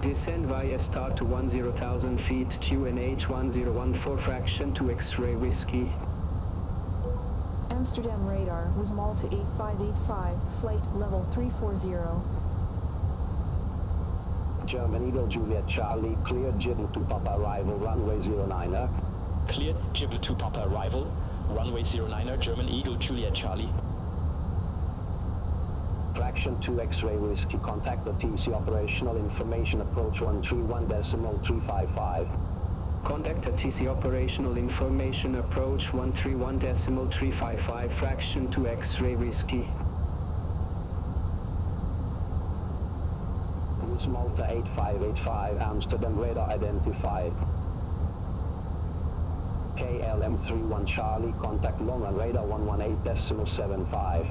Descend via star to 10,000 feet, QNH 1014, fraction to X-ray Whiskey. Amsterdam radar, was Malta 8585, flight level 340. German Eagle Juliet Charlie, cleared Jibble to Papa arrival, runway 09er. Cleared Jibble to Papa arrival, runway 09er, German Eagle Juliet Charlie. Traction to X-ray Whiskey, contact the TC operational information approach 131.355. Contact the TC operational information approach 131.355, fraction to X-ray Whiskey. With Malta 8585, Amsterdam radar identified. KLM 31 Charlie, contact Longman radar 118.75.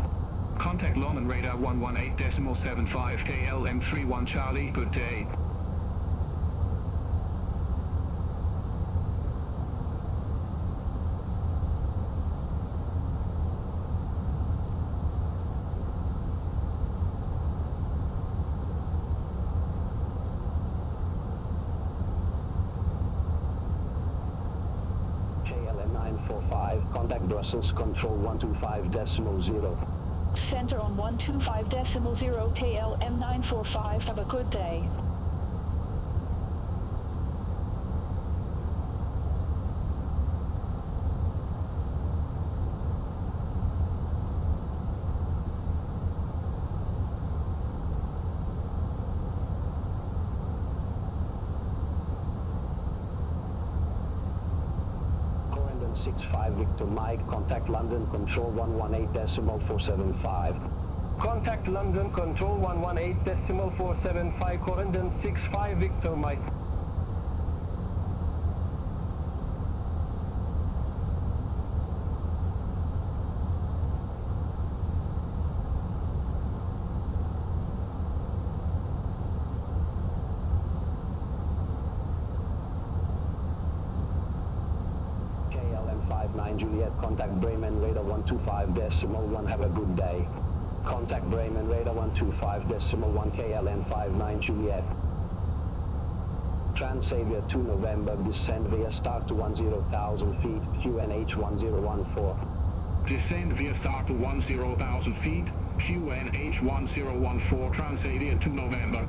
Contact Longman radar 118.75, KLM 31 Charlie, good day. KLM 945, contact Brussels control 125.0. Center on 125.0, KLM 945, have a good day. Corendon 65 Victor Mike, contact London control 118.475. Contact London control 118.475, Corendon 65 Victor Mike. KLM 59 Juliet, contact Bremen radar 125.1, have a good day. Contact Bremen radar 125.1, KLM 59 Juliet. Transavia 2 November, descend via start to 10,000 feet, QNH 1014. Descend via start to 10,000 feet, QNH 1014, Transavia 2 November.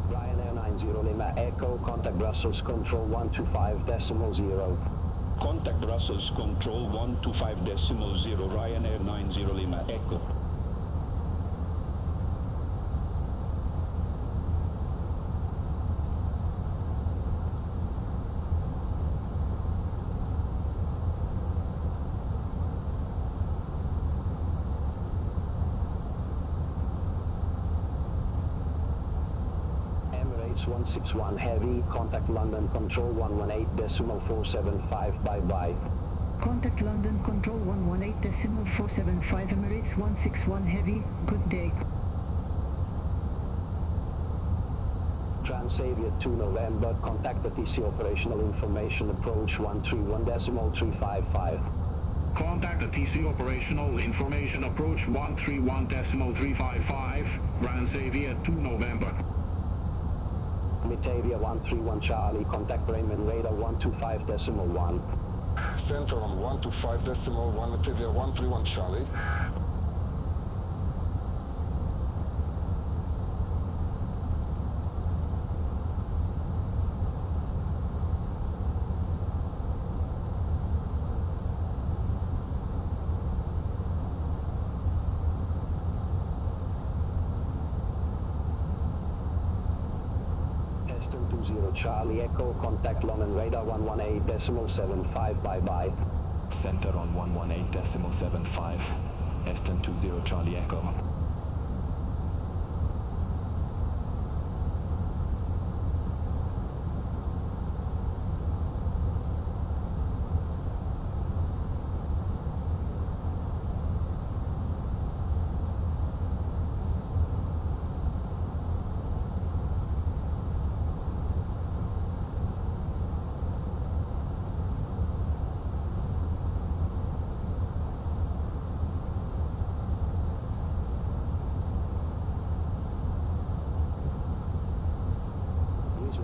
Ryanair 90 Lima Echo, contact Brussels control 125.0. Contact Contact Brussels Control 125.0 Ryanair 90 Lima Echo. Emirates 161 Heavy, contact London Control 118.475, bye-bye. Contact London Control 118.475 Emirates 161 Heavy, good day. Transavia 2 November, contact the TC Operational Information Approach 131.355. Contact the TC Operational Information Approach 131.355, Transavia 2 November. Mitavia 131 Charlie, contact Bremen Radar 125.1. Center on 125.1, Mitavia 131 Charlie. Eston 20 Charlie Echo, contact London Radar 118.75, bye-bye. Center on 118.75. Eston 20 Charlie Echo.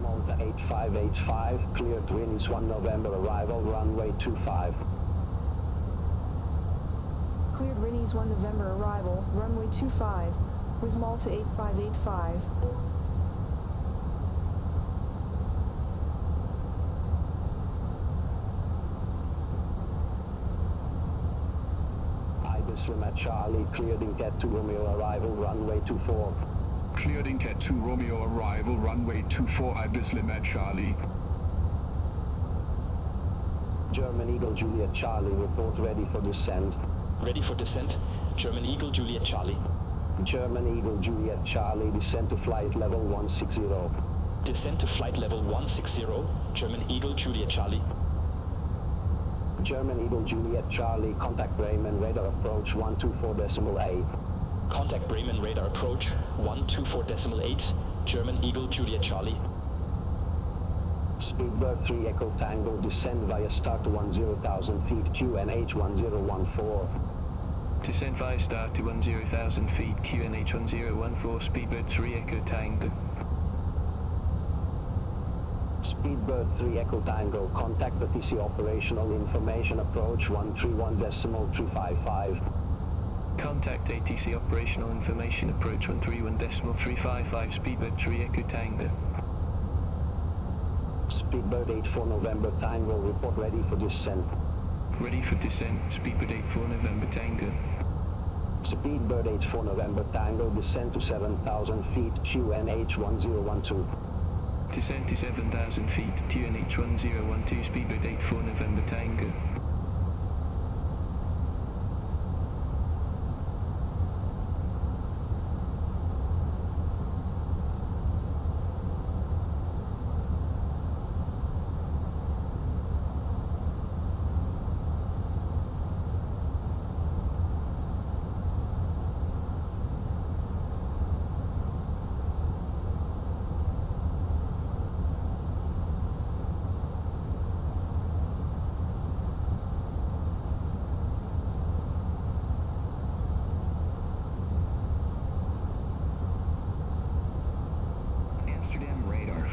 Malta 8585, cleared winds 1 November arrival, runway 25. Cleared Rinnies 1 November arrival, runway 25, was Malta 8585. Ibis Lima Charlie, cleared in Cat 2 Romeo arrival, runway 24. Cleared in Cat 2 Romeo arrival, runway 24, Ibis Lima Charlie. German Eagle Juliet Charlie, report ready for descent. Ready for descent. German Eagle Juliet Charlie. German Eagle Juliet Charlie, descent to flight level 160. Descent to flight level 160. German Eagle Juliet Charlie. German Eagle Juliet Charlie, contact Bremen radar approach 124.8. Contact Bremen radar approach 124.8. German Eagle Juliet Charlie. Speedbird 3 Echo Tango, descend via start to 10,000 feet, QNH 1014. Descend via start to 10,000 feet, QNH 1014, Speedbird 3 Echo Tango. Speedbird 3 Echo Tango, contact the TC Operational Information Approach 131.355. Contact ATC Operational Information Approach 131.355, Speedbird 3 Echo Tango. Speedbird 84 November Tango, report ready for descent. Ready for descent, Speedbird 84 November Tango. Speedbird 84 November Tango, descend to 7,000 feet, QNH 1012. Descent to 7,000 feet, QNH 1012, Speedbird 84 November Tango.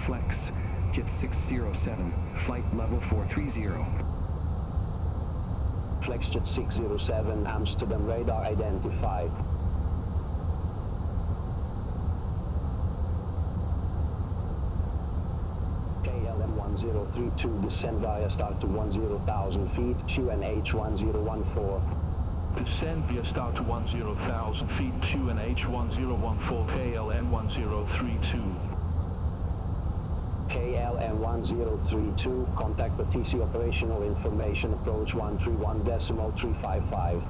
Flex, Jet 607, flight level 430. Flex Jet 607, Amsterdam radar identified. KLM 1032, descend via start to 10,000 feet, QNH 1014. Descend via start to 10,000 feet, QNH 1014, KLM 1032. KLM 1032, contact the TC operational information approach 131.355.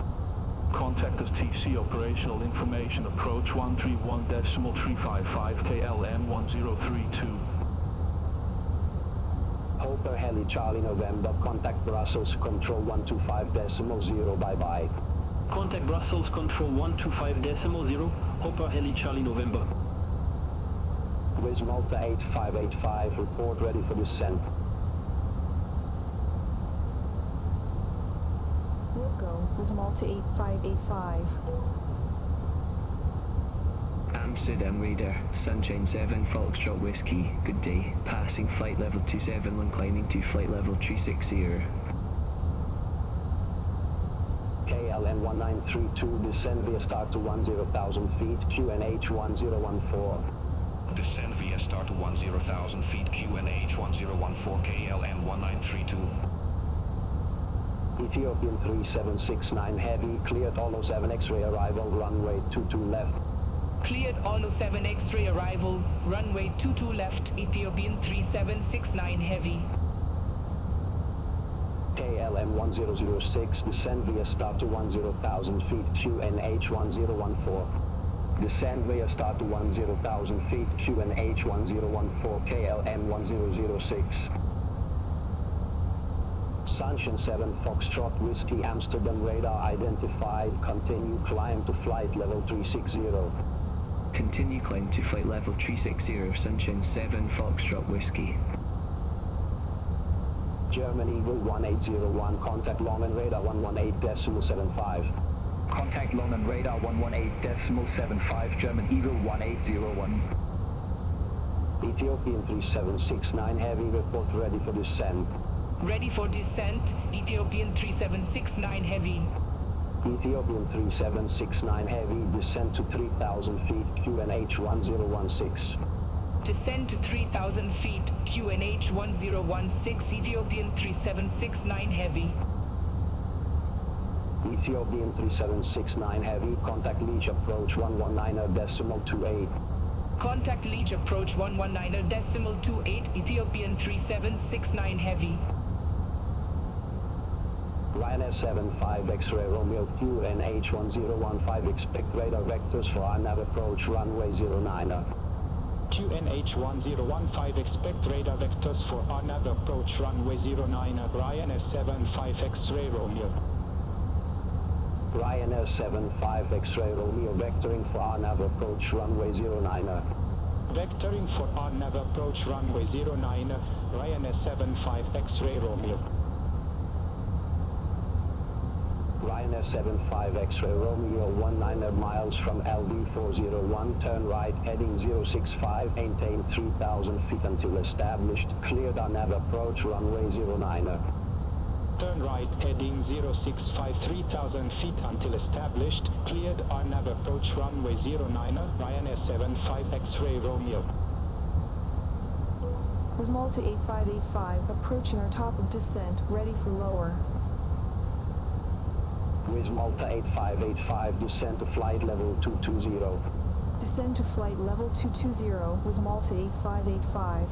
Contact the TC operational information approach 131.355, KLM 1032. Hopper Heli Charlie November, contact Brussels control 125.0, bye bye. Contact Brussels control 125.0, Hopper Heli Charlie November. Wiz Malta 8585, report ready for descent. Wilco, Wiz Malta 8585. Amsterdam Radar, Sunshine 7, Foxtrot Whiskey, good day. Passing flight level 271, climbing to flight level 360. KLM 1932, descend via start to 10,000 feet, QNH 1014. Descend via start to 10,000 feet, QNH 1014, KLM 1932. Ethiopian 3769 heavy, cleared all 07 X-ray arrival, runway 22 left. Cleared all 07 X-ray arrival, runway 22 left, Ethiopian 3769 heavy. KLM 1006, descend via start to 10,000 feet, QNH 1014. Descend via start to 10,000 feet, QNH 1014, KLM 1006. Sunshine 7 Foxtrot Whiskey Amsterdam radar identified, continue climb to flight level 360. Continue climb to flight level 360, Sunshine 7 Foxtrot Whiskey. German Eagle 1801, contact Longman radar 118.75. Contact London radar 118.75, German Eagle 1801. Ethiopian 3769 heavy, report ready for descent. Ready for descent, Ethiopian 3769 heavy. Ethiopian 3769 heavy, descend to 3,000 feet, QNH 1016. Descend to 3,000 feet, QNH 1016, Ethiopian 3769 heavy. Ethiopian 3769 heavy, contact Leech approach 119.28. Contact Leech approach 119.28, Ethiopian 3769 heavy. Ryanair 75 X-ray Romeo QNH 1015, expect radar vectors for RNAV approach runway 09. QNH 1015, expect radar vectors for RNAV approach runway 09, Ryanair 75 X-ray Romeo. Ryanair 75 X-ray Romeo, vectoring for RNAV approach runway 09. Vectoring for RNAV approach runway 09, Ryanair 75 X-ray Romeo. Ryanair 75 X-ray Romeo 19 miles from LV401, turn right heading 065, maintain 3,000 feet until established, cleared RNAV approach runway 09. Turn right heading 065, 3,000 feet until established, cleared RNAV approach runway 09, Ryanair 75 X-ray Romeo. Was Malta 8585, approaching our top of descent, ready for lower. Wiz Malta 8585, descend to flight level 220. Descend to flight level 220, was Malta 8585.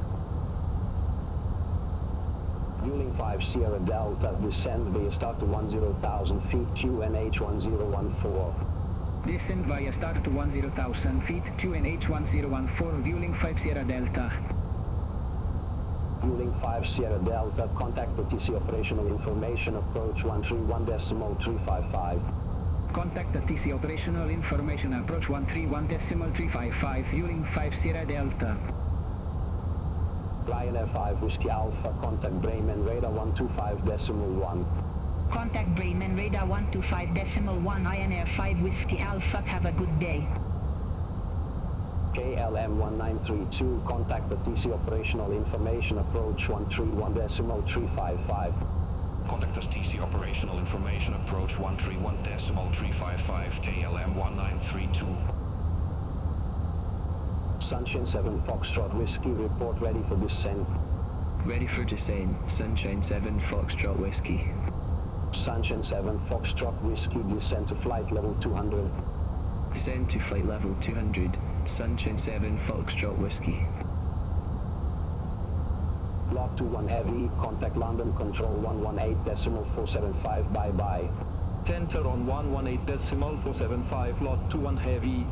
Yuling 5 Sierra Delta, descend via start to 10,000 feet, QNH 1014. Descend via start to 10,000 feet, QNH 1014, Yuling 5 Sierra Delta. Yuling 5 Sierra Delta, contact the TC operational information approach 131.355. Contact the TC operational information approach 131.355, Yuling 5 Sierra Delta. Ryanair 5 Whiskey Alpha, contact Bremen radar 125.1. Contact Bremen radar 125.1, Ryanair 5 Whiskey Alpha, have a good day. KLM 1932, contact the TC operational information approach 131.355. Contact the TC operational information approach 131.355, KLM 1932. Sunshine 7 Foxtrot Whiskey, report ready for descent. Ready for descent. Sunshine 7 Foxtrot Whiskey. Sunshine 7 Foxtrot Whiskey, descend to flight level 200. Descend to flight level 200. Sunshine 7 Foxtrot Whiskey. Lot 21 heavy, contact London Control 118.475, bye-bye. Center on 118.475, lot 21 heavy.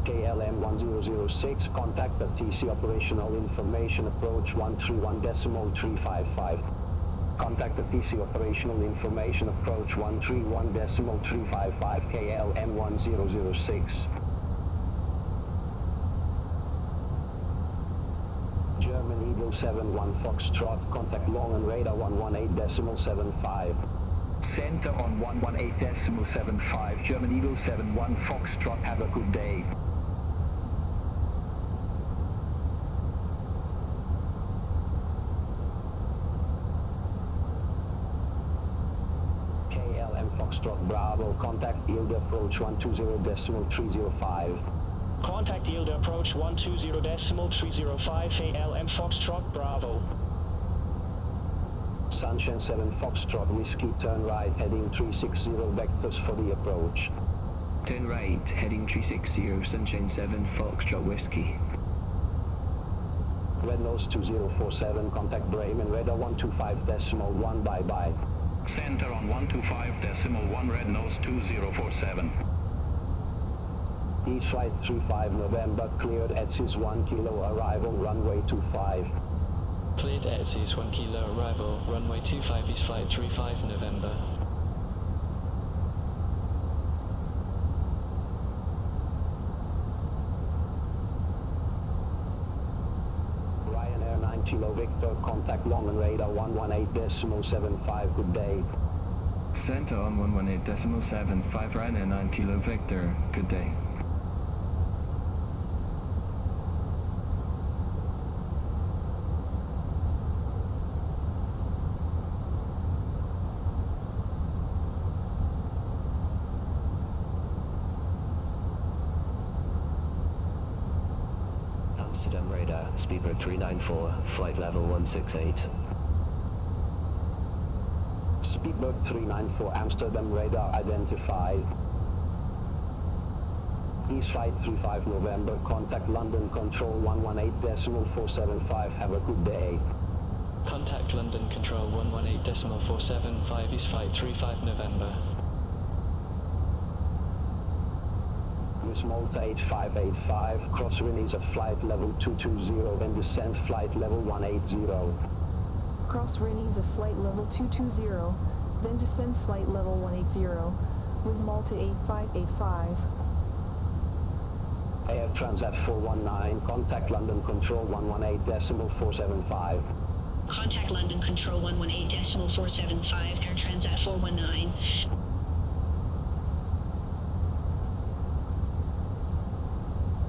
KLM 1006, contact the TC operational information, approach 131.355. Contact the TC operational information, approach 131.355, KLM 1006. German Eagle 71 Foxtrot, contact long and radar 118.75. Center on 118.75, German Eagle 71 Foxtrot, have a good day. KLM Foxtrot Bravo, contact yield approach 120.305. Contact yield approach 120.305, KLM Foxtrot Bravo. Sunshine 7 Foxtrot Whiskey, turn right, heading 360 vectors for the approach. Turn right, heading 360, Sunshine 7 Foxtrot Whiskey. Red nose 2047, contact Bremen, radar 125.1, bye-bye. Center on 125.1, red nose 2047. East flight 35 November, cleared at SIS 1 kilo, arrival runway 25. Cleared at SIS 1 kilo, arrival runway 25, East flight 35 November. Ryanair 9 kilo Victor, contact long and radar 118.75, good day. Center on 118.75, Ryanair 9 kilo Victor, good day. Amsterdam radar, speedbird 394, flight level 168. Speedbird 394, Amsterdam radar identified. East flight 35 November, contact London Control 118.475, have a good day. Contact London Control 118.475, East flight 35 November. Miss Malta 8585, cross Rennes at flight level 220, then descend flight level 180. Cross Rennes at flight level 220, then descend flight level 180. Was Malta 8585. Air Transat 419, contact London Control 118.475. Contact London Control 118.475, Air Transat 419.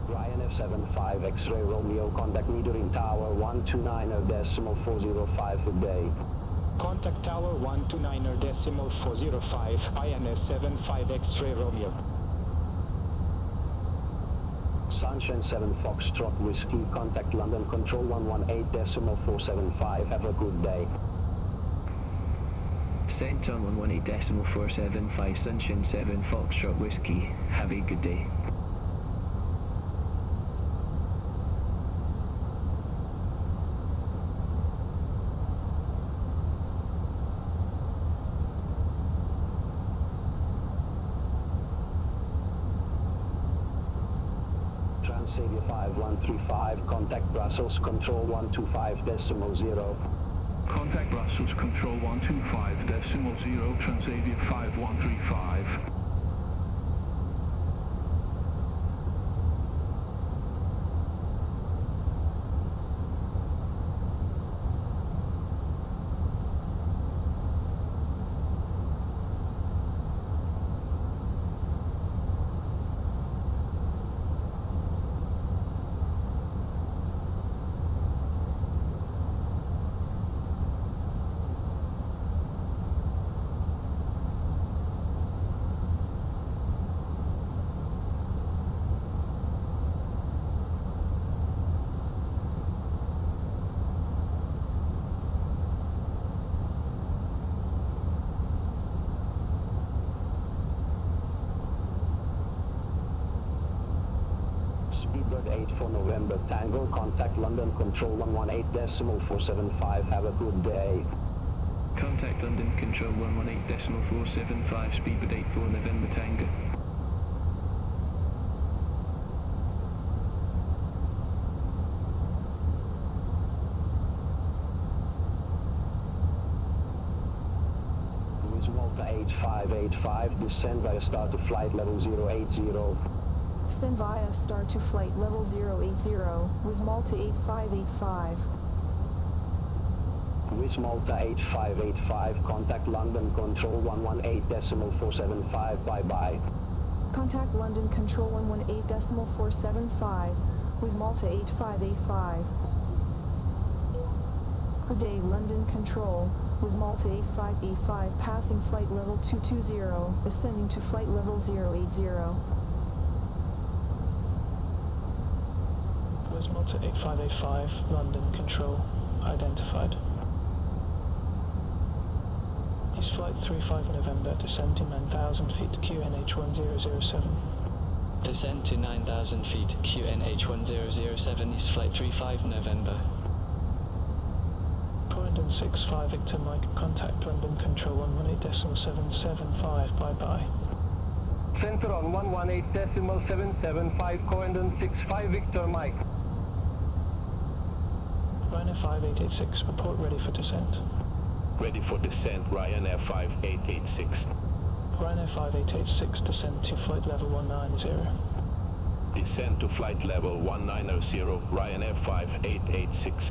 Ryanair 75 X-ray Romeo, contact metering tower 129.405, good day. Contact tower 129.405, Ryanair 75 X-ray Romeo. Sunshine 7 Foxtrot Whiskey, contact London Control 118.475, have a good day. Center on 118.475, Sunshine 7 Foxtrot Whiskey, have a good day. Transavia 5135, contact Brussels Control 125.0. Contact Brussels Control 125.0, Transavia 5135. cleared 8 for November Tango, contact London Control 118.475, have a good day. Contact London Control 118.475, speedbird 8 for November Tango. Malta 8585, descend via start to flight level 080. Descend via start to flight level 080, with Malta 8585. With Malta 8585, contact London Control 118.475, bye-bye. Contact London Control 118.475, with Malta 8585. Good day, London Control, with Malta 8585, passing flight level 220, ascending to flight level 080. Was Malta 8585, London Control, identified. East Flight 35 November, descend to 9,000 feet, QNH 1007. Descend to 9,000 feet, QNH 1007, East Flight 35 November. 465 Victor Mike, contact London Control 118.775, bye-bye. Center on 118.775, Corendon 65 Victor Mike. Ryanair 5886, report ready for descent. Ready for descent, Ryanair 5886. Ryanair 5886, descend to flight level 190. Descend to flight level 190, Ryanair 5886.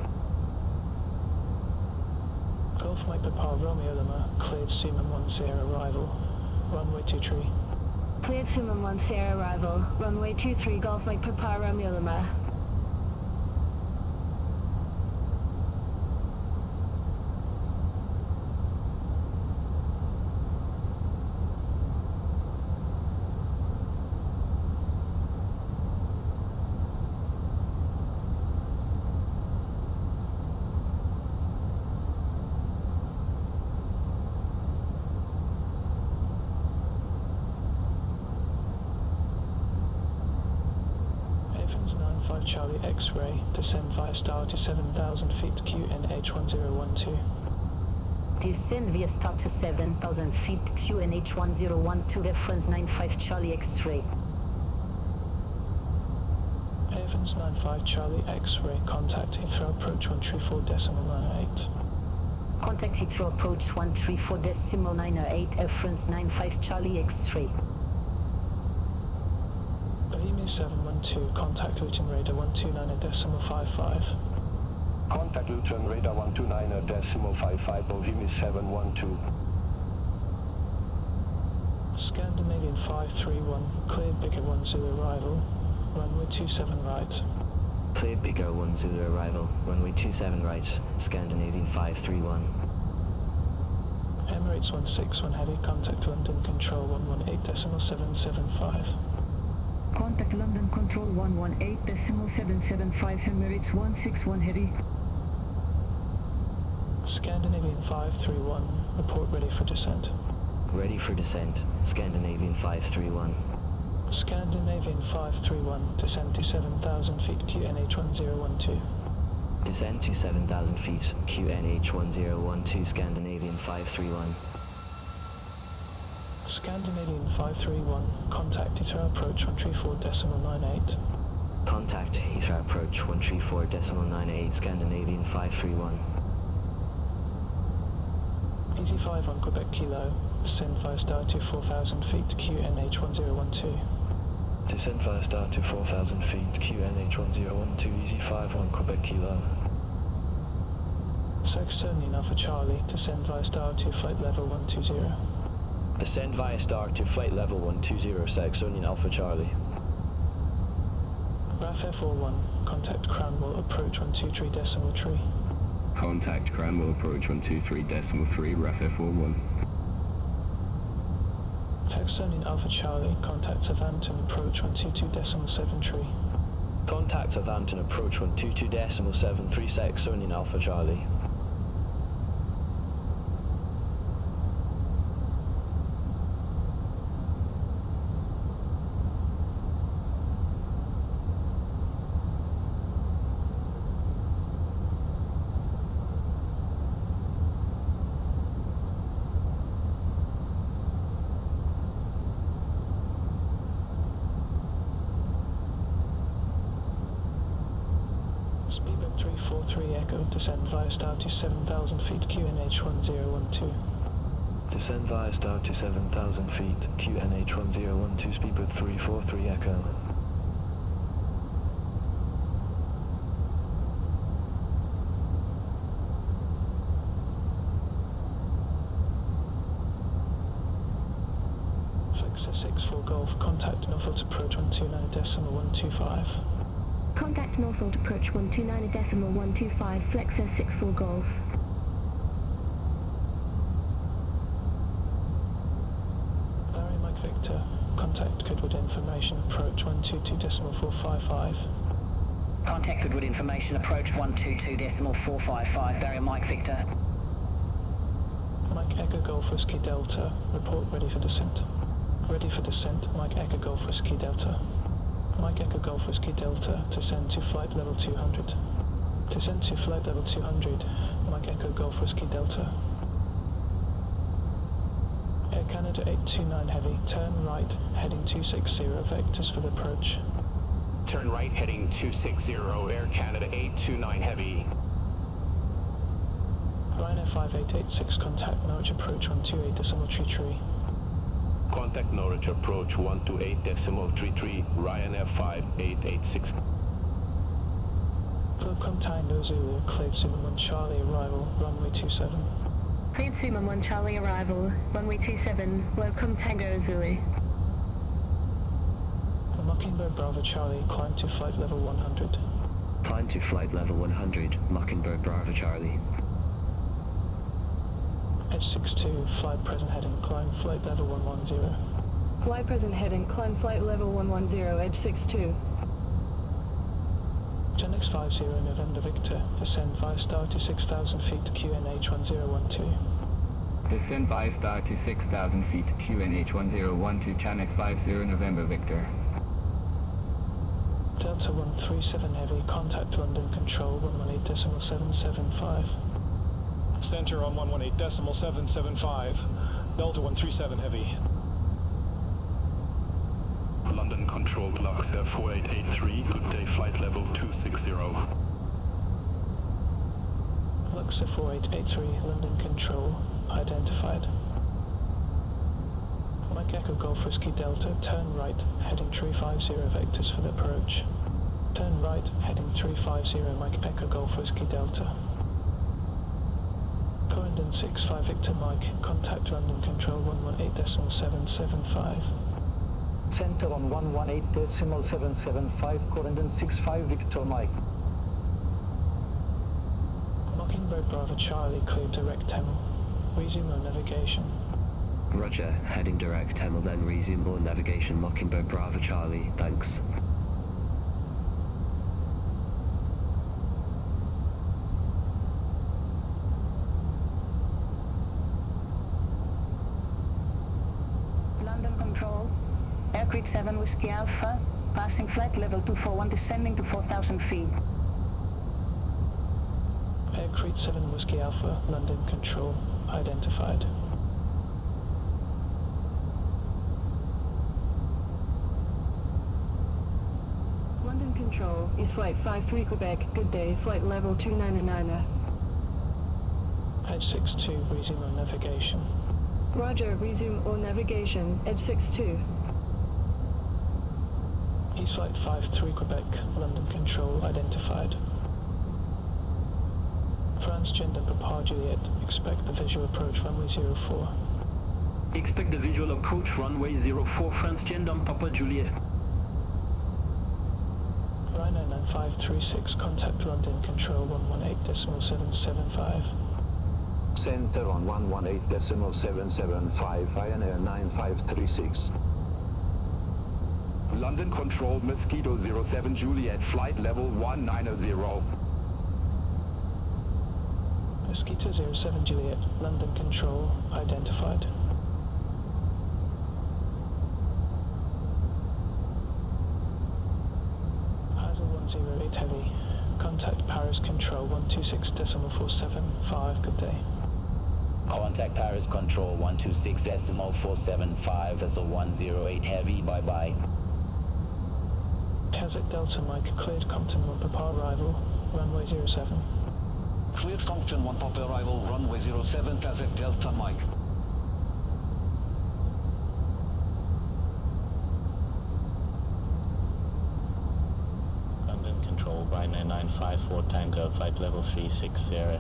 Golf Mike Papa Romeo Lima, cleared Seaman 10 arrival, runway 23. Cleared Seaman 10 arrival, runway 23, Golf Mike Papa Romeo Lima. Charlie X-ray, descend via star to 7,000 feet, QNH 1012. Descend via star to 7,000 feet, QNH 1012, reference 95 Charlie X-ray. Evans 95 Charlie X-ray, contact Heathrow approach 134.98. Contact Heathrow approach 134.98, reference 95 Charlie X-ray. Bohemia 712, contact Luton Radar 129.55. Contact Luton Radar 129.55, Bohemia 712. Scandinavian 531, cleared Bigger 10 arrival, runway 27 right. Cleared Bigger 10 arrival, runway 27 right, Scandinavian 531. Emirates 161 heavy, contact London Control 118.775. Contact London Control 118.775, Emirates 161 heavy. Scandinavian 531, report ready for descent. Ready for descent, Scandinavian 531. Scandinavian 531, descend to 7,000 feet, QNH 1012. Descend to 7,000 feet, QNH 1012, Scandinavian 531. Scandinavian 531, contact Heathrow approach 134.98. Contact Heathrow approach 134.98, Scandinavian 531. Easy 5 on Quebec Kilo, descend via star to 4,000 feet, QNH 1012. Descend via star to 4,000 feet, QNH 1012, Easy 5 on Quebec Kilo. Saxonian Alpha Charlie, descend via star to flight level 120. Descend via star to flight level 120, Saxonian Alpha Charlie. RAF F41, contact Cranwell approach 123.3. Contact Cranwell approach 123.3, RAF F41. Saxonian Alpha Charlie, contact Southampton approach 122.73. Contact Southampton approach 122.73, Saxonian Alpha Charlie. Speedbird 343 Echo, descend via star to 7,000 feet, QNH 1012. Descend via star to 7,000 feet, QNH 1012, Speedbird 343 Echo. Flexer 64 Golf, contact Norfolk approach 129.125. Contact Norfolk approach 129.125, Flexer 64 Golf. Larry Mike Victor, contact Goodwood information approach 122.455. Contact Goodwood information approach 122.455, Barry Mike Victor. Mike Echo Golf Whiskey Delta, report ready for descent. Ready for descent, Mike Echo Golf Whiskey Delta. Mike Echo Golf Whiskey Delta, descend to flight level 200. Descend to flight level 200, Mike Echo Golf Whiskey Delta. Air Canada 829 Heavy, turn right, heading 260, vectors for the approach. Turn right heading 260, Air Canada 829 Heavy. Ryanair 5886, contact Norwich approach 128.33. Contact Norwich approach 128.33, Ryanair 5886. Welcome Tango Zulu, cleared Suman 1 Charlie, arrival, runway 27. Cleared Suman 1 Charlie, arrival, runway 27, welcome Tango Zulu. Mockingbird Bravo Charlie, climb to flight level 100. Climb to flight level 100, Mockingbird Bravo Charlie. Edge 62, flight present heading, climb flight level 110. Flight present heading, climb flight level 110, Edge 62. Genix 50, November Victor, descend via star to 6,000 feet, QNH 1012. Descend via star to 6,000 feet, QNH 1012, Genix 50, November Victor. Delta 137 Heavy, contact London Control 118.775. Center on 118.775, Delta 137 Heavy. London Control, Luxor 4883, good day, flight level 260. Luxor 4883, London Control, identified. Mike Echo Golf Whiskey Delta, turn right, heading 350, vectors for the approach. Turn right, heading 350, Mike Echo Golf Whiskey Delta. Corendon 65 Victor Mike, contact London Control 118.775. Center on 118.775, Corendon 65 Victor Mike. Mockingbird Bravo Charlie, clear direct Tamil. Resume on navigation. Roger, heading direct Tamil, then resume on navigation, Mockingbird Bravo Charlie, thanks. Air Creek 7 Whiskey Alpha, passing flight level 241, descending to 4,000 feet. Air Creek 7 Whiskey Alpha, London Control, identified. London Control, is flight 53 Quebec, good day, flight level 299. Edge 62, resume on navigation. Roger, resume on navigation, Edge 62. East Flight 53 Quebec, London Control, identified. France Gender Papa Juliet, expect the visual approach runway 04. Expect the visual approach runway 04, France Gender Papa Juliet. Ryanair 9536, contact London Control 118.775. Center on 118.775, Ryanair 9536. London Control, Mosquito 07 Juliet, flight level 190. Mosquito 07 Juliet, London Control, identified. Hazel 108 Heavy, contact Paris Control 126.475, good day. Contact Paris Control 126.475, vessel 108 Heavy, bye-bye. Kazakh Delta Mike, cleared Compton 1 Papa arrival, runway 07. Cleared function 1 Papa arrival, runway 07, Kazakh Delta Mike. London Control, Ryanair 954 Tango, flight level 360.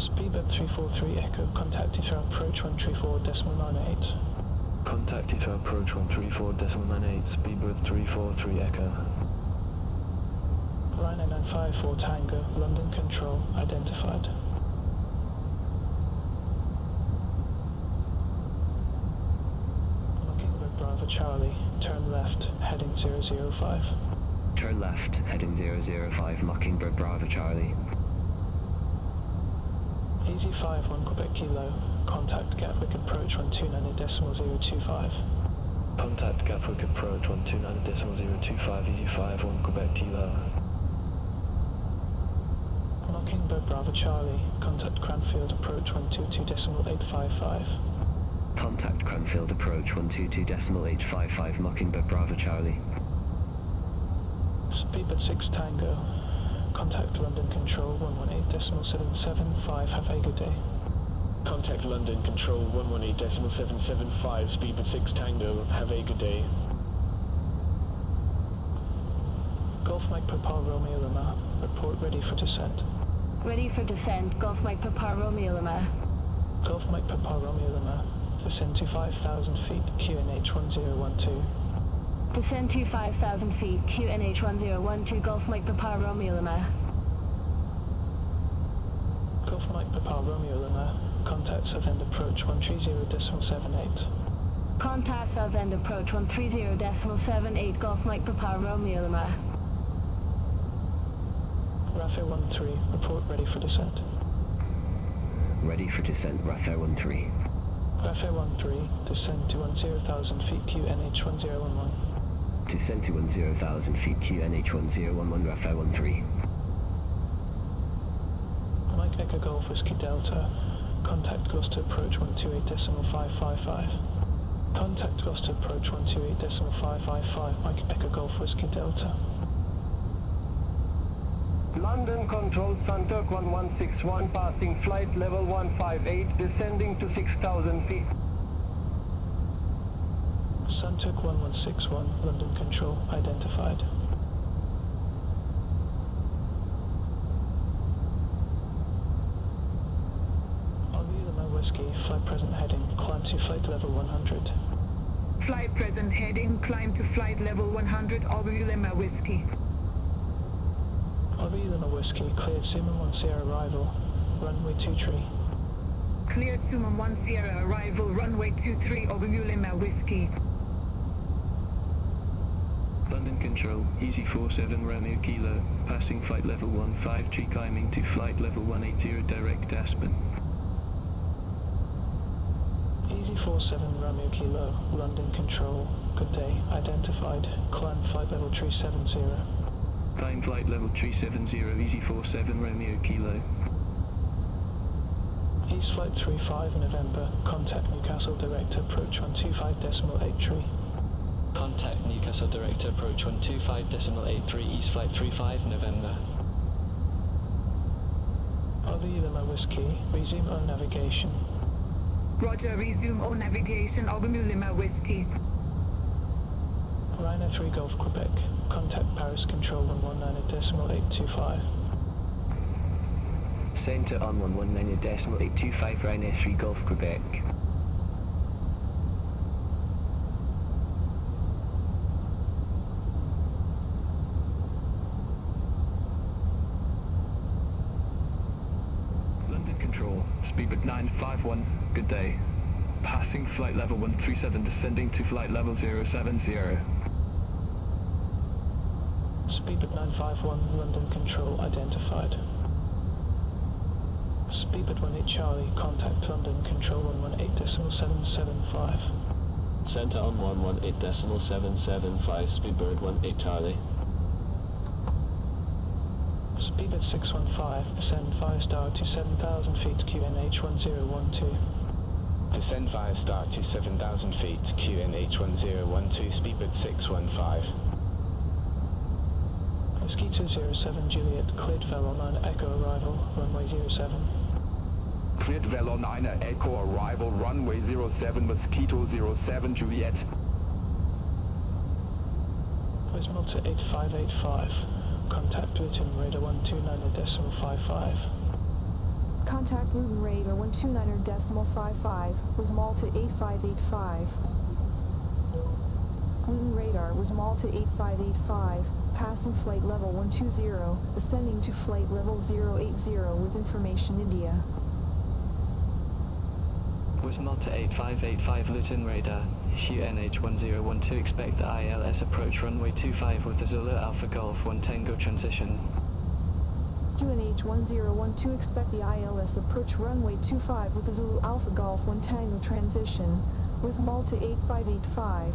Speedbird 343 Echo, contacted for approach 134.98. Contacted for approach 134.98, Speedbird 343 Echo. Ryanair 954 Tango, London Control, identified. Mockingbird Bravo Charlie, turn left, heading 005. Turn left, heading 005, Mockingbird Bravo Charlie. Easy 51 Quebec Kilo, contact Gatwick approach 129.025. Contact Gatwick approach 129.025, Easy 51 Quebec Kilo. Mockingbird Bravo Charlie, contact Cranfield approach 122.855. Contact Cranfield approach 122.855, Mockingbird Bravo Charlie. Speedbird 6 Tango, contact London Control 118.775, have a good day. Contact London Control 118.775, Speedbird 6 Tango, have a good day. Golf Mike Papa Romeo Lima, report ready for descent. Ready for descent, Golf Mike Papa Romeo Lima. Golf Mike Papa Romeo Lima, descend to 5,000 feet, QNH 1012. Descend to 5,000 feet, QNH 1012, Golf Mike Papa Romeo Lima. Golf Mike Papa Romeo Lima, contact Southend approach 130.78. Contact Southend approach 130.78, Golf Mike Papa Romeo Lima. Raphael 13, report ready for descent. Ready for descent, Raphael 13. Raphael 13, descend to 10,000 feet, QNH 1011. Descend to 10,000 feet, QNH 1011, Raphael 13. Mike Echo Golf Whiskey Delta, contact Gloucester approach 128.555. Contact Gloucester approach 128.555, Mike Echo Golf Whiskey Delta. London Control, Sunturk 1161, passing flight level 158, descending to 6,000 feet. Sunturk 1161, London Control, identified. Lima Whiskey, flight present heading, climb to flight level 100. Flight present heading, climb to flight level 100, Lima Whiskey. Lima Whiskey, cleared Suman 1 Sierra arrival, runway 23. Cleared Suman 1 Sierra arrival, runway 23, Lima Whiskey. London Control, Easy 47 Romeo Kilo, passing flight level 15G, climbing to flight level 180, direct Aspen. Easy 47 Romeo Kilo, London Control, good day, identified, climb flight level 370. Climb flight level 370, Easy 47 Romeo Kilo. East flight 35 November, contact Newcastle Direct approach 125.83. Contact Newcastle Direct approach 125.83, East flight 35 November. Lima Whiskey, resume on navigation. Roger, resume on navigation, Lima Whiskey. Ryanair 3 Golf Quebec, contact Paris Control 119.825. Centre on 119.825, Ryanair 3 Golf Quebec. London Control, Speedbird 951, good day. Passing flight level 137, descending to flight level 070. Speedbird 951, London Control, identified. Speedbird 18 Charlie, contact London Control 118.775. Centre on 118.775, Speedbird 18 Charlie. Speedbird 615, descend via star to 7,000 feet, QNH 1012. Descend via star to 7,000 feet, QNH 1012, Speedbird 615. Whiskey 207 Juliet, cleared Velo 9 Echo arrival, runway 07. Cleared Velo 9 Echo arrival, runway 07, Mosquito 07 Juliet. Wismal to 8585. Contact Luton radar 129.55. Contact Luton radar 129.55. Wismal to 8585. Luton radar Wismal to 8585. Passing flight level 120, ascending to flight level 080 with information India. Wismal to 8585 Luton radar, QNH1012, expect the ILS approach runway 25 with the Zulu Alpha Golf 1 Tango transition. QNH1012, expect the ILS approach runway 25 with the Zulu Alpha Golf 1 Tango transition. Wismal to 8585.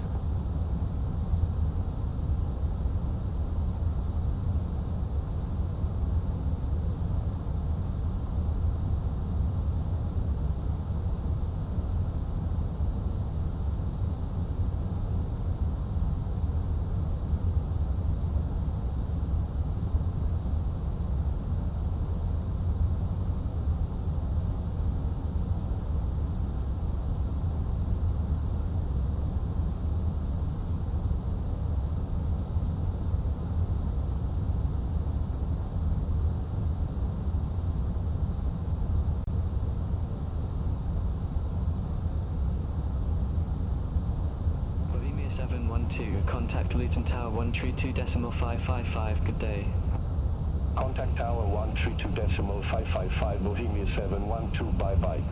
Contact Luton Tower 132.555, good day. Contact Tower 132.555, Bohemia 712, bye-bye.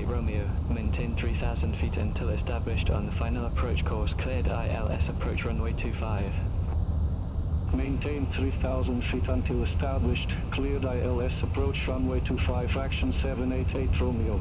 Romeo, maintain 3,000 feet until established on the final approach course, cleared ILS approach runway 25. Maintain 3,000 feet until established, cleared ILS approach runway 25, action 788 Romeo.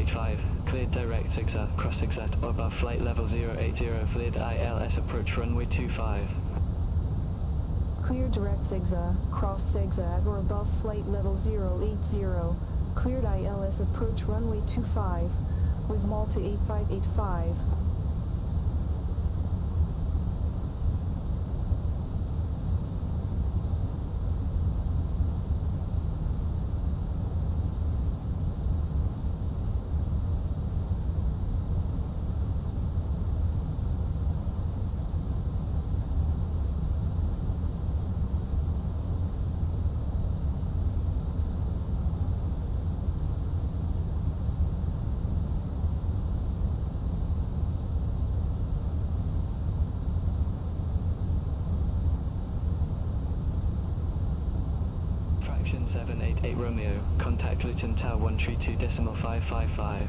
WMT8585, cleared direct zigzag, cross zigzag, or above flight level 080, cleared ILS approach runway 25. Clear direct zigzag, cross zigzag, or above flight level 080. Cleared ILS approach runway 25. Was Malta 8585. Fraction 788 Romeo, contact Luton Tower 132.555.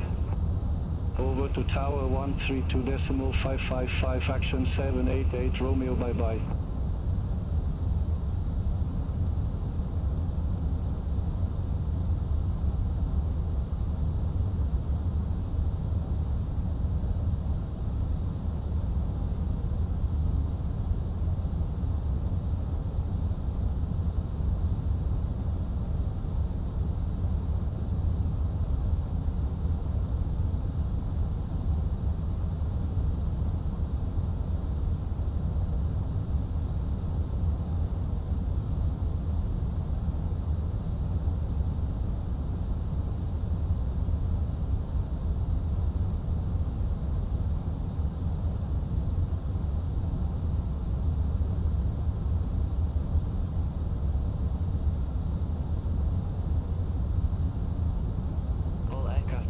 Over to Tower 132.555, action 788 Romeo, bye-bye.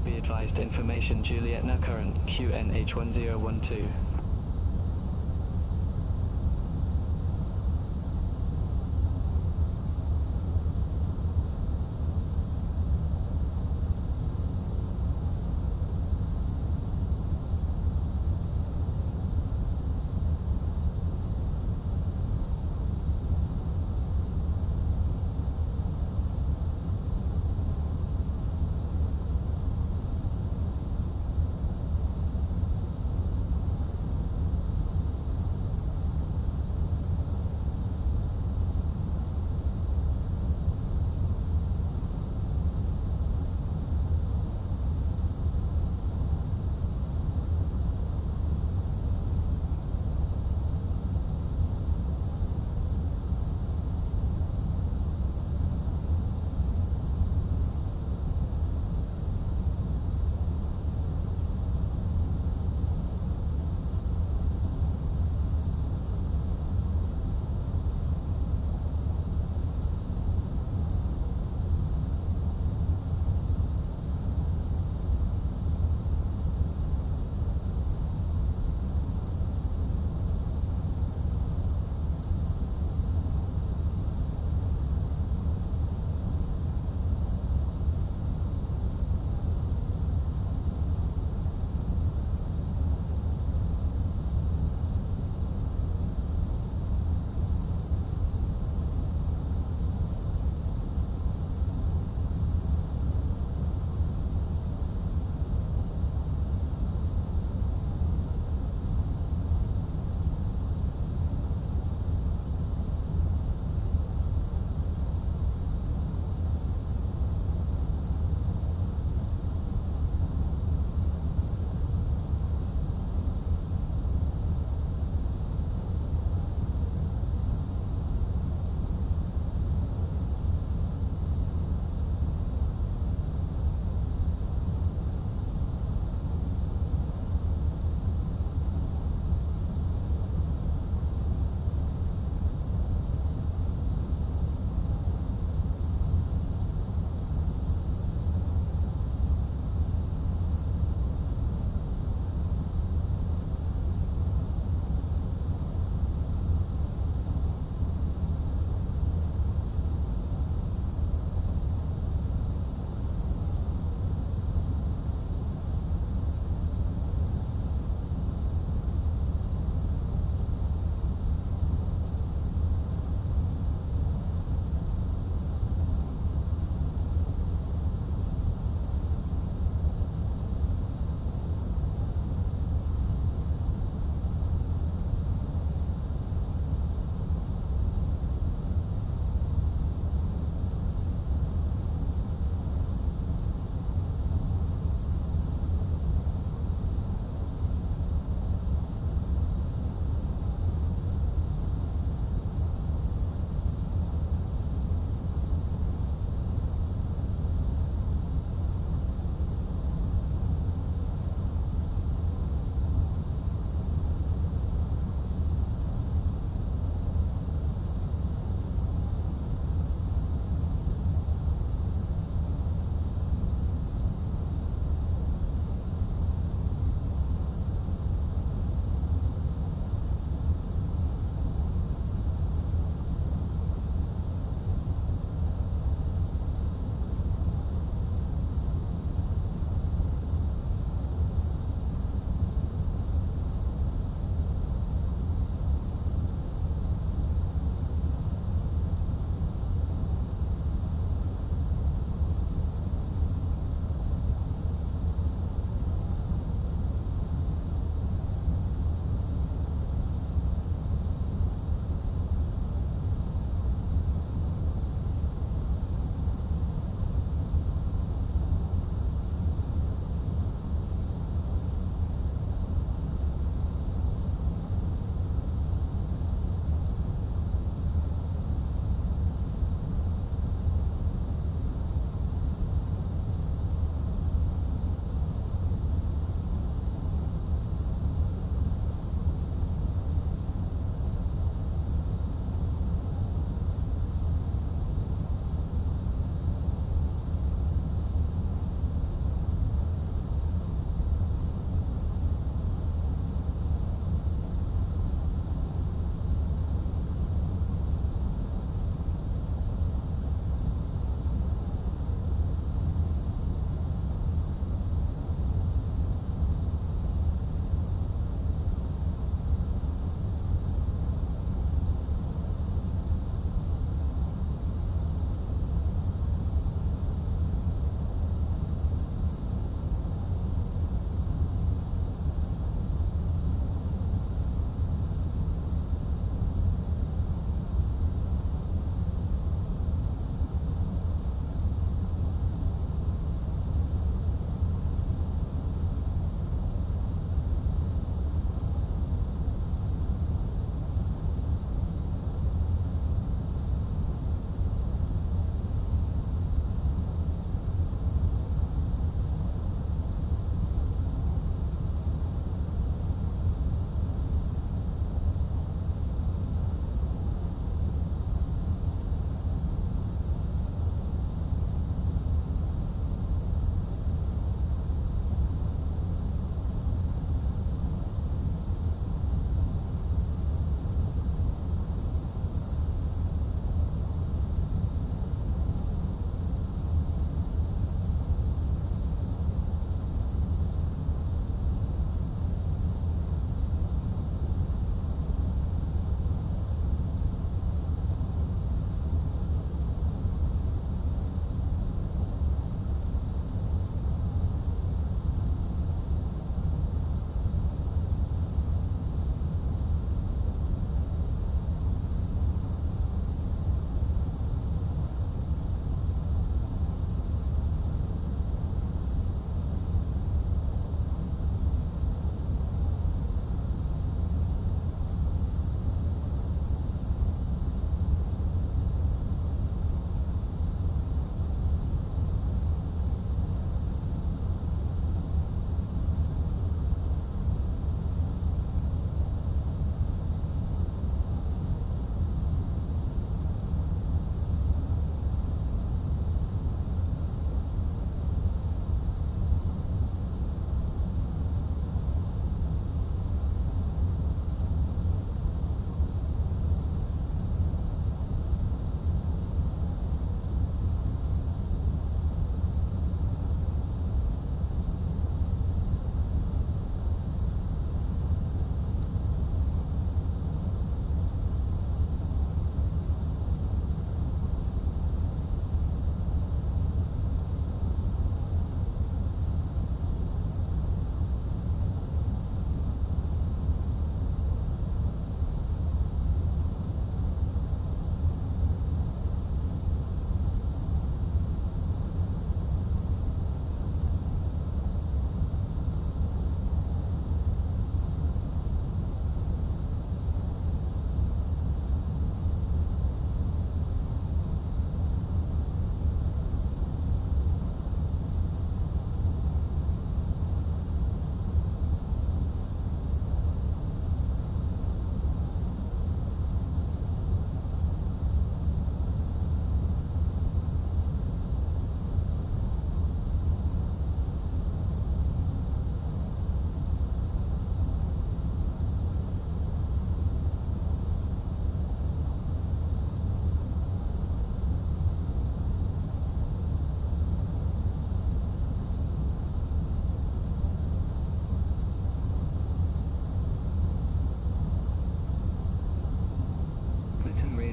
Be advised, information Juliet now current, QNH1012.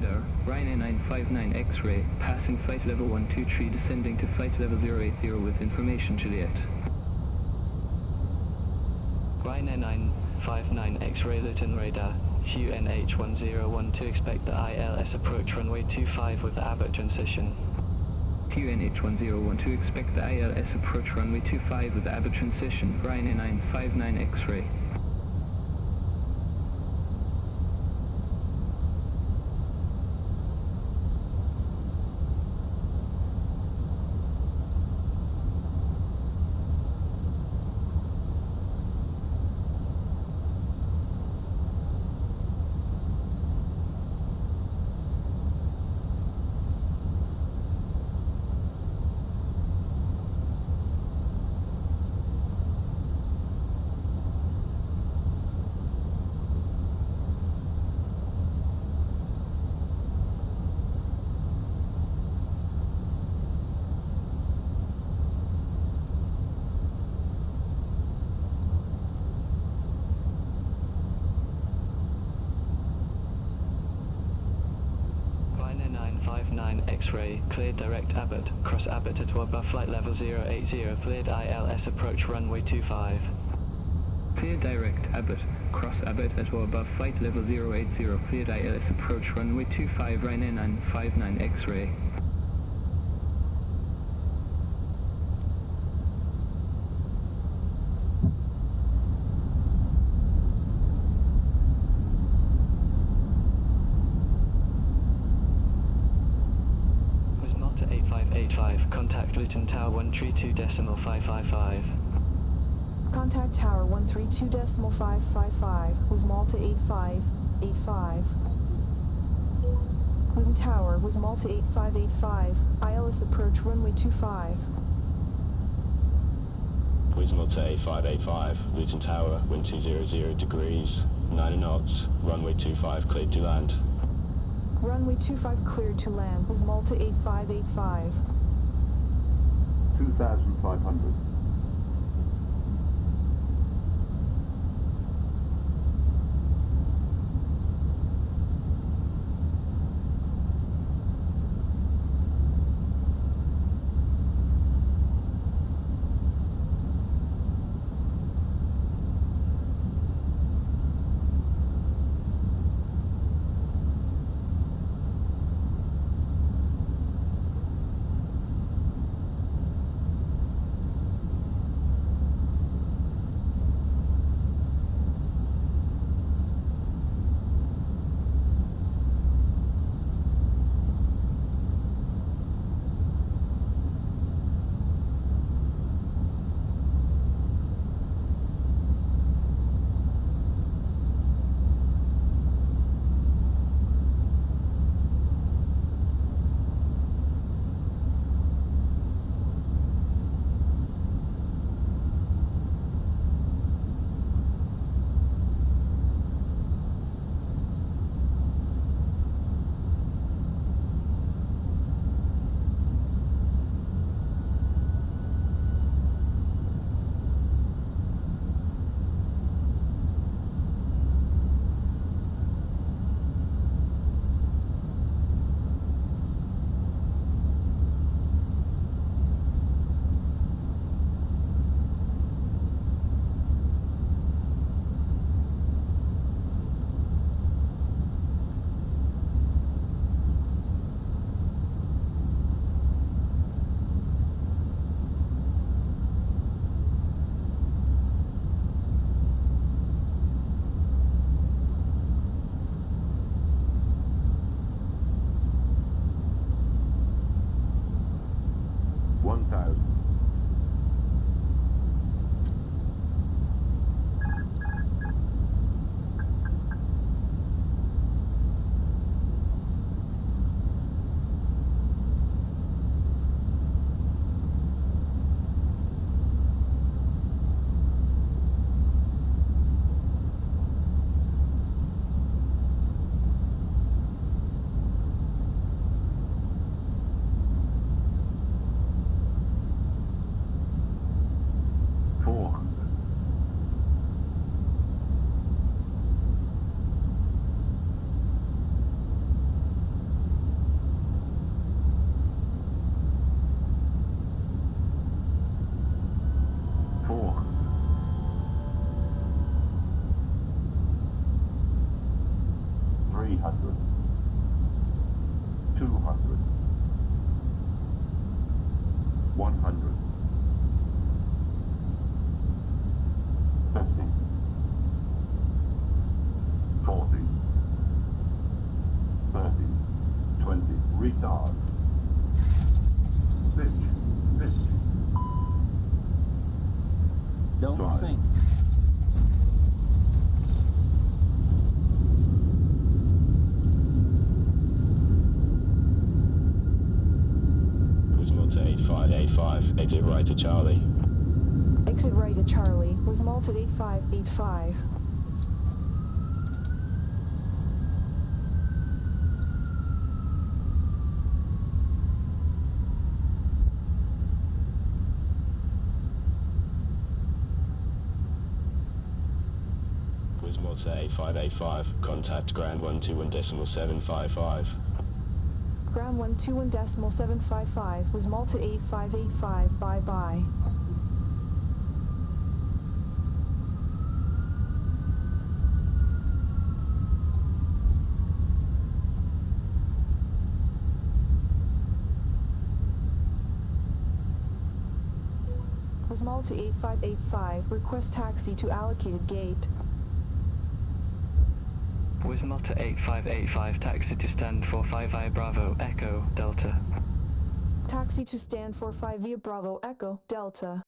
radar, Ryan 959 X-ray, passing flight level 123, descending to flight level 080 with information Juliet. Ryan 959 X-ray Luton radar, QNH1012, expect the ILS approach runway 25 with Abbott transition. QNH1012, expect the ILS approach runway 25 with Abbott transition, Ryan 959 X-ray. X-ray, cleared direct Abbott, cross Abbott at or above flight level 080, cleared ILS approach runway 25. Clear direct Abbott, cross Abbott at or above flight level 080, cleared ILS approach runway 25, Ryan 959 X-ray. Contact Luton Tower 132.555. Contact Tower 132.555 was Malta 8585. Luton Tower was Malta 8585. ILS approach runway 25. Was Malta 8585. Luton Tower, wind 200 degrees, 9 knots, runway 25 cleared to land. Runway 25 cleared to land was Malta 8585. 2,500. 300, 200, 100, 50, 40, 30, 20, retard, pitch, don't drive. sink. To 8585, exit right to Charlie. Exit right at Charlie, was malted 8585. Wismore to 8585, contact ground 121.755. Ground 121.755 was malted 8585, bye-bye. Was malted 8585, request taxi to allocated gate. Wismore to 8585, taxi to stand 45I Bravo, Echo, Delta. Taxi to stand 45 via Bravo, Echo, Delta.